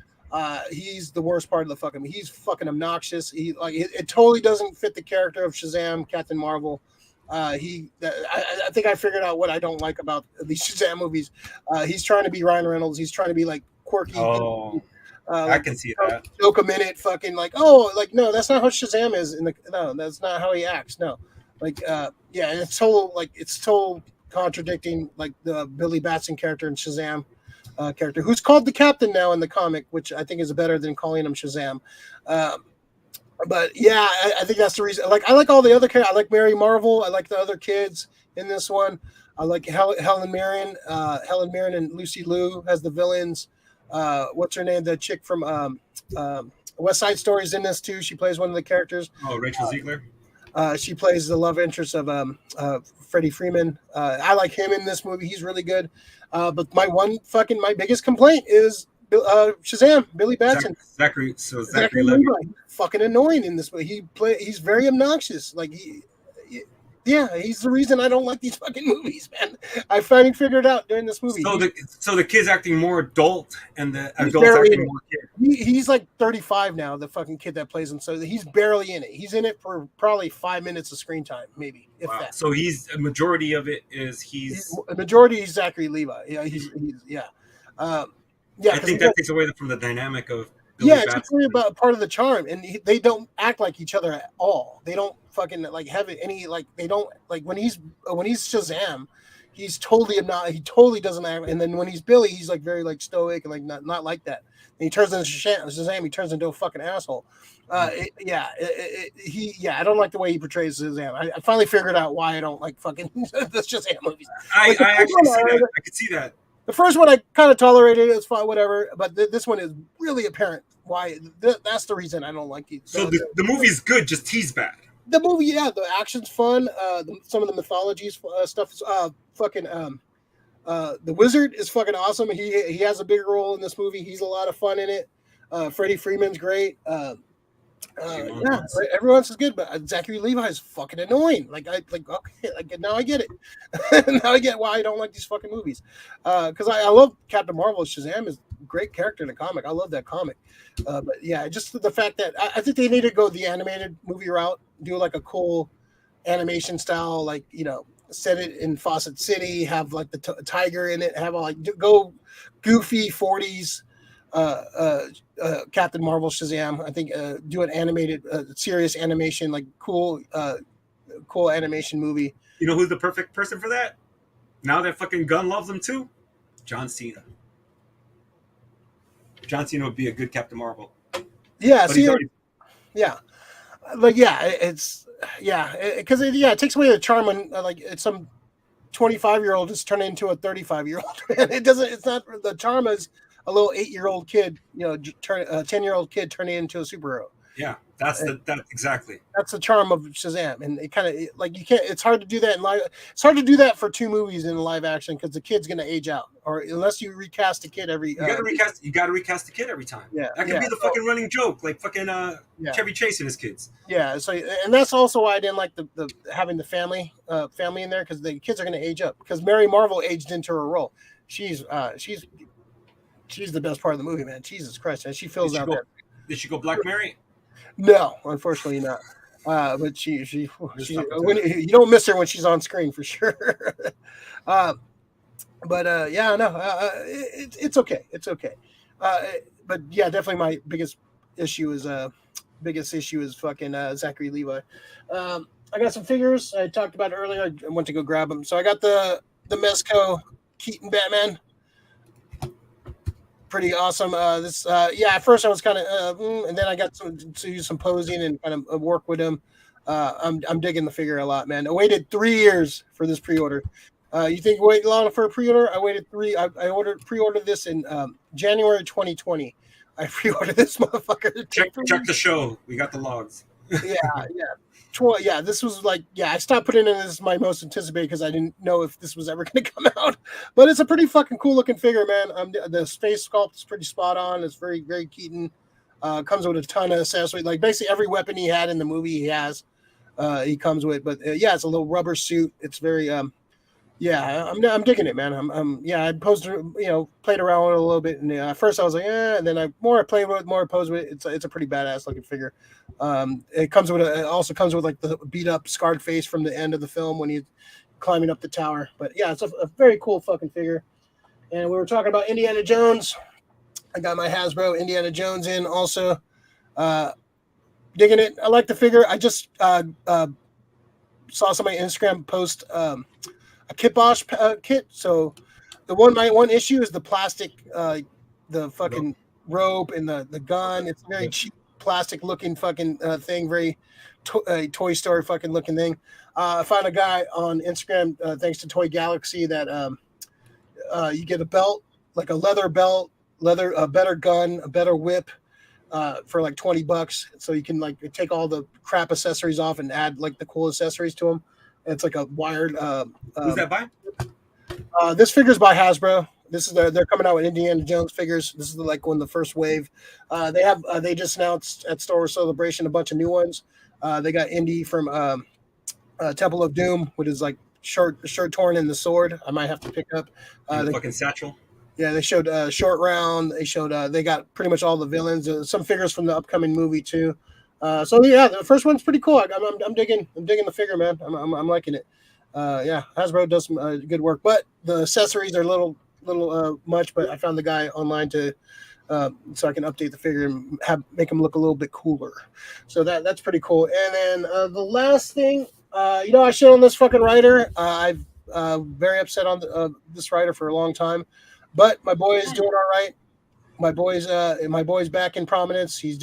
Speaker 1: He's the worst part of the fucking. He's fucking obnoxious. It totally doesn't fit the character of Shazam, Captain Marvel. I think I figured out what I don't like about these Shazam movies. He's trying to be Ryan Reynolds. He's trying to be like quirky.
Speaker 2: Oh. I can see that.
Speaker 1: Joke a minute, fucking no, that's not how Shazam is. No, that's not how he acts. No, yeah, and it's so contradicting like the Billy Batson character and Shazam character, who's called the Captain now in the comic, which I think is better than calling him Shazam. But yeah, I think that's the reason. Like I like all the other characters. I like Mary Marvel. I like the other kids in this one. I like Helen Mirren and Lucy Liu as the villains. What's her name? The chick from West Side Story is in this too. She plays one of the characters.
Speaker 2: Oh, Rachel Ziegler.
Speaker 1: She plays the love interest of Freddie Freeman. I like him in this movie. He's really good. But my biggest complaint is Shazam, Billy Batson.
Speaker 2: Zachary Levi.
Speaker 1: Fucking annoying in this movie. He's very obnoxious. Yeah, he's the reason I don't like these fucking movies, man. I finally figured it out during this movie.
Speaker 2: So the kid's acting more adult, and the adult's acting more kid.
Speaker 1: He's like 35 now, the fucking kid that plays him. So he's barely in it. He's in it for probably 5 minutes of screen time, maybe, if that.
Speaker 2: So a majority of it is
Speaker 1: a majority is Zachary Levi. Yeah, he's I
Speaker 2: think that takes away from the dynamic of.
Speaker 1: It's actually about part of the charm, and they don't act like each other at all. They don't fucking have any they don't when he's Shazam, he's totally not. He totally doesn't act. And then when he's Billy, he's very stoic and not like that. And he turns into Shazam. He turns into a fucking asshole. I don't like the way he portrays Shazam. I finally figured out why I don't like fucking the Shazam movies.
Speaker 2: I could see that.
Speaker 1: The first one I kind of tolerated. It's fine, whatever. But this one is really apparent why. That's the reason I don't like it.
Speaker 2: So the movie's good, just he's bad.
Speaker 1: The movie, the action's fun. Some of the mythology stuff is the Wizard is fucking awesome. He has a big role in this movie. He's a lot of fun in it. Freddie Freeman's great. Everyone's is good, but Zachary Levi is fucking annoying. Now I get it. Now I get why I don't like these fucking movies. Because I love Captain Marvel. Shazam is a great character in the comic. I love that comic. But yeah, just the fact that I think they need to go the animated movie route, do a cool animation style, set it in Fawcett City, have the tiger in it, have go goofy 40s. Captain Marvel Shazam. I think do an animated, serious animation, cool animation movie.
Speaker 2: You know who's the perfect person for that? Now that fucking Gunn loves him too, John Cena. John Cena would be a good Captain Marvel.
Speaker 1: Yeah, because it takes away the charm when it's some 25-year-old is turning into a 35-year-old. It doesn't. It's not the charm is a little 8-year-old kid, a 10-year-old kid turning into a superhero.
Speaker 2: Yeah, that's exactly.
Speaker 1: That's the charm of Shazam, and it kind of you can't. It's hard to do that in live. It's hard to do that for 2 movies in live action because the kid's gonna age out, or unless you recast the kid every.
Speaker 2: You gotta recast the kid every time.
Speaker 1: Yeah,
Speaker 2: that could be the fucking running joke, Chevy Chase and his kids.
Speaker 1: Yeah, so and that's also why I didn't like the having the family in there because the kids are gonna age up because Mary Marvel aged into her role. She's the best part of the movie, man. Jesus Christ, and she fills out there.
Speaker 2: Did she go Black Mary?
Speaker 1: No, unfortunately not. But she you don't miss her when she's on screen for sure. It's okay. It's okay. But yeah, definitely my biggest issue is fucking Zachary Levi. I got some figures. I talked about it earlier. I went to go grab them. So I got the Mezco Keaton Batman. Pretty awesome. At first I was kind of, and then I got to do some posing and kind of work with him. I'm digging the figure a lot, man. I waited 3 years for this pre-order. You think wait long for a pre-order? I waited 3. I pre-ordered this in January 2020. I pre-ordered this motherfucker.
Speaker 2: Check the show. We got the logs.
Speaker 1: This was I stopped putting in this my most anticipated because I didn't know if this was ever going to come out. But it's a pretty fucking cool looking figure, man. The face sculpt is pretty spot on. It's very, very Keaton. Comes with a ton of accessories. Basically every weapon he had in the movie he has. He comes with. But it's a little rubber suit. It's very I'm digging it, man. I posed, played around with it a little bit, and at first I was like, and then I played with it, more posed with it. It's a pretty badass looking figure. It also comes with the beat up, scarred face from the end of the film when he's climbing up the tower. But yeah, it's a very cool fucking figure. And we were talking about Indiana Jones. I got my Hasbro Indiana Jones in also. Digging it. I like the figure. I just saw somebody on Instagram post a Kitbosh kit. So the one issue is the plastic, the fucking rope and the gun. It's very cheap plastic looking fucking thing, very Toy Story fucking looking thing. I found a guy on Instagram, thanks to Toy Galaxy, that you get a belt, like a leather belt, a better gun, a better whip, for like $20. So you can like take all the crap accessories off and add like the cool accessories to them. It's like a wired.
Speaker 2: Who's that by?
Speaker 1: This figure's by Hasbro. This is they're coming out with Indiana Jones figures. This is like one of the first wave. They just announced at Star Wars Celebration a bunch of new ones. They got Indy from Temple of Doom, which is like shirt torn in the sword. I might have to pick up.
Speaker 2: The fucking satchel.
Speaker 1: Yeah, they showed Short Round. They showed they got pretty much all the villains. Some figures from the upcoming movie too. So yeah, the first one's pretty cool. I'm digging the figure, man. I'm liking it. Yeah, Hasbro does some good work, but the accessories are a little much. But I found the guy online to so I can update the figure and make him look a little bit cooler. So that's pretty cool. And then the last thing, I shit on this fucking writer. I've very upset on this writer for a long time, but my boy is doing all right. My boy's back in prominence. He's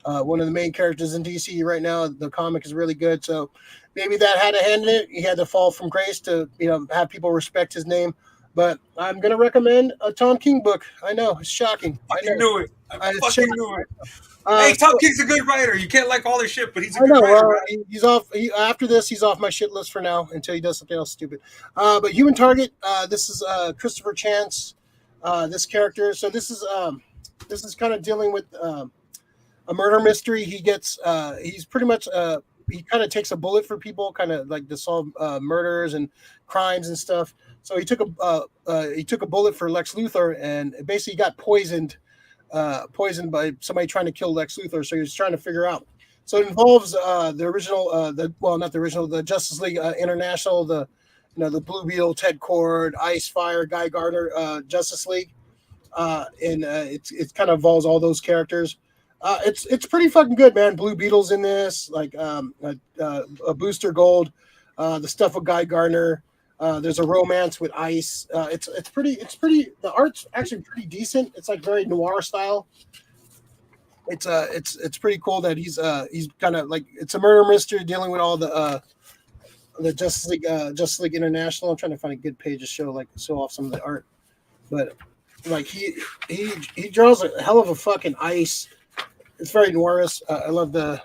Speaker 1: one of the main characters in DC right now. The comic is really good, so maybe that had a hand in it. He had to fall from grace to have people respect his name. But I'm gonna recommend a Tom King book. I know it's shocking.
Speaker 2: I knew it. I fucking knew it. Hey, Tom King's a good writer. You can't like all his shit, but he's a good writer.
Speaker 1: Well, he's off. After this, he's off my shit list for now until he does something else stupid. But Human Target. This is Christopher Chance. This character. So this is kind of dealing with a murder mystery. He gets. He's pretty much. He kind of takes a bullet for people, kind of like to solve murders and crimes and stuff. So he took a bullet for Lex Luthor, and basically got poisoned by somebody trying to kill Lex Luthor. So he was trying to figure out. So it involves the Justice League International, the Blue Beetle, Ted Kord, Ice Fire, Guy Gardner, Justice League, and it kind of involves all those characters. It's pretty fucking good, man. Blue Beetle's in this, like a Booster Gold, the stuff with Guy Gardner. There's a romance with Ice. It's pretty. The art's actually pretty decent. It's like very noir style. It's pretty cool that he's kind of like, it's a murder mystery dealing with all the Justice League International. I'm trying to find a good page to show off some of the art, but like he draws a hell of a fucking Ice. It's very noirish. I love the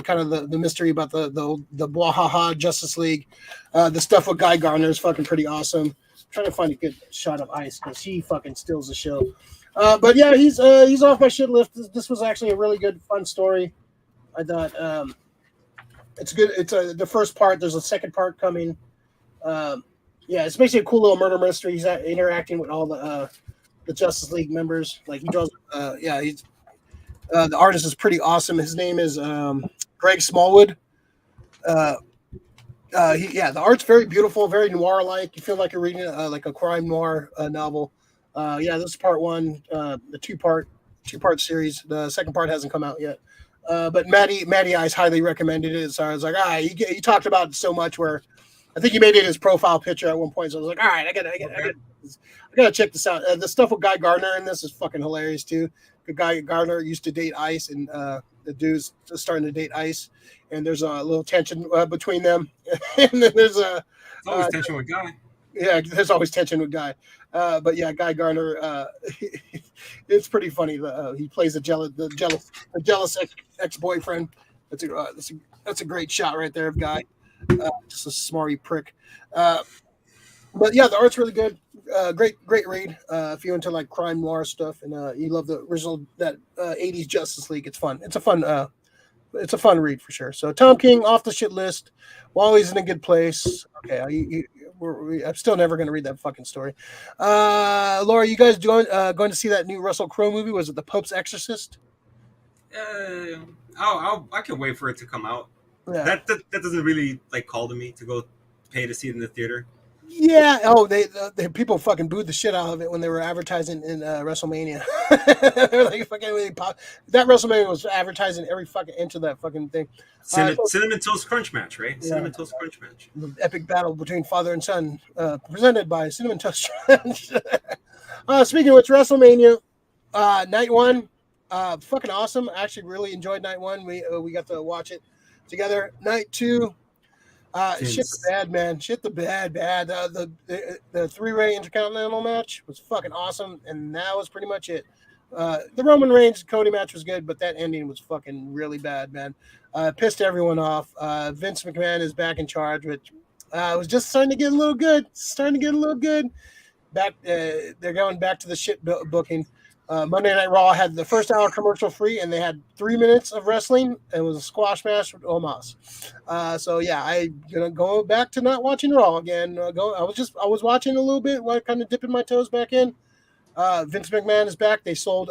Speaker 1: kind of the mystery about the Bwahaha Justice League. The stuff with Guy Gardner is fucking pretty awesome. I'm trying to find a good shot of Ice because he fucking steals the show. But yeah, he's off my shit list. This was actually a really good, fun story. I thought it's good. It's the first part. There's a second part coming. Yeah, it's basically a cool little murder mystery. He's interacting with all the Justice League members. Like he draws. He's. The artist is pretty awesome. His name is Greg Smallwood. The art's very beautiful, very noir-like. You feel like you're reading like a crime noir novel. This is part one, the two-part series. The second part hasn't come out yet. But Matty Ice highly recommended it. So I was like, he talked about it so much where I think he made it his profile picture at one point. So I was like, all right, I gotta check this out. The stuff with Guy Gardner in this is fucking hilarious too. The Guy Gardner used to date Ice, and the dude's starting to date Ice, and there's a little tension between them. And then there's
Speaker 2: always tension with Guy.
Speaker 1: Yeah, there's always tension with Guy. But yeah, Guy Gardner, it's pretty funny. He plays a jealous ex-boyfriend. That's a great shot right there of Guy. Just a smarty prick. But yeah, the art's really good. Great read. If you're into like crime noir stuff and you love the original 80s Justice League, it's fun. It's a fun read for sure. So Tom King off the shit list. Wally's in a good place. Okay, I'm still never going to read that fucking story. Laura, you guys going to see that new Russell Crowe movie? Was it The Pope's Exorcist?
Speaker 2: I can wait for it to come out. Yeah. That doesn't really like call to me to go pay to see it in the theater.
Speaker 1: Yeah. Oh, they people fucking booed the shit out of it when they were advertising in WrestleMania. They were like fucking that WrestleMania was advertising every fucking inch of that fucking thing.
Speaker 2: Cinnamon Toast Crunch match, right? Yeah. Cinnamon Toast Crunch match.
Speaker 1: The epic battle between father and son, presented by Cinnamon Toast Crunch. Speaking of which, WrestleMania night one, fucking awesome. I actually really enjoyed night one. We got to watch it together. Night two. Shit the bad, man. Shit the bad. The three-way intercontinental match was fucking awesome, and that was pretty much it. The Roman Reigns Cody match was good, but that ending was fucking really bad, man. Pissed everyone off. Vince McMahon is back in charge, which was just starting to get a little good. Back, they're going back to the shit booking. Monday Night Raw had the first hour commercial free, and they had 3 minutes of wrestling. It was a squash match with Omos. So yeah, I'm gonna go back to not watching Raw again. I was watching a little bit, kind of dipping my toes back in. Vince McMahon is back. They sold.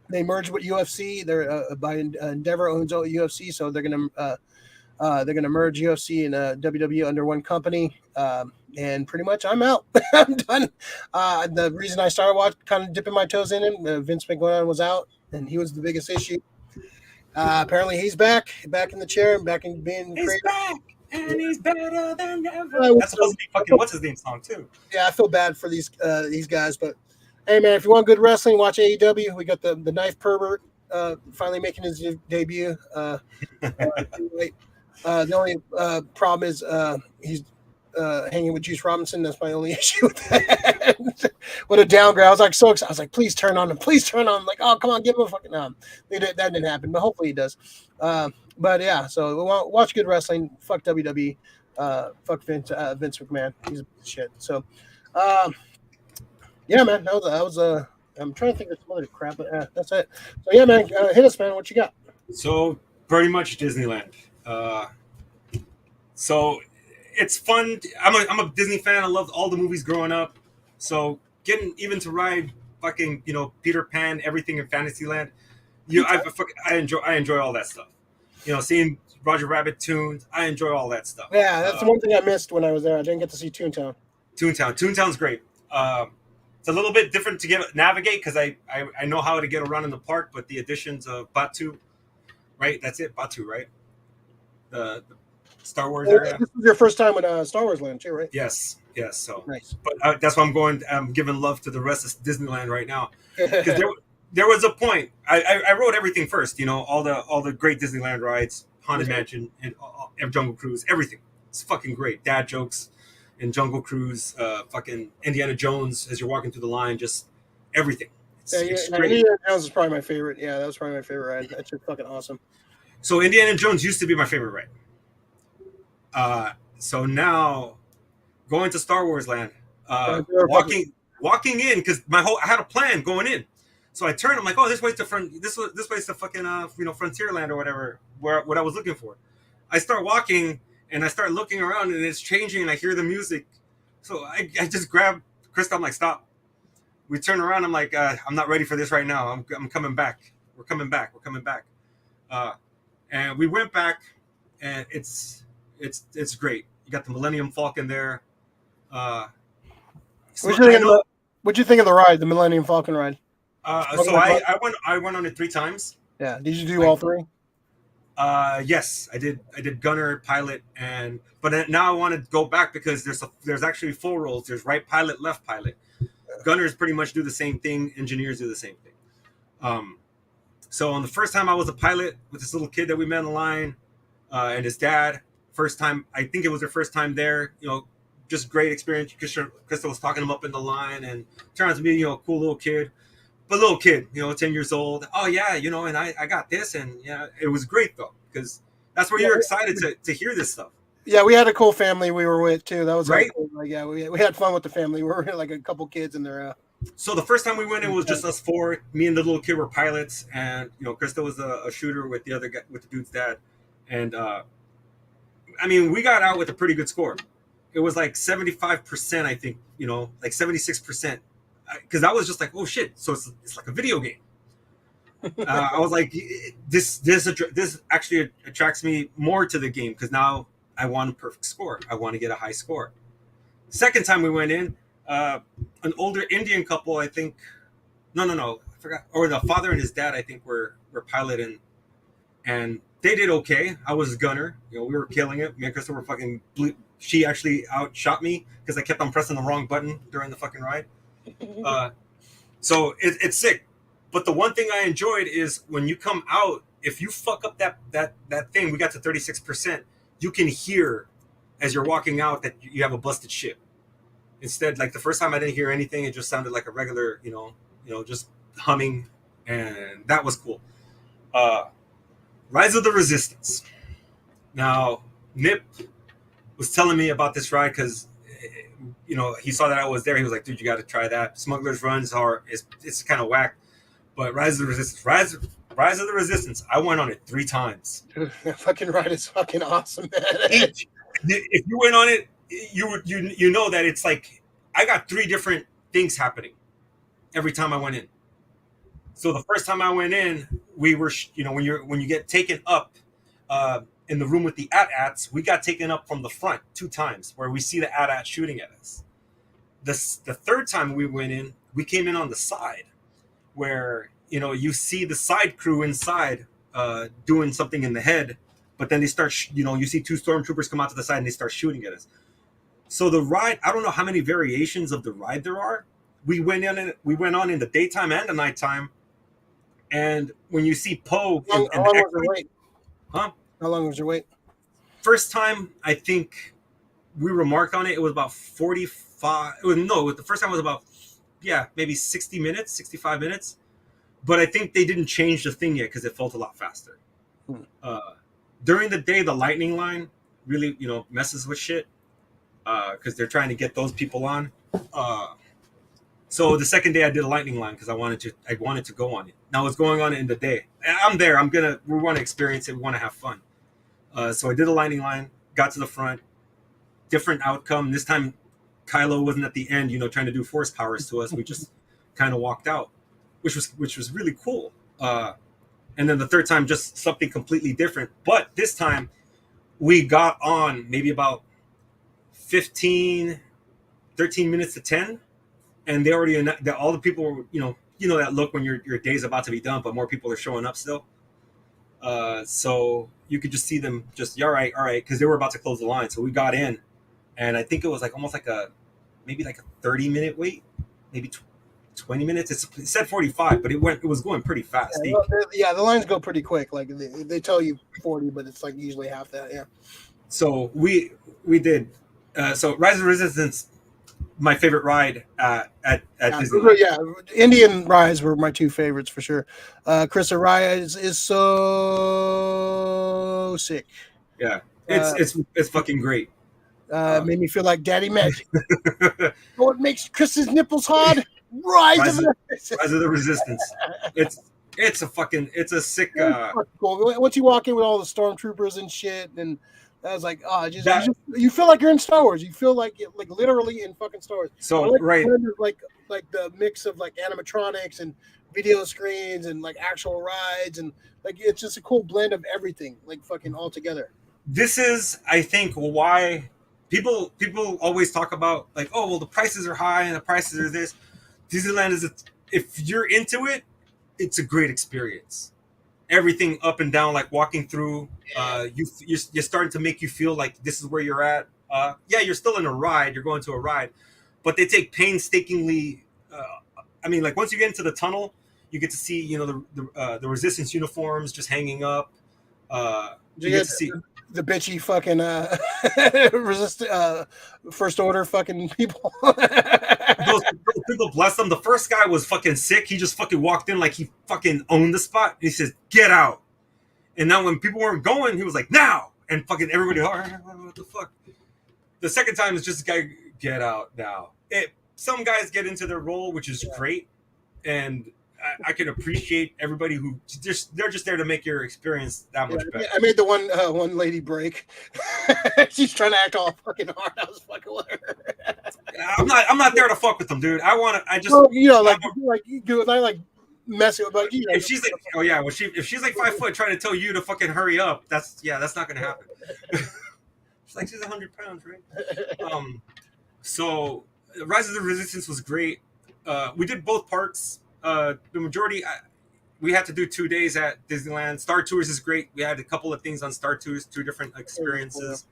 Speaker 1: They merged with UFC. They're by Endeavor owns UFC, so they're gonna merge UFC and WWE under one company. And pretty much, I'm out. I'm done. The reason I started kind of dipping my toes in it, Vince McMahon was out, and he was the biggest issue. Apparently, he's back in the chair, and back in being.
Speaker 2: He's back, and he's better than ever. That's supposed to be fucking what's his name song too.
Speaker 1: Yeah, I feel bad for these guys, but hey, man, if you want good wrestling, watch AEW. We got the knife pervert finally making his debut. The only problem is he's hanging with Juice Robinson. That's my only issue with that. What a downgrade. I was like so excited. I was like, please turn on him. Please turn on him. Like, oh, come on, give him a fucking that didn't happen, but hopefully he does. But yeah, so we want watch good wrestling. Fuck WWE. Fuck Vince McMahon. He's a shit. So yeah, man, that was I'm trying to think of some other crap, but that's it. So yeah, man, hit us, man. What you got?
Speaker 2: So pretty much Disneyland. So it's fun. I'm a Disney fan. I loved all the movies growing up. So getting even to ride fucking Peter Pan, everything in Fantasyland. I enjoy all that stuff. Seeing Roger Rabbit tunes. I enjoy all that stuff.
Speaker 1: Yeah, that's the one thing I missed when I was there. I didn't get to see Toontown.
Speaker 2: Toontown's great. It's a little bit different to navigate because I know how to get around in the park, but the additions of Batu, right? That's it, Batu, right? The Star Wars area.
Speaker 1: This was your first time with Star Wars Land, too, right?
Speaker 2: Yes. So
Speaker 1: nice.
Speaker 2: But that's why I'm giving love to the rest of Disneyland right now. Because there was a point. I wrote everything first. All the great Disneyland rides, Haunted Mansion, and Jungle Cruise, everything. It's fucking great. Dad jokes. In Jungle Cruise, fucking Indiana Jones as you're walking through the line, just everything. It's great.
Speaker 1: Indiana Jones is probably my favorite. Yeah, that was probably my favorite ride. That's just fucking awesome.
Speaker 2: So Indiana Jones used to be my favorite ride. So now going to Star Wars Land, walking in because I had a plan going in. So I turned. I'm like, oh, this way's the front. This way's the fucking Frontierland or whatever. What I was looking for. I start walking. And I start looking around, and it's changing, and I hear the music. So I just grab Krista. I'm like, stop. We turn around. I'm like, I'm not ready for this right now. I'm coming back. We're coming back. And we went back, and it's great. You got the Millennium Falcon there.
Speaker 1: What'd you think of the ride, the Millennium Falcon ride?
Speaker 2: So I went on it 3 times.
Speaker 1: Yeah. Did you do all 3?
Speaker 2: Yes, I did. I did gunner, pilot, but now I want to go back because there's actually 4 roles. There's right pilot, left pilot. Gunners pretty much do the same thing. Engineers do the same thing. So on the first time I was a pilot with this little kid that we met in the line, and his dad. First time, I think it was their first time there. Just great experience. Krista was talking him up in the line, and turned out to be a cool little kid. But little kid, 10 years old. Oh yeah, and I got this, and yeah, it was great though because that's where you're excited to hear this stuff.
Speaker 1: Yeah, we had a cool family we were with too. That was
Speaker 2: right.
Speaker 1: Cool. Like, yeah, we had fun with the family. We were like a couple kids in there.
Speaker 2: So the first time we went, it was just us 4. Me and the little kid were pilots, and Krista was a shooter with the other guy, with the dude's dad, and we got out with a pretty good score. It was like 75%, I think. Like 76%. Because I was just like, oh shit! So it's like a video game. I was like, this actually attracts me more to the game because now I want a perfect score. I want to get a high score. Second time we went in, an older Indian couple, I think. No, I forgot. Or the father and his dad, I think, were piloting, and they did okay. I was a gunner. We were killing it. Me and Krista were fucking. She actually outshot me because I kept on pressing the wrong button during the fucking ride. So it's sick, but the one thing I enjoyed is when you come out, if you fuck up that thing, we got to 36%, you can hear as you're walking out that you have a busted ship. Instead, like the first time I didn't hear anything, it just sounded like a regular, just humming, and that was cool. Rise of the Resistance. Now, Nip was telling me about this ride because, you know, he saw that I was there. He was like, "Dude, you got to try that." Smuggler's Runs are it's kind of whack, but Rise of the Resistance, Rise of the Resistance. I went on it 3 times.
Speaker 1: Dude, that fucking ride is fucking awesome, man.
Speaker 2: If you went on it, you know that it's like I got 3 different things happening every time I went in. So the first time I went in, we were, you know, when you get taken up in the room with the AT-ATs, we got taken up from the front 2 times, where we see the AT-AT shooting at us. The third time we went in, we came in on the side, where, you know, you see the side crew inside doing something in the head, but then they start, you know, you see 2 stormtroopers come out to the side and they start shooting at us. So the ride, I don't know how many variations of the ride there are. We went on in the daytime and the nighttime. And when you see Poe,
Speaker 1: How long was your wait?
Speaker 2: Huh?
Speaker 1: How long was your wait?
Speaker 2: First time, I think we remarked on it. It was about 45. No, the first time was about, maybe 60 minutes, 65 minutes. But I think they didn't change the thing yet because it felt a lot faster. During the day, the lightning line really, you know, messes with shit because they're trying to get those people on. So the second day I did a lightning line because I wanted to go on it. Now it's going on in the day. I'm there. We want to experience it. We want to have fun. So I did a lightning line, got to the front, different outcome. This time Kylo wasn't at the end, you know, trying to do force powers to us. We just kind of walked out, which was really cool. And then the third time, just something completely different. But this time we got on maybe about 13 minutes to 10. And they already, all the people were, you know that look when your day's about to be done, but more people are showing up still. So you could just see them just, all right, because they were about to close the line. So we got in, and I think it was like almost like maybe like a 30-minute wait, maybe 20 minutes. It said 45, but it was going pretty fast.
Speaker 1: Yeah, the lines go pretty quick. Like they tell you 40, but it's like usually half that. Yeah.
Speaker 2: So we did. So Rise of the Resistance, my favorite ride at Disneyland.
Speaker 1: Yeah, Indian rides were my 2 favorites for sure. Chris Araya is so sick.
Speaker 2: Yeah, it's fucking great.
Speaker 1: Made me feel like Daddy Magic. What makes Chris's nipples hard? Rise of
Speaker 2: the Resistance. It's a sick.
Speaker 1: Cool. Once you walk in with all the stormtroopers and shit, and I was like, you feel like you're in Star Wars. You feel like literally in fucking Star Wars.
Speaker 2: So right,
Speaker 1: like the mix of like animatronics and video screens and like actual rides, and like it's just a cool blend of everything, like fucking all together.
Speaker 2: This is, I think, why people always talk about like, oh well, the prices are high and the prices are this. Disneyland if you're into it, it's a great experience. Everything up and down, like walking through, you're starting to make you feel like this is where you're at. You're still in a ride. You're going to a ride, but they take painstakingly. I mean, like once you get into the tunnel, you get to see, you know, the Resistance uniforms just hanging up. You get to see
Speaker 1: the bitchy fucking First Order fucking people.
Speaker 2: those people, bless them. The first guy was fucking sick. He just fucking walked in like he fucking owned the spot. And he says, "Get out!" And now when people weren't going, he was like, "Now!" And fucking everybody, what the fuck? The second time is just guy, "Get out now." Some guys get into their role, which is great, and I can appreciate everybody who they're just there to make your experience that much better.
Speaker 1: I made the one lady break. She's trying to act all fucking hard. I was fucking with her.
Speaker 2: I'm not there to fuck with them, dude. I
Speaker 1: mess with, like, you know,
Speaker 2: if she's like, oh yeah, well if she's like 5 foot trying to tell you to fucking hurry up, that's not gonna happen. She's like, she's 100 pounds, right? So Rise of the Resistance was great. We did both parks. The majority, we had to do 2 days at Disneyland. Star Tours is great. We had a couple of things on Star Tours, 2 different experiences.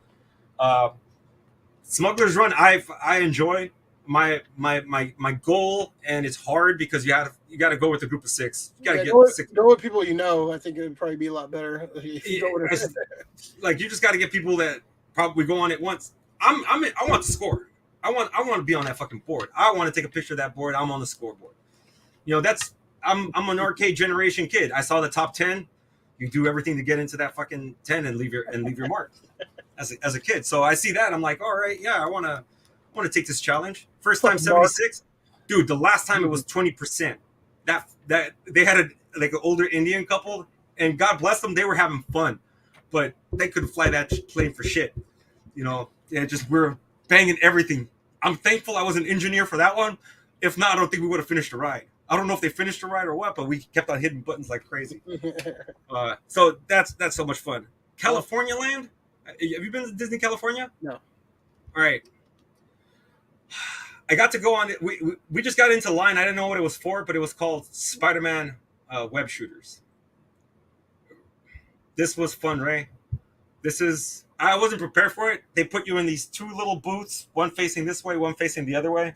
Speaker 2: Smuggler's Run, I enjoy. My goal, and it's hard because you got to go with a group of 6. You got to get 6.
Speaker 1: Go with people you know. I think it would probably be a lot better. If you go with
Speaker 2: like you just got to get people that probably go on it once. I want to score. I want to be on that fucking board. I want to take a picture of that board. I'm on the scoreboard. You know, that's I'm an arcade generation kid. I saw the top 10. You do everything to get into that fucking 10 and leave your mark as a kid. So I see that, I'm like, all right, yeah, I wanna take this challenge. First time 76, dude. The last time it was 20%. That they had like an older Indian couple, and God bless them, they were having fun, but they couldn't fly that plane for shit. You know, yeah, just we're banging everything. I'm thankful I was an engineer for that one. If not, I don't think we would have finished the ride. I don't know if they finished the ride or what, but we kept on hitting buttons like crazy. So that's so much fun. California Land. Have you been to Disney California?
Speaker 1: No.
Speaker 2: All right. I got to go on it. We just got into line. I didn't know what it was for, but it was called Spider-Man Web Shooters. This was fun, Ray. I wasn't prepared for it. They put you in these two little booths, one facing this way, one facing the other way.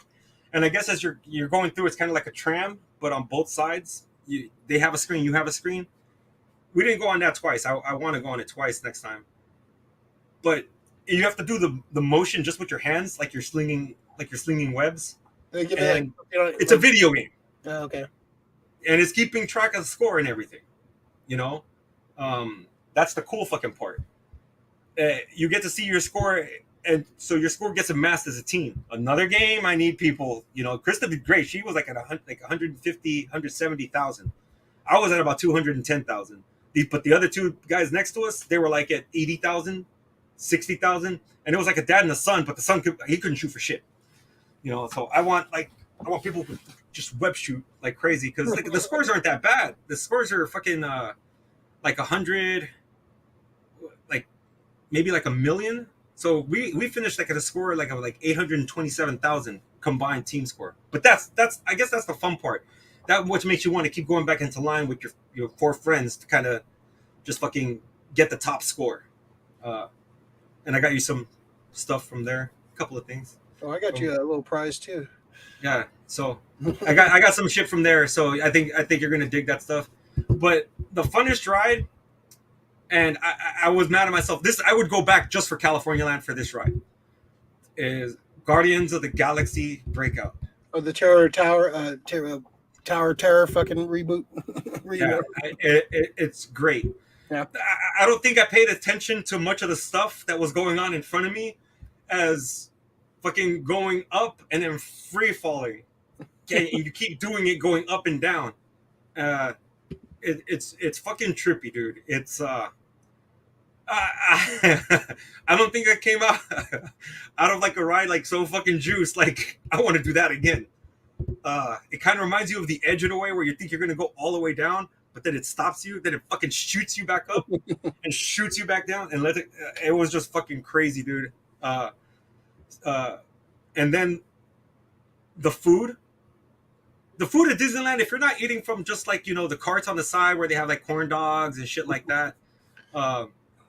Speaker 2: And I guess as you're going through, it's kind of like a tram, but on both sides. They have a screen, you have a screen. We didn't go on that twice. I want to go on it twice next time. But you have to do the motion just with your hands, like you're slinging webs. It's a video game.
Speaker 1: Oh, okay.
Speaker 2: And it's keeping track of the score and everything. You know, that's the cool fucking part. You get to see your score, and so your score gets amassed as a team. Another game, I need people. You know, Krista did great. She was like at 150, 170,000. I was at about 210,000. But the other two guys next to us, they were like at 80,000, 60,000, and it was like a dad and a son. But the son couldn't shoot for shit. You know, so I want people who just web shoot like crazy, because like, the scores aren't that bad. The scores are fucking like 100, like maybe like 1 million. So we finished like at a score like 827,000 combined team score. But that's I guess that's the fun part. That what makes you want to keep going back into line with your four friends to kind of just fucking get the top score. And I got you some stuff from there, a couple of things.
Speaker 1: Oh, I got you a little prize too.
Speaker 2: Yeah, so I got some shit from there. So I think you're gonna dig that stuff. But the funnest ride, and I was mad at myself. I would go back just for California Land for this ride. Is Guardians of the Galaxy Breakout.
Speaker 1: Oh, the Tower Terror fucking reboot.
Speaker 2: Yeah, it's great.
Speaker 1: Yeah.
Speaker 2: I don't think I paid attention to much of the stuff that was going on in front of me as fucking going up and then free falling. And you keep doing it going up and down. It's fucking trippy, dude. It's I don't think I came out of like a ride like so fucking juiced. Like I want to do that again. It kind of reminds you of The Edge in a way, where you think you're gonna go all the way down, but then it stops you, then it fucking shoots you back up and shoots you back down, and it was just fucking crazy, dude. And then the food at Disneyland, if you're not eating from just like, you know, the carts on the side where they have like corn dogs and shit like that,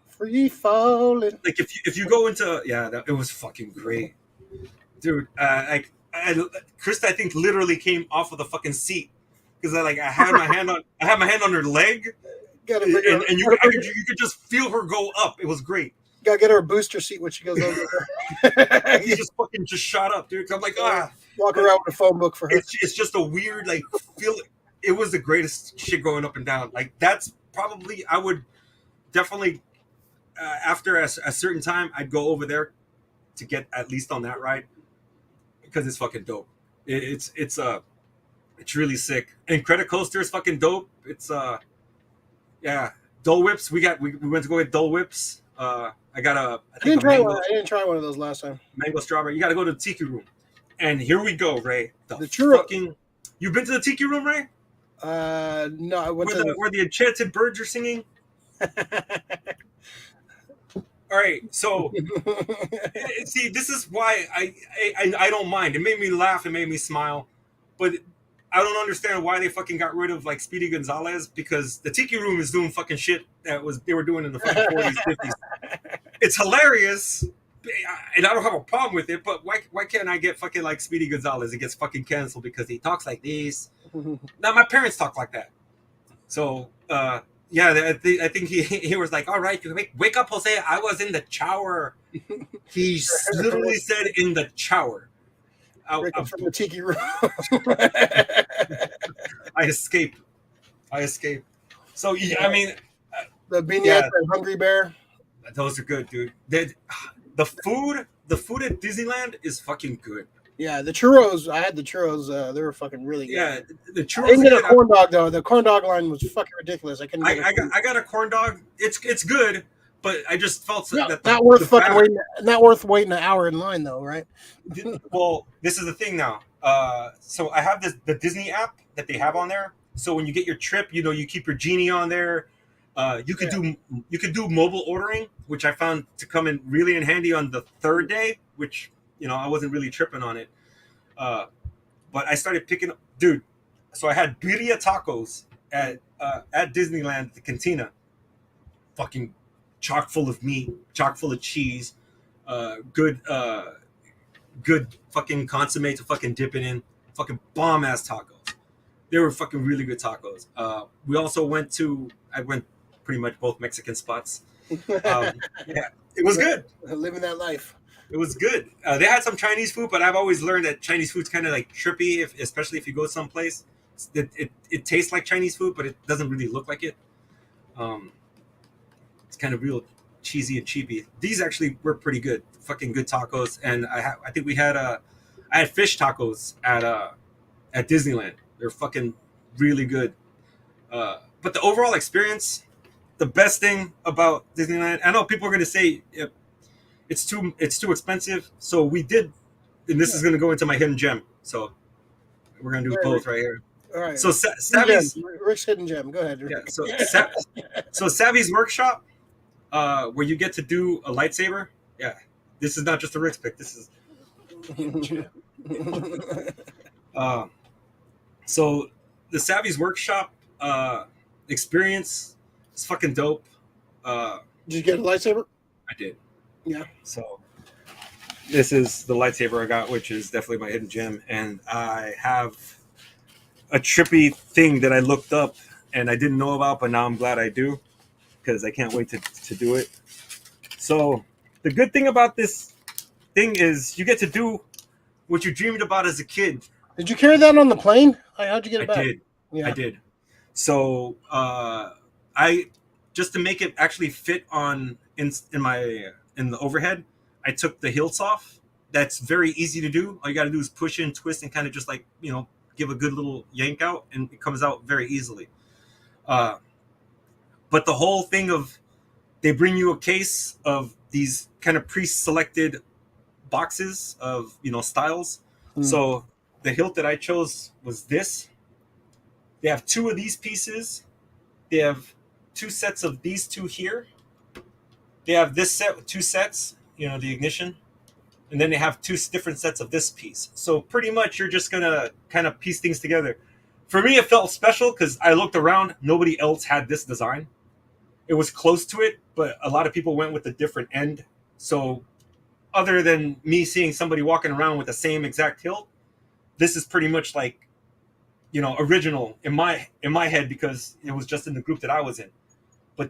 Speaker 1: free falling.
Speaker 2: like if you go into it was fucking great, dude. Krista, I think, literally came off of the fucking seat because I had my hand on her leg, and you could just feel her go up. It was great.
Speaker 1: Gotta get her a booster seat when she goes over there.
Speaker 2: He just fucking just shot up, dude. I'm like,
Speaker 1: walk around with a phone book for her.
Speaker 2: It's just a weird like feel. It was the greatest shit going up and down. Like that's probably, I would definitely after a certain time I'd go over there to get at least on that ride, because it's fucking dope. It's really sick. And Credit Coaster is fucking dope. It's Dole Whips. We went to go get Dole Whips. I didn't try
Speaker 1: one of those last time.
Speaker 2: Mango strawberry. You got to go to the Tiki Room. And here we go, Ray.
Speaker 1: The churro.
Speaker 2: You've been to the Tiki Room, Ray?
Speaker 1: No, I went
Speaker 2: where the enchanted birds are singing. All right, so see, this is why I don't mind. It made me laugh. It made me smile, but I don't understand why they fucking got rid of like Speedy Gonzalez, because the Tiki Room is doing fucking shit they were doing in the fucking 40s, 50s. It's hilarious, and I don't have a problem with it. But why can't I get fucking like Speedy Gonzalez? It gets fucking canceled because he talks like this. Now my parents talk like that, so. I think he was like, all right, you wake up, Jose. I was in the shower. He literally said in the shower.
Speaker 1: From the Tiki Room.
Speaker 2: I escape. So yeah, I mean,
Speaker 1: The beignet
Speaker 2: yeah,
Speaker 1: and Hungry Bear.
Speaker 2: those are good, dude. The food at Disneyland is fucking good.
Speaker 1: Yeah, the churros. I had the churros. They were fucking really good.
Speaker 2: Yeah, the
Speaker 1: I
Speaker 2: churros
Speaker 1: didn't
Speaker 2: are
Speaker 1: get a
Speaker 2: good.
Speaker 1: corn dog though. The corn dog line was fucking ridiculous. I couldn't get a corn.
Speaker 2: I got a corn dog. It's good, but I just felt
Speaker 1: No,
Speaker 2: that
Speaker 1: not worth
Speaker 2: the
Speaker 1: fucking
Speaker 2: batter.
Speaker 1: waiting. Not worth waiting an hour in line though, right?
Speaker 2: Well, this is the thing now. So I have the Disney app that they have on there. So when you get your trip, you keep your genie on there. You could do mobile ordering, which I found to come in really in handy on the third day, which I wasn't really tripping on it. But I started picking up, dude. So I had birria tacos at Disneyland, the cantina, fucking chock full of meat, chock full of cheese, good fucking consomme to fucking dip it in, fucking bomb ass tacos. They were fucking really good tacos. We also I went pretty much both Mexican spots. Yeah, it was good.
Speaker 1: Living that life.
Speaker 2: It was good. They had some Chinese food, but I've always learned that Chinese food's kind of like trippy, especially if you go someplace. It tastes like Chinese food, but it doesn't really look like it. It's kind of real cheesy and cheapy. These actually were pretty good, fucking good tacos. And I think I had fish tacos at Disneyland. They're fucking really good. But the overall experience, the best thing about Disneyland, I know people are gonna say it's too expensive. So we did, and this is gonna go into my hidden gem. So we're gonna do both right here.
Speaker 1: All right.
Speaker 2: So Savvy's
Speaker 1: Rick's hidden gem. Go ahead. Rick.
Speaker 2: yeah. So Savvy's workshop, where you get to do a lightsaber. Yeah, this is not just a Rick's pick. This is. So the Savvy's workshop experience is fucking dope.
Speaker 1: Did you get a lightsaber?
Speaker 2: I did.
Speaker 1: Yeah.
Speaker 2: So this is the lightsaber I got, which is definitely my hidden gem, and I have a trippy thing that I looked up and I didn't know about, but now I'm glad I do because I can't wait to do it. So the good thing about this thing is you get to do what you dreamed about as a kid.
Speaker 1: Did you carry that on the plane? How'd you get it back?
Speaker 2: I did.
Speaker 1: Yeah.
Speaker 2: I did. So I just to make it actually fit on in the overhead, I took the hilts off. That's very easy to do. All you got to do is push in, twist, and kind of just like give a good little yank out, and it comes out very easily. But the whole thing of they bring you a case of these kind of pre-selected boxes of styles. So the hilt that I chose was this. They have 2 of these pieces. They have 2 sets of these 2 here. They have this set with 2 sets, the ignition. And then they have 2 different sets of this piece. So pretty much you're just going to kind of piece things together. For me, it felt special because I looked around. Nobody else had this design. It was close to it, but a lot of people went with a different end. So other than me seeing somebody walking around with the same exact hilt, this is pretty much like, original in my head because it was just in the group that I was in. But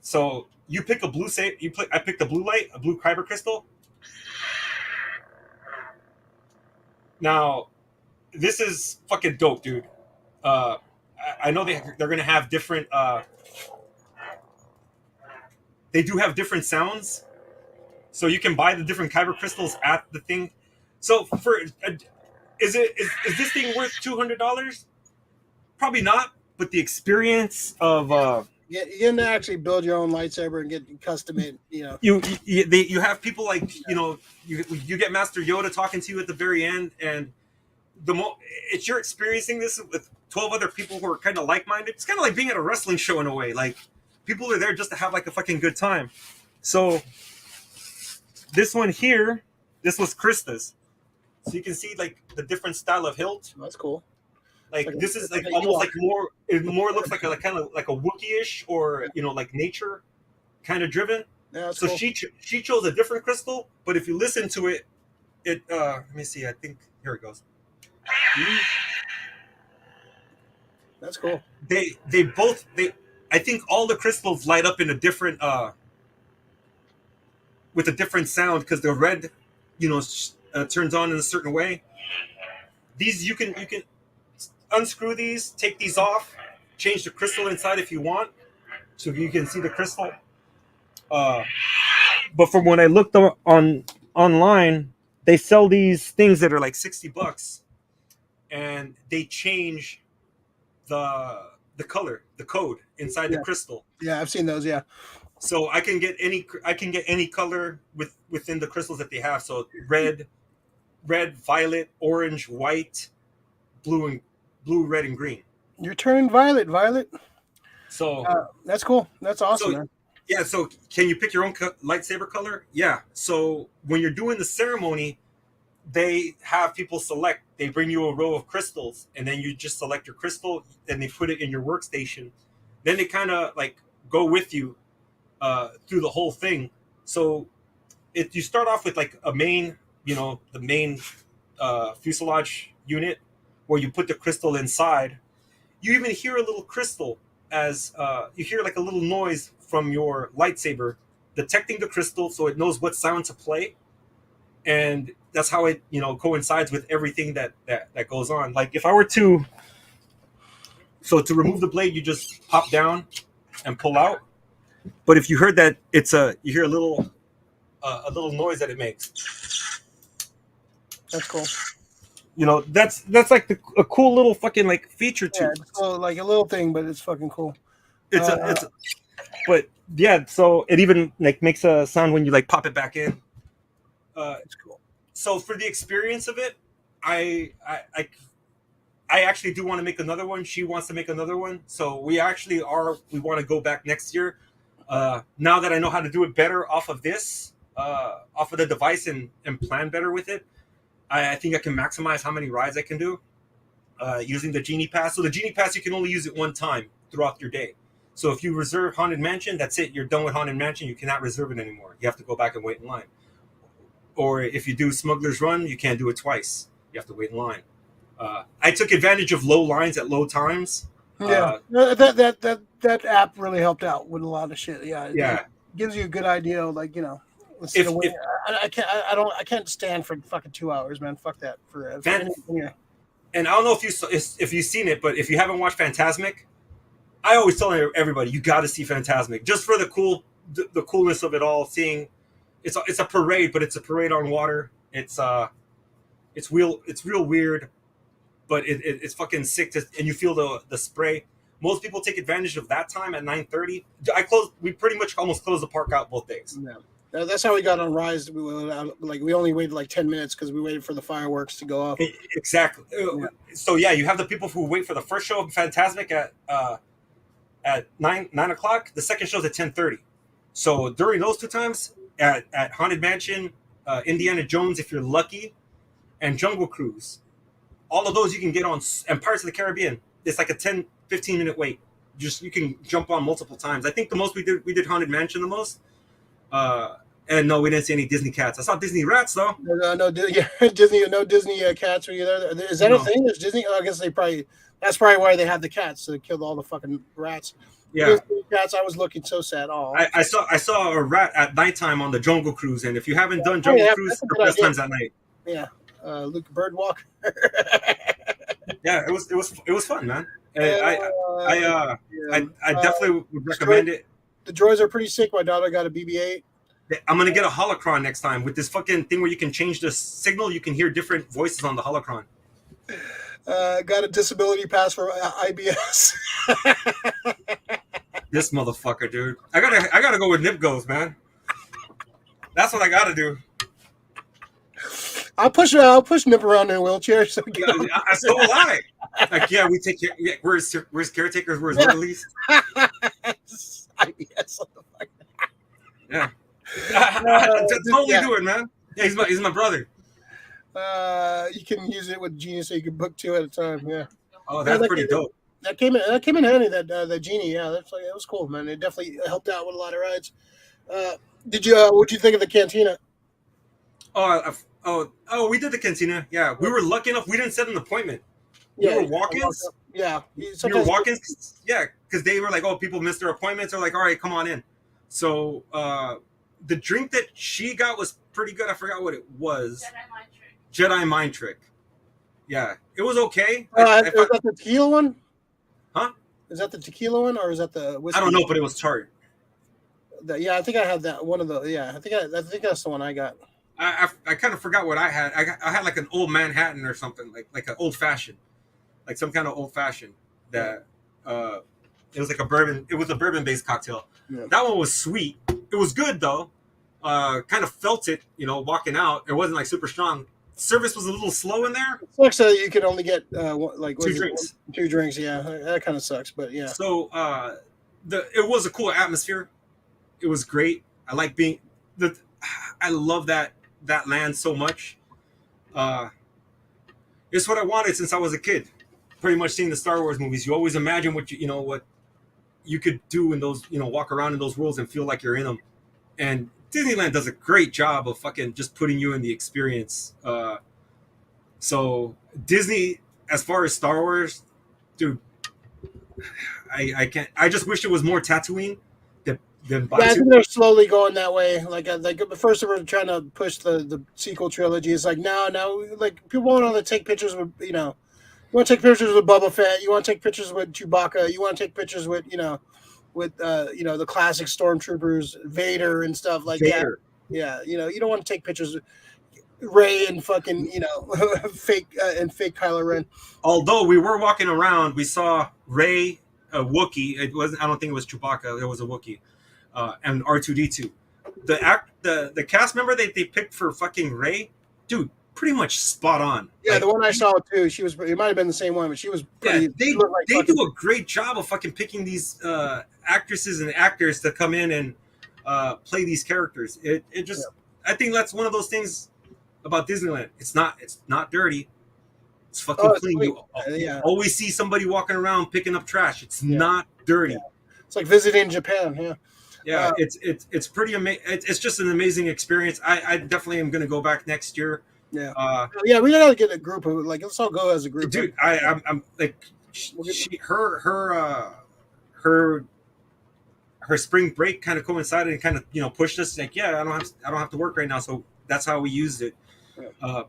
Speaker 2: so you pick a blue I picked a blue light, a blue kyber crystal. Now, this is fucking dope, dude. I know they're gonna have different. They do have different sounds, so you can buy the different kyber crystals at the thing. So is this thing worth $200? Probably not, but the experience of
Speaker 1: you can actually build your own lightsaber and get custom made.
Speaker 2: You have people like you get Master Yoda talking to you at the very end, and it's you're experiencing this with 12 other people who are kind of like-minded. It's kind of like being at a wrestling show in a way. Like people are there just to have like a fucking good time. So this one here, this was Krista's. So you can see like the different style of hilt.
Speaker 1: That's cool.
Speaker 2: Like this is like almost like more. It more looks like kind of like a Wookiee-ish or like nature kind of driven.
Speaker 1: Yeah,
Speaker 2: so
Speaker 1: cool.
Speaker 2: she chose a different crystal, but if you listen to it, let me see. I think here it goes.
Speaker 1: That's cool.
Speaker 2: I think all the crystals light up in a different with a different sound because the red, turns on in a certain way. These you can unscrew these, take these off, change the crystal inside if you want, so you can see the crystal. But from when I looked online, they sell these things that are like $60, and they change the color, the code inside the crystal.
Speaker 1: Yeah, I've seen those. Yeah.
Speaker 2: So I can get any color within the crystals that they have. So red, violet, orange, white, blue, red, and green.
Speaker 1: You're turning violet.
Speaker 2: So
Speaker 1: that's cool. That's awesome,
Speaker 2: so,
Speaker 1: man.
Speaker 2: Yeah. So can you pick your own lightsaber color? Yeah. So when you're doing the ceremony, they have people select. They bring you a row of crystals, and then you just select your crystal, and they put it in your workstation. Then they kind of like go with you through the whole thing. So you start off with like a main, the main fuselage unit where you put the crystal inside. You even hear a little crystal as you hear like a little noise from your lightsaber detecting the crystal, so it knows what sound to play, and that's how it coincides with everything that goes on. Like if I were to remove the blade, you just pop down and pull out. But if you heard that, you hear a little noise that it makes.
Speaker 1: That's cool.
Speaker 2: That's like a cool little fucking like feature too.
Speaker 1: Yeah, it's cool, like a little thing, but it's fucking cool.
Speaker 2: But yeah, so it even like makes a sound when you like pop it back in.
Speaker 1: It's cool.
Speaker 2: So for the experience of it, I actually do want to make another one. She wants to make another one, so we want to go back next year. Now that I know how to do it better off of this, off of the device and plan better with it, I think I can maximize how many rides I can do using the Genie Pass. So the Genie Pass, you can only use it one time throughout your day. So if you reserve Haunted Mansion, that's it. You're done with Haunted Mansion. You cannot reserve it anymore. You have to go back and wait in line. Or if you do Smuggler's Run, you can't do it twice. You have to wait in line. I took advantage of low lines at low times.
Speaker 1: Yeah, that app really helped out with a lot of shit. Yeah,
Speaker 2: it
Speaker 1: gives you a good idea. Like I can't stand for fucking 2 hours, man. Fuck that for anything.
Speaker 2: And I don't know if you've seen it, but if you haven't watched Fantasmic, I always tell everybody you got to see Fantasmic just for the coolness of it all. Seeing it's a parade, but it's a parade on water. It's real weird, but it's fucking sick and you feel the spray. Most people take advantage of that time at 9:30. We pretty much almost closed the park out both days.
Speaker 1: Yeah. That's how we got on Rise. We only waited like 10 minutes because we waited for the fireworks to go off.
Speaker 2: Exactly. Yeah. So yeah, you have the people who wait for the first show of Fantasmic at 9 o'clock. The second show's at 10:30. So during those two times at Haunted Mansion, Indiana Jones, if you're lucky, and Jungle Cruise, all of those you can get on, and Pirates of the Caribbean. It's like a 10-15 minute wait. You can jump on multiple times. I think the most we did Haunted Mansion the most. And no, we didn't see any Disney cats. I saw Disney rats though.
Speaker 1: No Disney cats. Were you there? Is that a thing? There's Disney. I guess that's probably why they have the cats, so they killed all the fucking rats.
Speaker 2: Yeah,
Speaker 1: Disney cats. I was looking so sad. Oh,
Speaker 2: I saw a rat at nighttime on the Jungle Cruise, and if you haven't done Jungle Cruise, the best times at night.
Speaker 1: Yeah, Luke Birdwalk.
Speaker 2: Yeah, it was fun, man. I definitely would recommend it.
Speaker 1: The droids are pretty sick. My daughter got a BB-8.
Speaker 2: I'm gonna get a holocron next time with this fucking thing where you can change the signal. You can hear different voices on the holocron.
Speaker 1: Got a disability pass for IBS.
Speaker 2: This motherfucker, dude. I gotta go with Nip goes, man. That's what I gotta do.
Speaker 1: I'll push Nip around in a wheelchair. So
Speaker 2: will I. Like, yeah, we take care. Yeah, where's caretakers? Where's release?
Speaker 1: IBS.
Speaker 2: Yeah. Totally do it, man. Yeah, he's my brother.
Speaker 1: You can use it with Genie, so you can book 2 at a time. Yeah.
Speaker 2: Oh, that's pretty dope.
Speaker 1: That came in handy. That Genie, yeah, it was cool, man. It definitely helped out with a lot of rides. What'd you think of the Cantina?
Speaker 2: Oh, we did the Cantina. Yeah, we were lucky enough. We didn't set an appointment. We were walk-ins.
Speaker 1: Yeah,
Speaker 2: we were walk-ins. Yeah, because they were like, oh, people missed their appointments. They're like, all right, come on in. So the drink that she got was pretty good. I forgot what it was.
Speaker 3: Jedi Mind Trick.
Speaker 2: Yeah, it was okay.
Speaker 1: Is that the tequila one?
Speaker 2: Huh?
Speaker 1: Is that the tequila one, or is that the whiskey?
Speaker 2: I don't know, but it was charred.
Speaker 1: Yeah, I think I had that one of the. Yeah, I think that's the one I got.
Speaker 2: I kind of forgot what I had. I had like an old Manhattan or something, like an old fashioned, like some kind of old fashioned that it was like a bourbon. It was a bourbon based cocktail.
Speaker 1: Yeah.
Speaker 2: That one was sweet. It was good though. Kind of felt it, walking out. It wasn't like super strong. Service was a little slow in there.
Speaker 1: It sucks that you could only get like
Speaker 2: Two drinks.
Speaker 1: Two drinks, yeah, that kind of sucks. But yeah.
Speaker 2: So it was a cool atmosphere. It was great. I like being I love that land so much. It's what I wanted since I was a kid. Pretty much seeing the Star Wars movies, you always imagine what what you could do in those, walk around in those worlds and feel like you're in them. And Disneyland does a great job of fucking just putting you in the experience. So Disney, as far as Star Wars, dude, I can't. I just wish it was more Tatooine than Batu.
Speaker 1: Yeah, I think they're slowly going that way. Like at first they were trying to push the sequel trilogy. It's like now, like people want to take pictures with you want to take pictures with Boba Fett. You want to take pictures with Chewbacca. You want to take pictures with the classic stormtroopers, Vader and stuff like that. Yeah, you don't want to take pictures with Rey and fucking fake Kylo Ren.
Speaker 2: Although we were walking around, we saw Rey, a Wookiee. It wasn't. I don't think it was Chewbacca. It was a Wookiee, and R2D2. The cast member they picked for fucking Rey, dude, pretty much spot on.
Speaker 1: Yeah, the one I saw too. She was. It might have been the same one, but she was. Pretty,
Speaker 2: they do a great job of fucking picking these actresses and actors to come in and play these characters. It just. Yeah. I think that's one of those things about Disneyland. It's not dirty. It's fucking clean. You always see somebody walking around picking up trash. It's not dirty.
Speaker 1: Yeah. It's like visiting Japan. Yeah.
Speaker 2: Yeah, it's pretty amazing. It's just an amazing experience. I definitely am going to go back next year.
Speaker 1: Yeah. We gotta get a group of let's all go as a group.
Speaker 2: Dude, I'm like her spring break kind of coincided and kind of pushed us like I don't have to work right now, so that's how we used it. Yeah.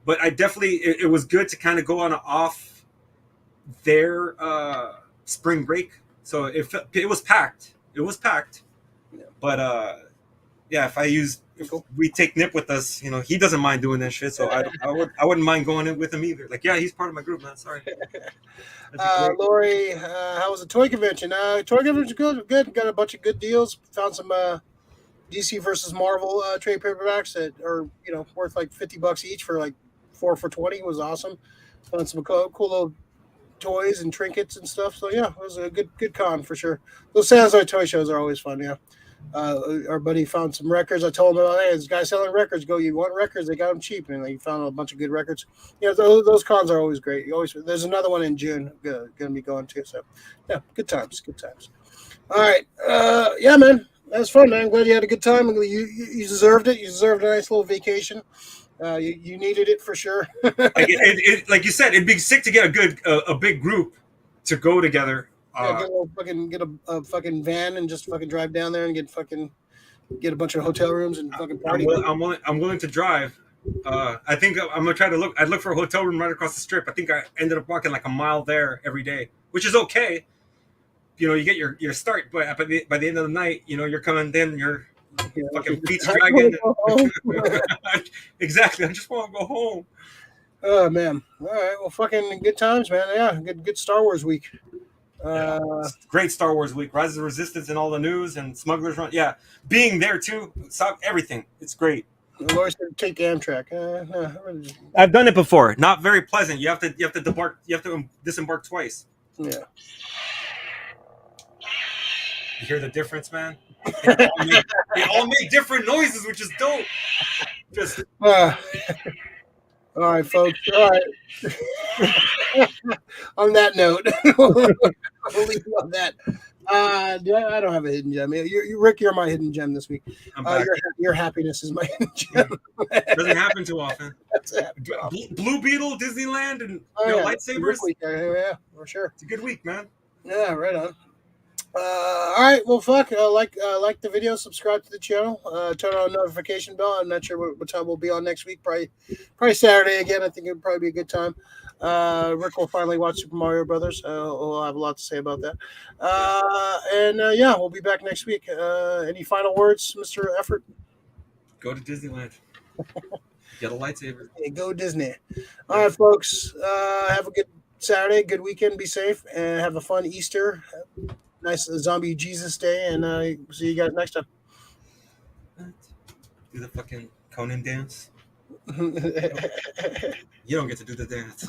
Speaker 2: But I definitely it was good to kind of go on off their spring break. So it was packed. It was packed. Yeah. But if we take Nip with us, he doesn't mind doing that shit. So I wouldn't mind going in with him either. Like, yeah, he's part of my group, man. Sorry.
Speaker 1: Lori, how was the toy convention? Toy convention good. Got a bunch of good deals. Found some DC versus Marvel trade paperbacks that are worth like $50 each for like 4 for $20. It was awesome. Found some cool little toys and trinkets and stuff. So yeah, it was a good con for sure. Those San Jose toy shows are always fun. Yeah. Our buddy found some records. I told him, hey, this guy selling records. Go, you want records? They got them cheap, and he found a bunch of good records. Those cons are always great. There's another one in June. Going to be going to. So, yeah, good times. All right, yeah, man, that was fun, man. I'm glad you had a good time. You deserved it. You deserved a nice little vacation. You needed it for sure.
Speaker 2: Like you said, it'd be sick to get a big group to go together.
Speaker 1: Get a fucking van and just fucking drive down there and get a bunch of hotel rooms and fucking party.
Speaker 2: I'm willing to drive. I think I'm gonna try to look. I'd look for a hotel room right across the strip. I think I ended up walking like a mile there every day, which is okay. You get your start, but by the end of the night, you're coming in. You're fucking feet's dragging. Exactly. I just want to go home.
Speaker 1: Oh man. All right. Well, fucking good times, man. Yeah. Good Star Wars week.
Speaker 2: Great Star Wars week. Rise of the Resistance and all the news and Smuggler's Run. Yeah, being there too. Stop everything. It's great.
Speaker 1: Lori's gonna take Amtrak.
Speaker 2: I've done it before. Not very pleasant. You have to debark. You have to disembark twice.
Speaker 1: Yeah.
Speaker 2: You hear the difference, man? They all make different noises, which is dope. Just.
Speaker 1: All right, folks. All right. On that note, we'll leave it on that. I don't have a hidden gem. Rick, you're my hidden gem this week. Your happiness is my hidden gem.
Speaker 2: Doesn't happen too often. Blue Beetle, Disneyland, and lightsabers.
Speaker 1: Yeah, for sure.
Speaker 2: It's a good week, man.
Speaker 1: Yeah, right on. All right. Well, fuck. Like the video, subscribe to the channel, turn on notification bell. I'm not sure what time we'll be on next week. Probably Saturday again. I think it'll probably be a good time. Rick will finally watch Super Mario Brothers. We'll have a lot to say about that. Yeah, we'll be back next week. Any final words, Mr. Effort?
Speaker 2: Go to Disneyland. Get a lightsaber.
Speaker 1: Hey, go Disney. All right, folks. Have a good Saturday, good weekend. Be safe, and have a fun Easter. Nice zombie Jesus Day, and see you guys next time.
Speaker 2: Do the fucking Conan dance. You don't get to do the dance.